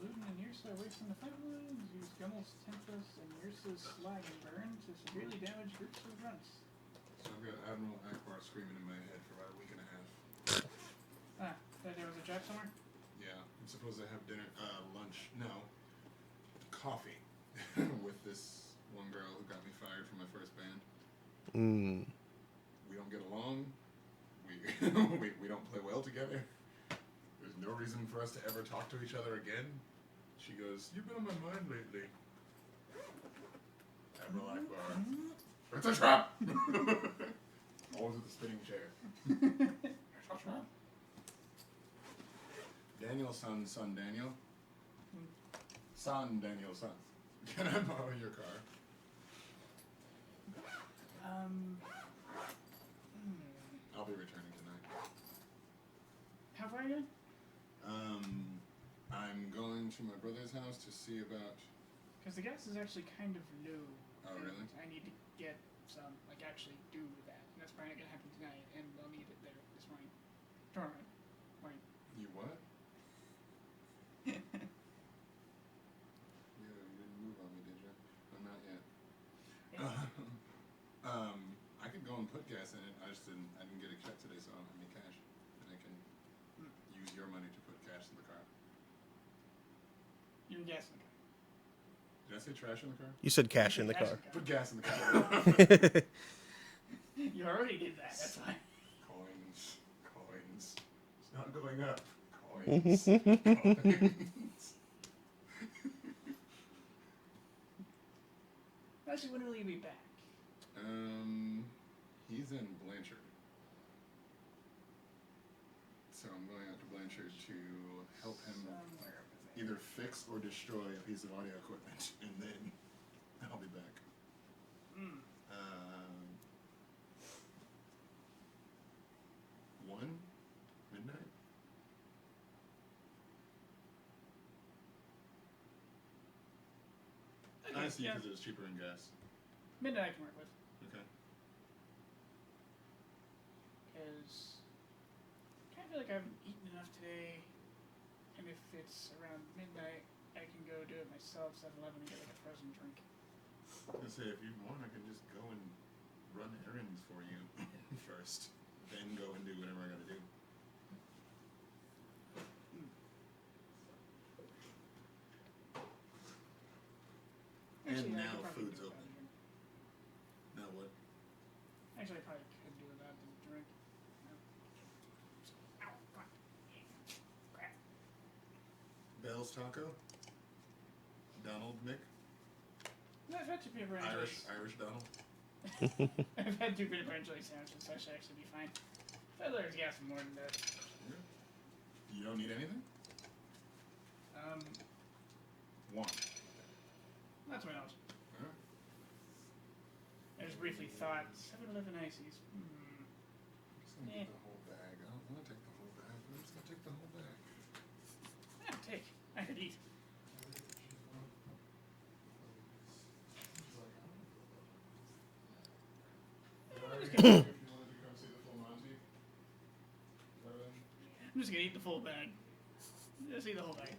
Ludin and Yrsa away from the front lines. Use Gummel's Tempest and Yrsa's Slag and Burn to severely damage groups of grunts. So I've got Admiral Akbar screaming in my head for about a week and a half. Ah, that there was a jack somewhere? Yeah, I'm supposed to have dinner, lunch, no, coffee with this one girl who got me fired from my first band. We don't get along. We don't play well together. There's no reason for us to ever talk to each other again. She goes, "You've been on my mind lately." Admiral Akbar. It's a trap! Always with the spinning chair. It's a trap. Daniel's son Daniel. Son Daniel's son. Can I borrow your car? I'll be returning tonight. How far are you going? I'm going to my brother's house to see about... Because the gas is actually kind of low. Oh, really? I need to get some, like, actually do that. And that's probably not going to happen tonight, and I'll need it there this morning. Tomorrow morning. You what? Yeah, you didn't move on me, did you? No, not yet. I could go and put gas in it. I didn't get a check today, so I don't have any cash. And I can use your money to put cash in the car. You're gas in the car. Did I say trash in the car? You said cash in the car. Put gas in the car. You already did that, that's why. Coins. It's not going up. Coins. Actually, when will you be back? He's in Blanchard. So I'm going out to Blanchard to help him Somewhere up there. either fix or destroy a piece of audio equipment, and then I'll be back. asking you Yeah. because it was cheaper in gas. Midnight I can work with. Okay. Because I kind of feel like I haven't eaten enough today. And if it's around midnight, I can go do it myself 7-Eleven and get like a frozen drink. I was gonna say, if you want, I can just go and run errands for you first, then go and do whatever I gotta do. Actually, I now could probably food's do open. without a drink. Now what? Actually, I probably could do without the drink. No. Ow, fuck. Crap. Bell's Taco? Donald Mick? No, I've had two peanut butter and Irish jelly. Donald? I've had two peanut butter and jelly sandwiches, so I should actually be fine. I thought there was gas more than that. Yeah. You don't need anything? One. Not to my knowledge. Alright. I just briefly thought 7-Eleven ices. I'm just gonna Eh. get the whole bag. I don't wanna take the whole bag, but I'm just gonna take the whole bag. Yeah, take. I could eat. If you wanted to come see the full Monty. I'm just gonna eat the full bag. Just eat the whole bag.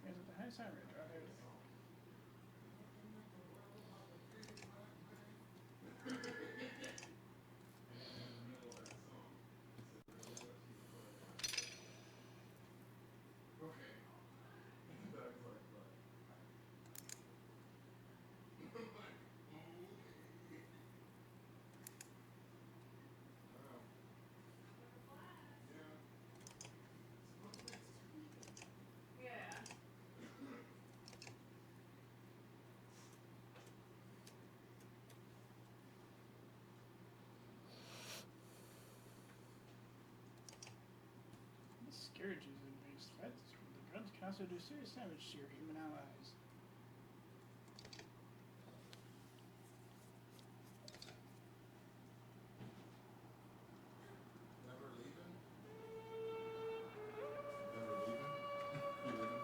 Is it the highest heart rate? Oh, there it is. Scourges and base threats. The drugs can also do serious damage to your human allies. Never leaving? Never leaving? You leaving?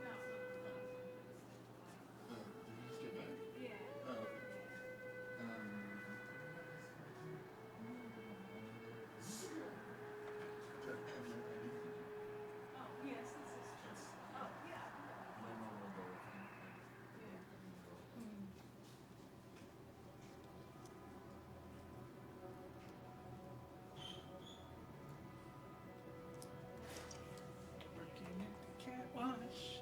No. Oh, did you just get back? Yeah. Oh, okay. Oh, yes, this is true. Oh, yeah. My mom will go with me. Working at the cat wash.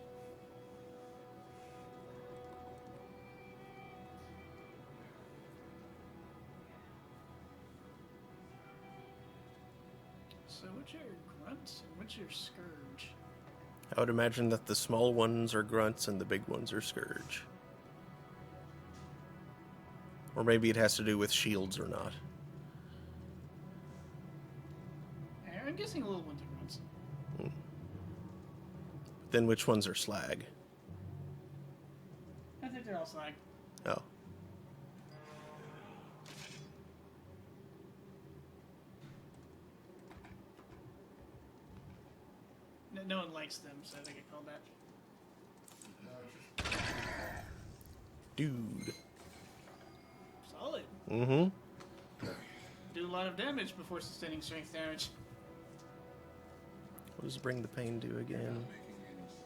So what's your grunt and what's your scourge? I would imagine that the small ones are grunts and the big ones are scourge. Or maybe it has to do with shields or not. I'm guessing little ones are grunts. Then which ones are slag? I think they're all slag. Oh. No one likes them, so they get called that. Dude. Solid. Mm-hmm. Do a lot of damage before sustaining strength damage. What does bring the pain do again? Not making any sense.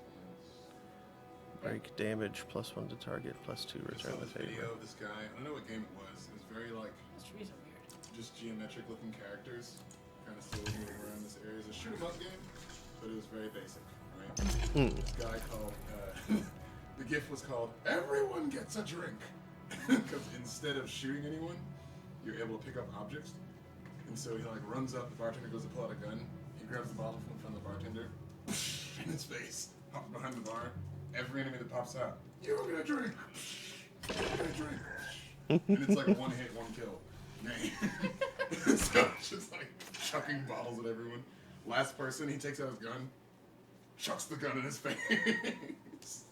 Break damage, +1 to target, +2 I saw return the this video favor. of this guy. I don't know what game it was. It was very like Those trees are weird. just geometric looking characters, kind of slowly moving around this area. It's a shoot 'em up game, but it was very basic, right? This guy called the gift was called "Everyone Gets a Drink," because instead of shooting anyone, you're able to pick up objects. And so he like runs up. The bartender goes to pull out a gun. He grabs the bottle from in front of the bartender, in his face, hops behind the bar. Every enemy that pops out, you're gonna drink. You're gonna drink. And it's like one hit, one kill. So it's just like chucking bottles at everyone. Last person, he takes out his gun, chucks the gun in his face.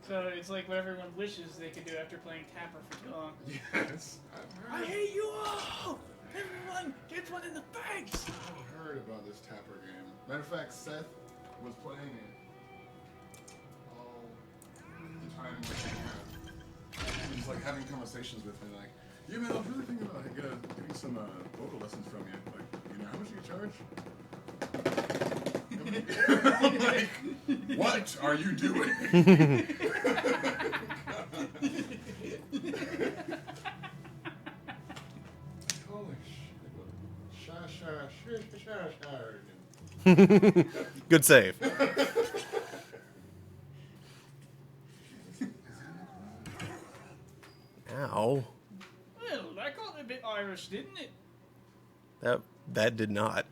So it's like what everyone wishes they could do after playing Tapper for too long. Yes. I hate you all! Everyone gets one in the face! I've heard about this Tapper game. Matter of fact, Seth was playing it all the time. He was like having conversations with me, like, yeah, man, I was really thinking about getting some vocal lessons from you. Like, you know, how much do you charge? I'm like, what are you doing? Holy shit. Good save. Ow. Well, that got a bit Irish, didn't it? That did not.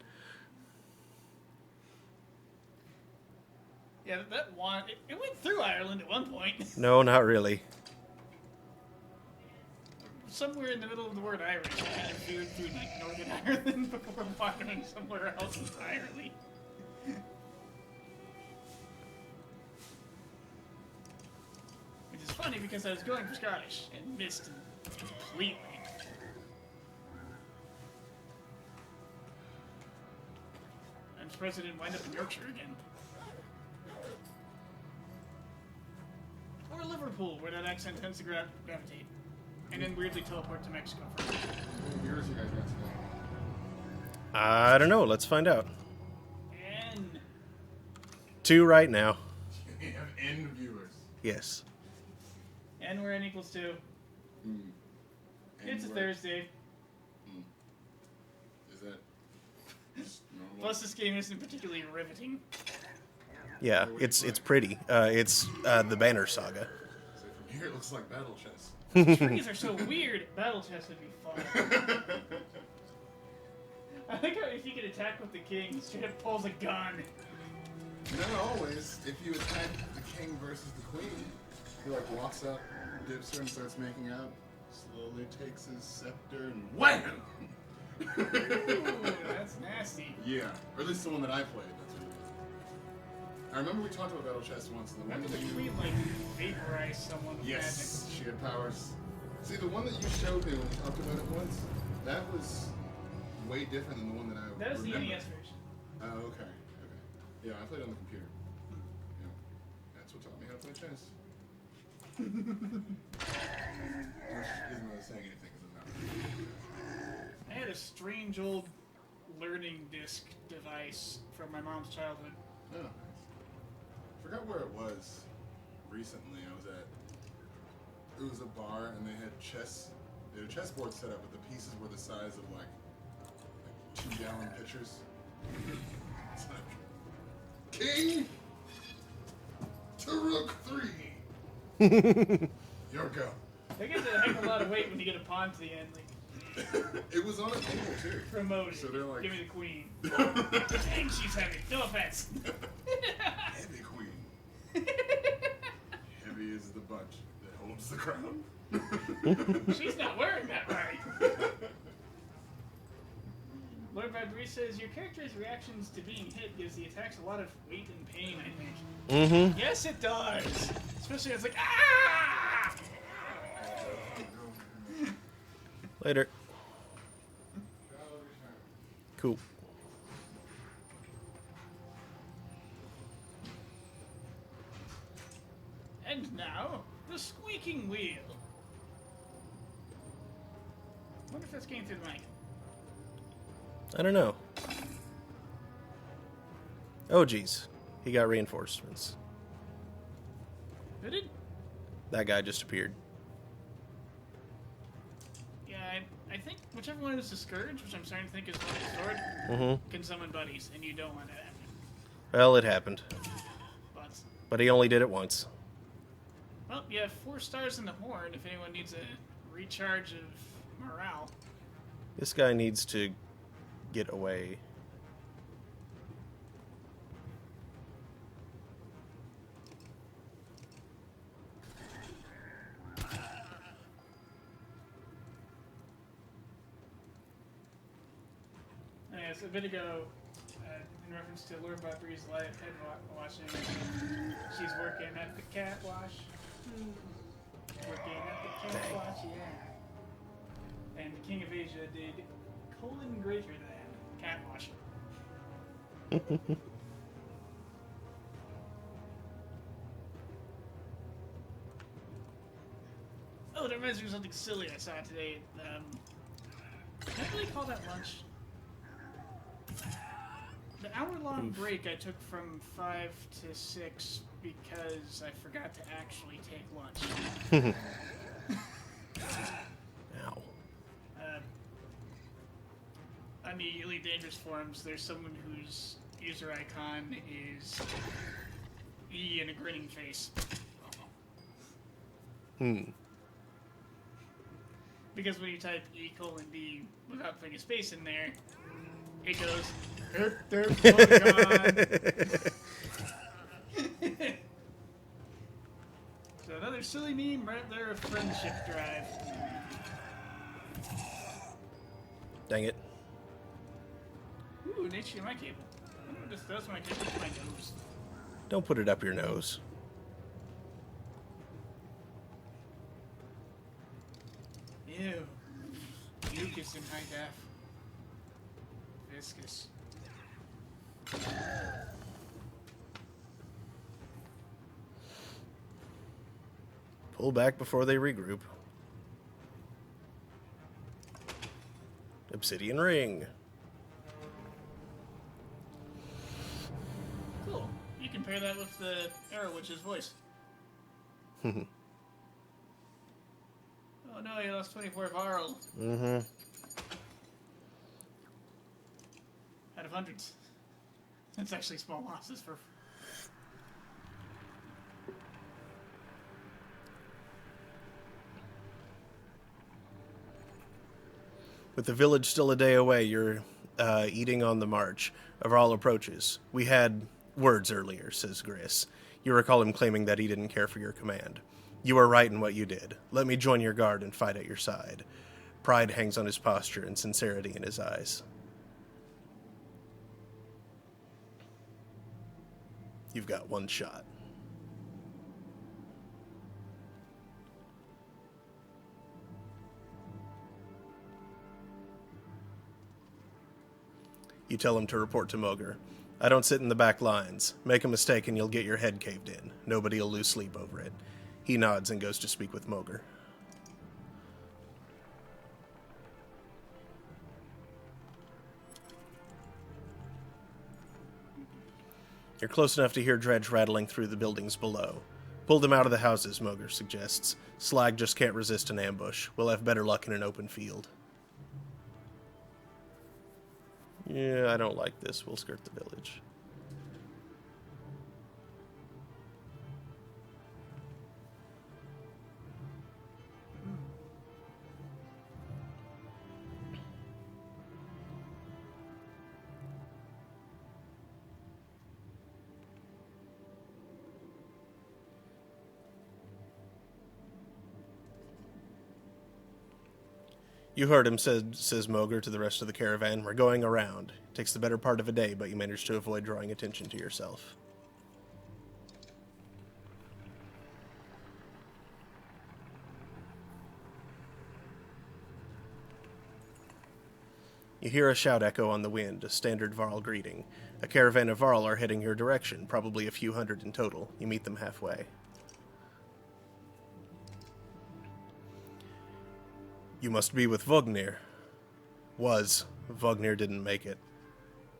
Yeah, that one, it went through Ireland at one point. No, not really. Somewhere in the middle of the word Irish, it kind of veered through like Northern Ireland before wandering somewhere else entirely. Which is funny because I was going for Scottish and missed completely. I'm surprised I didn't wind up in Yorkshire again. Or Liverpool, where that accent tends to gravitate. And then weirdly teleport to Mexico for How many viewers you guys got today? I don't know. Let's find out. N. 2 right now. We have N viewers. Yes. N where N equals 2. Mm. It's a N Thursday. Is that just normal? Plus this game isn't particularly riveting. Yeah, it's pretty. It's the Banner Saga. So from here it looks like battle chess. Trees are so weird. Battle chess would be fun. I think how if you could attack with the king, he straight up pulls a gun. Not always. If you attack the king versus the queen, he like walks up, dips her, and starts making out. Slowly takes his scepter and wham! Ooh, that's nasty. Yeah, or at least the one that I played. That's what it is. I remember we talked about battle chess once. And the one Remember that the you queen like vaporized someone with yes, she had powers. See, the one that you showed me when we talked about it once, that was way different than the one that I magic? That was the remember. NES version. Oh, okay. Yeah, I played on the computer. Yeah, that's what taught me how to play chess. Which isn't really saying anything because I'm not. I had a strange old learning disc device from my mom's childhood. Oh, nice. Forgot where it was recently. I was at. It was a bar and they had chess. They had a chessboard set up, but the pieces were the size of like 2-gallon pitchers. It's like King to Rook 3. Your go. That gives it a heck of a lot of weight when you get a pawn to the end. Like, It was on a table too. promoted. So they're like- Give me the queen. Dang, she's heavy. No offense. Heavy queen. Heavy is the bunch that holds the crown. She's not wearing that right. Lord Badbury says, your character's reactions to being hit gives the attacks a lot of weight and pain, I think. Mm-hmm. Yes, it does. Especially when it's like, ah! Later. Cool. And now, the squeaking wheel. Wonder if that's getting through the mic. I don't know. Oh, geez. He got reinforcements. Who did? That guy just appeared. Yeah, I think whichever one is the Scourge, which I'm starting to think is one the sword, Mm-hmm. can summon buddies, and you don't want that happening. Well, it happened. But, But he only did it once. well, you have 4 stars in the horn if anyone needs a recharge of morale. This guy needs to get away. Yes, a bit ago, in reference to Lord Badbury's live head watching, she's working at the cat wash. Working at the Cat Watch, yeah. And the King of Asia did colon greater than Cat Watch. Oh, that reminds me of something silly I saw today. Can I really call that lunch? The hour-long break I took from 5 to 6 because I forgot to actually take lunch. Ow. On the Elite Dangerous forums, there's someone whose user icon is E and a grinning face. Because when you type E:D without putting a space in there, it goes, hit their polygon. So another silly meme right there, a friendship drive. Dang it. Ooh, an HDMI cable. I wonder what this does when I take it to my nose. Don't put it up your nose. Ew. Mucus in high def. Viscous. Pull back before they regroup. Obsidian ring. Cool. You can pair that with the Arrow Witch's voice. Oh no, you lost 24 viral. Out of hundreds. That's actually small losses for... With the village still a day away, you're eating on the march. Varl approaches. We had words earlier, says Gris. You recall him claiming that he didn't care for your command. You were right in what you did. Let me join your guard and fight at your side. Pride hangs on his posture and sincerity in his eyes. You've got one shot. You tell him to report to Moger. I don't sit in the back lines. Make a mistake and you'll get your head caved in. Nobody'll lose sleep over it. He nods and goes to speak with Moger. You're close enough to hear dredge rattling through the buildings below. Pull them out of the houses, Moger suggests. Slag just can't resist an ambush. We'll have better luck in an open field. Yeah, I don't like this. We'll skirt the village. You heard him, says Moger to the rest of the caravan. We're going around. Takes the better part of a day, but you managed to avoid drawing attention to yourself. You hear a shout echo on the wind, a standard Varl greeting. A caravan of Varl are heading your direction, probably a few hundred in total. You meet them halfway. You must be with Vognir. Was. Vognir didn't make it.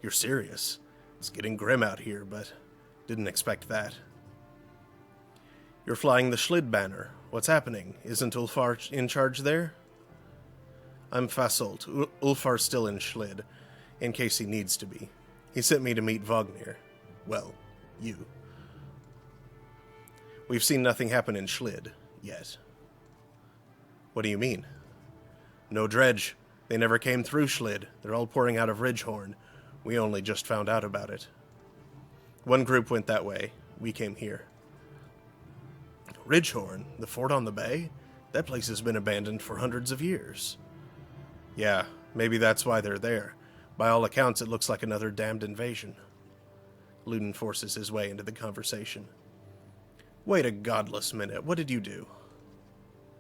You're serious. It's getting grim out here, but didn't expect that. You're flying the Schlid banner. What's happening? Isn't Ulfar in charge there? I'm Fasolt. Ulfar's still in Schlid, in case he needs to be. He sent me to meet Vognir. Well, you. We've seen nothing happen in Schlid, yet. What do you mean? No dredge. They never came through Schlid. They're all pouring out of Ridgehorn. We only just found out about it. One group went that way. We came here. Ridgehorn? The fort on the bay? That place has been abandoned for hundreds of years. Yeah, maybe that's why they're there. By all accounts, it looks like another damned invasion. Ludin forces his way into the conversation. Wait a godless minute. What did you do?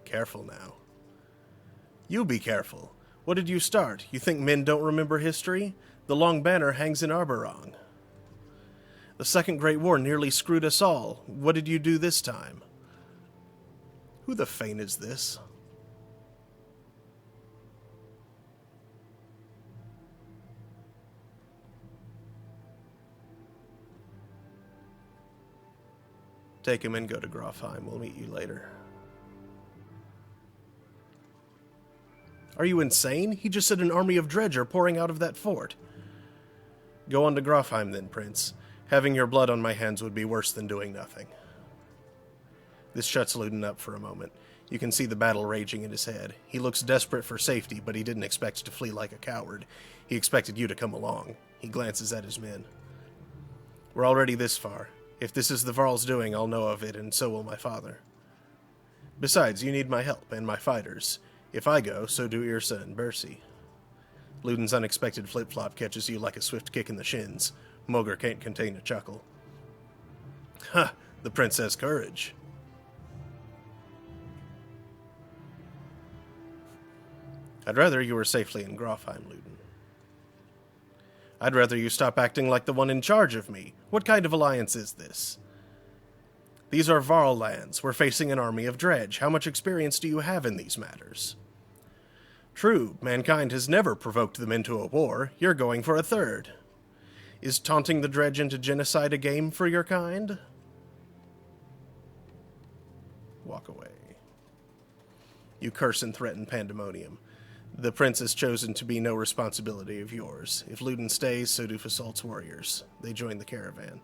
Careful now. You be careful. What did you start? You think men don't remember history? The long banner hangs in Arborong. The Second Great War nearly screwed us all. What did you do this time? Who the feign is this? Take him and go to Grofheim. We'll meet you later. Are you insane? He just said an army of dredge are pouring out of that fort. Go on to Grofheim then, Prince. Having your blood on my hands would be worse than doing nothing. This shuts Ludin up for a moment. You can see the battle raging in his head. He looks desperate for safety, but he didn't expect to flee like a coward. He expected you to come along. He glances at his men. We're already this far. If this is the Varl's doing, I'll know of it, and so will my father. Besides, you need my help, and my fighters. If I go, so do Irsa and Bersi. Ludin's unexpected flip-flop catches you like a swift kick in the shins. Moger can't contain a chuckle. Ha! The prince has courage. I'd rather you were safely in Grofheim, Ludin. I'd rather you stop acting like the one in charge of me. What kind of alliance is this? These are Varl lands. We're facing an army of dredge. How much experience do you have in these matters? True, mankind has never provoked them into a war. You're going for a third. Is taunting the dredge into genocide a game for your kind? Walk away. You curse and threaten pandemonium. The prince has chosen to be no responsibility of yours. If Ludin stays, so do Fasalt's warriors. They join the caravan.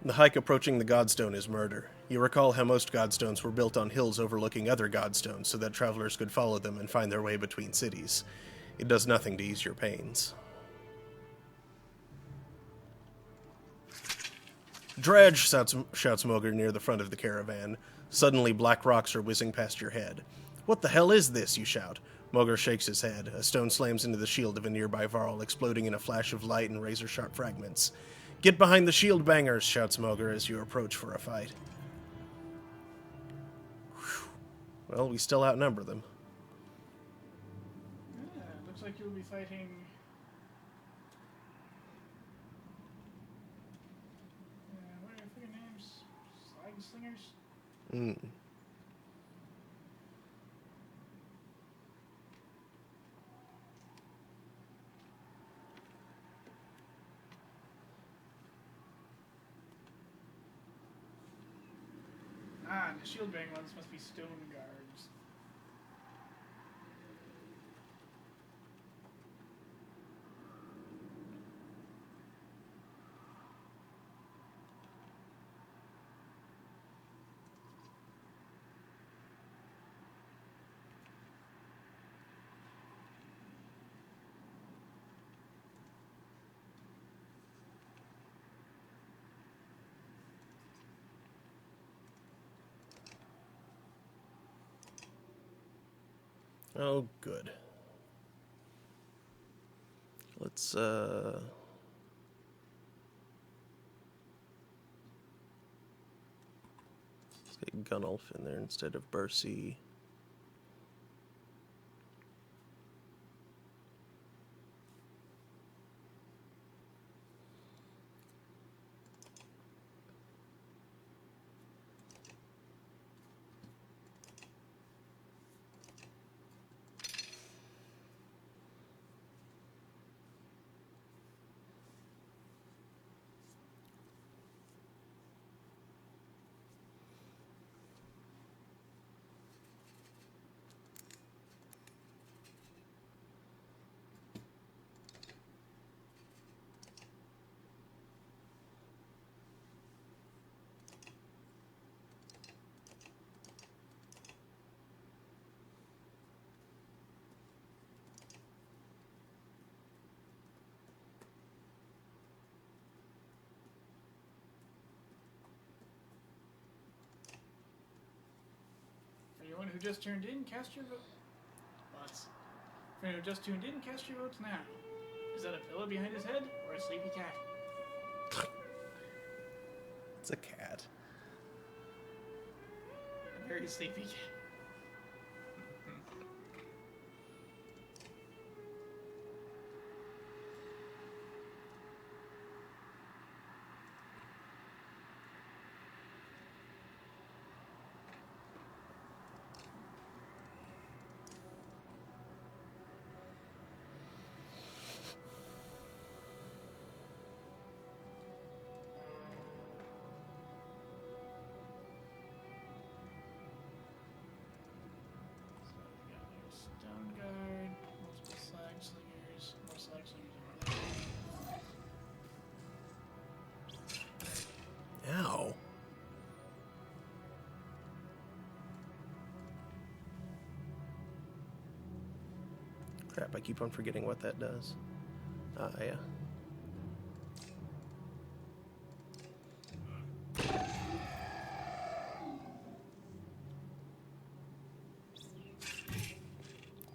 The hike approaching the Godstone is murder. You recall how most Godstones were built on hills overlooking other Godstones so that travelers could follow them and find their way between cities. It does nothing to ease your pains. Dredge! Shouts Moger near the front of the caravan. Suddenly, black rocks are whizzing past your head. What the hell is this? You shout. Moger shakes his head. A stone slams into the shield of a nearby Varl, exploding in a flash of light and razor-sharp fragments. Get behind the shield bangers, shouts Moger as you approach for a fight. Whew. Well, we still outnumber them. Yeah, looks like you'll be fighting... what are their names? Slag Slingers? And the shield bearing ones must be stone guards. Oh, good. Let's get Gunnulf in there instead of Bersi. who just tuned in, cast your vote. Butts. For anyone who just tuned in, cast your votes now. Is that a pillow behind his head or a sleepy cat? It's a cat. A very sleepy cat. Stone guard, multiple slag slingers, more slag slingers over there. Ow. Crap, I keep on forgetting what that does. Ah, yeah.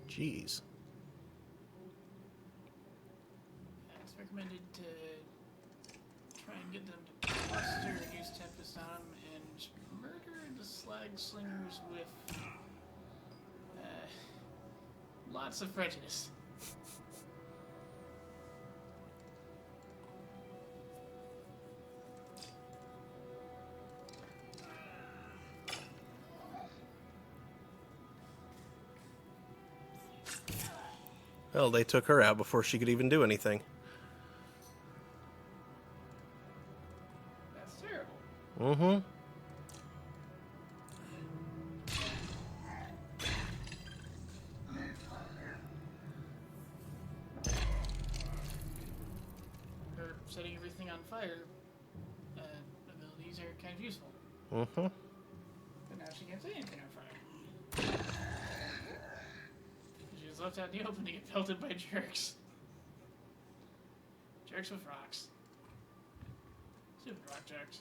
Jeez. It's recommended to try and get them to cluster and use Tempest on them and murder the slag slingers with lots of prejudice. Well, they took her out before she could even do anything. That's terrible. Mm-hmm. Her setting everything on fire abilities are kind of useful. Mm-hmm. But now she can't set anything on fire. She was left out in the open to get pelted by jerks. Jerks with rocks. Stupid rock jerks.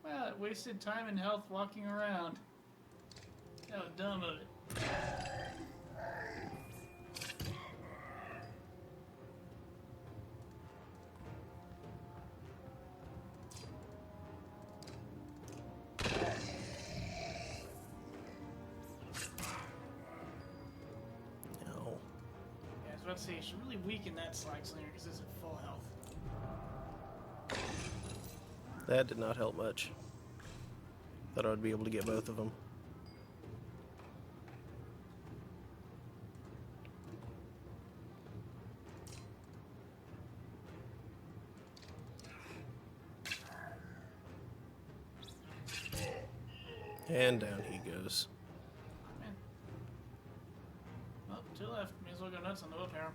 Well, it wasted time and health walking around. How dumb of it. No. Yeah, I was about to say, you should really weaken that slag slinger because it's at full health. That did not help much. Thought I would be able to get both of them. And down he goes. Man. Well, two left. May as well go nuts on the willpower.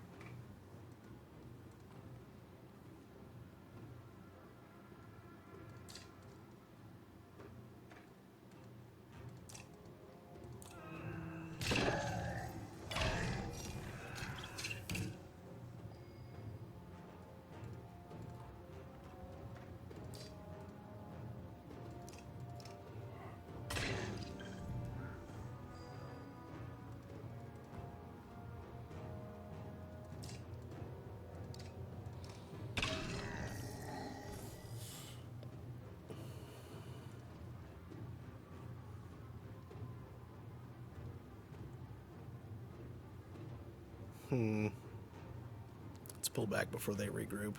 It's pull back before they regroup.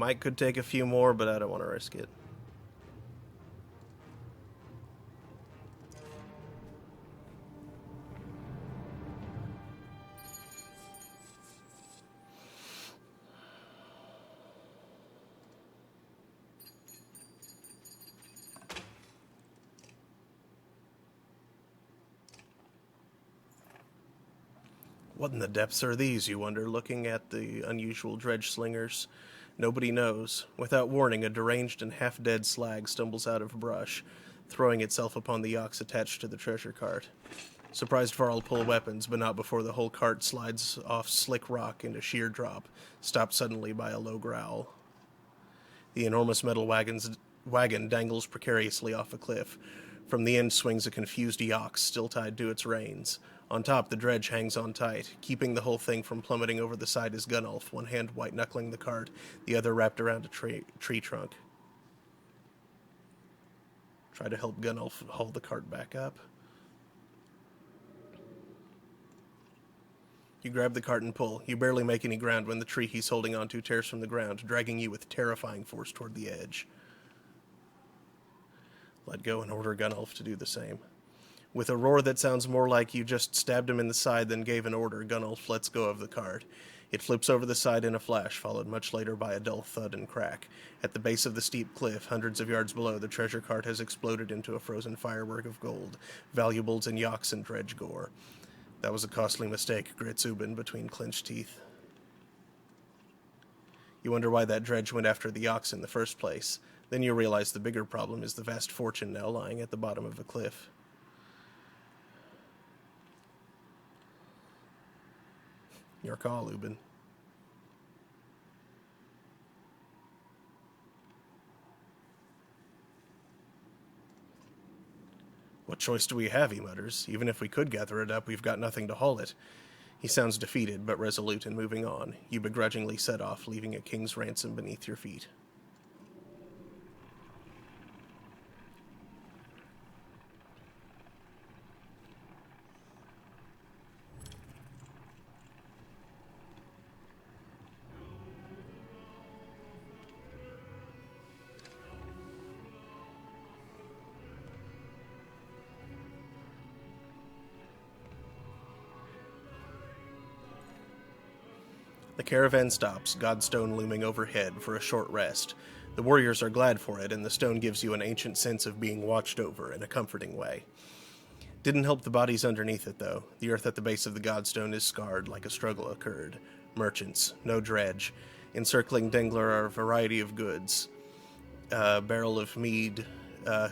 I could take a few more, but I don't want to risk it. What in the depths are these, you wonder, looking at the unusual dredge slingers? Nobody knows. Without warning, a deranged and half-dead slag stumbles out of brush, throwing itself upon the yaks attached to the treasure cart. Surprised Varl pull weapons, but not before the whole cart slides off slick rock into sheer drop, stopped suddenly by a low growl. The enormous metal wagon dangles precariously off a cliff. From the end swings a confused yaks, still tied to its reins. On top, the dredge hangs on tight. Keeping the whole thing from plummeting over the side is Gunnulf, one hand white-knuckling the cart, the other wrapped around a tree trunk. Try to help Gunnulf haul the cart back up. You grab the cart and pull. You barely make any ground when the tree he's holding onto tears from the ground, dragging you with terrifying force toward the edge. Let go and order Gunnulf to do the same. With a roar that sounds more like you just stabbed him in the side than gave an order, Gunnulf lets go of the cart. It flips over the side in a flash, followed much later by a dull thud and crack. At the base of the steep cliff, hundreds of yards below, the treasure cart has exploded into a frozen firework of gold, valuables and yaks and dredge gore. That was a costly mistake, grits Ubin between clenched teeth. You wonder why that dredge went after the yaks in the first place. Then you realize the bigger problem is the vast fortune now lying at the bottom of the cliff. Your call, Ubin. What choice do we have, he mutters. Even if we could gather it up, we've got nothing to haul it. He sounds defeated, but resolute in moving on. You begrudgingly set off, leaving a king's ransom beneath your feet. The caravan stops, Godstone looming overhead, for a short rest. The warriors are glad for it, and the stone gives you an ancient sense of being watched over in a comforting way. Didn't help the bodies underneath it, though. The earth at the base of the Godstone is scarred, like a struggle occurred. Merchants, no dredge. Encircling Dengler are a variety of goods. A barrel of mead,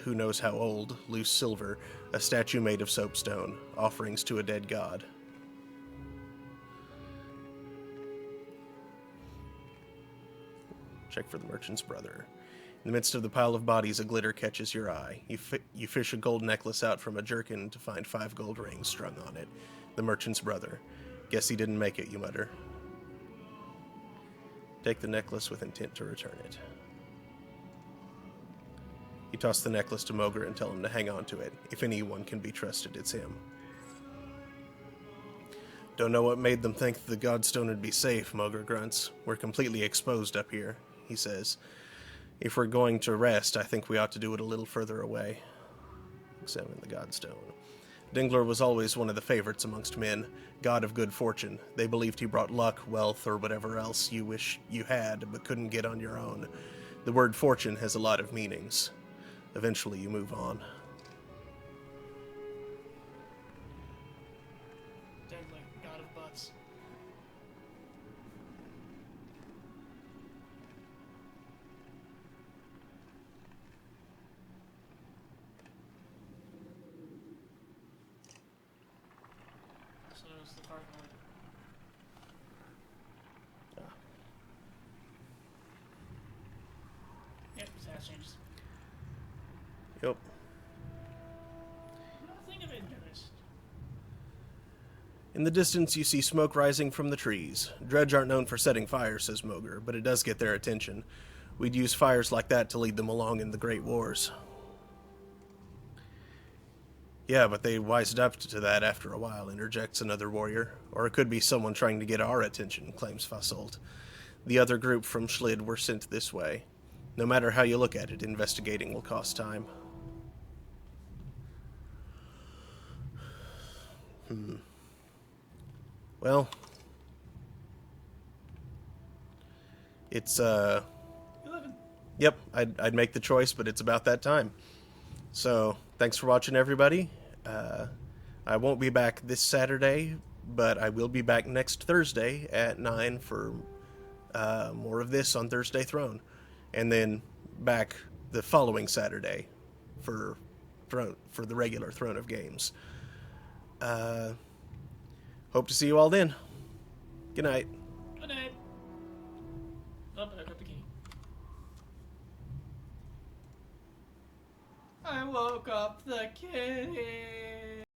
who knows how old, loose silver, a statue made of soapstone, offerings to a dead god. Check for the merchant's brother. In the midst of the pile of bodies, a glitter catches your eye. You fish a gold necklace out from a jerkin to find 5 gold rings strung on it. The merchant's brother. Guess he didn't make it, you mutter. Take the necklace with intent to return it. You toss the necklace to Moger and tell him to hang on to it. If anyone can be trusted, it's him. Don't know what made them think the Godstone would be safe, Moger grunts. We're completely exposed up here, he says. If we're going to rest, I think we ought to do it a little further away. Examine the Godstone. Dingler was always one of the favorites amongst men, god of good fortune. They believed he brought luck, wealth, or whatever else you wish you had, but couldn't get on your own. The word fortune has a lot of meanings. Eventually you move on. Deadly, god of butts. So is the parking lot. Yep, status changes. Yep. Nothing of interest. In the distance, you see smoke rising from the trees. Dredge aren't known for setting fires, says Moger, but it does get their attention. We'd use fires like that to lead them along in the Great Wars. Yeah, but they wised up to that after a while, interjects another warrior. Or it could be someone trying to get our attention, claims Fasolt. The other group from Schlid were sent this way. No matter how you look at it, investigating will cost time. Well, it's, 11. Yep, I'd make the choice, but it's about that time. So, thanks for watching, everybody. I won't be back this Saturday, but I will be back next Thursday at 9 for more of this on Thursday Throne. And then back the following Saturday for the regular Throne of Games. Hope to see you all then. Good night. Good night. Oh, but I got the key. I woke up the kitty.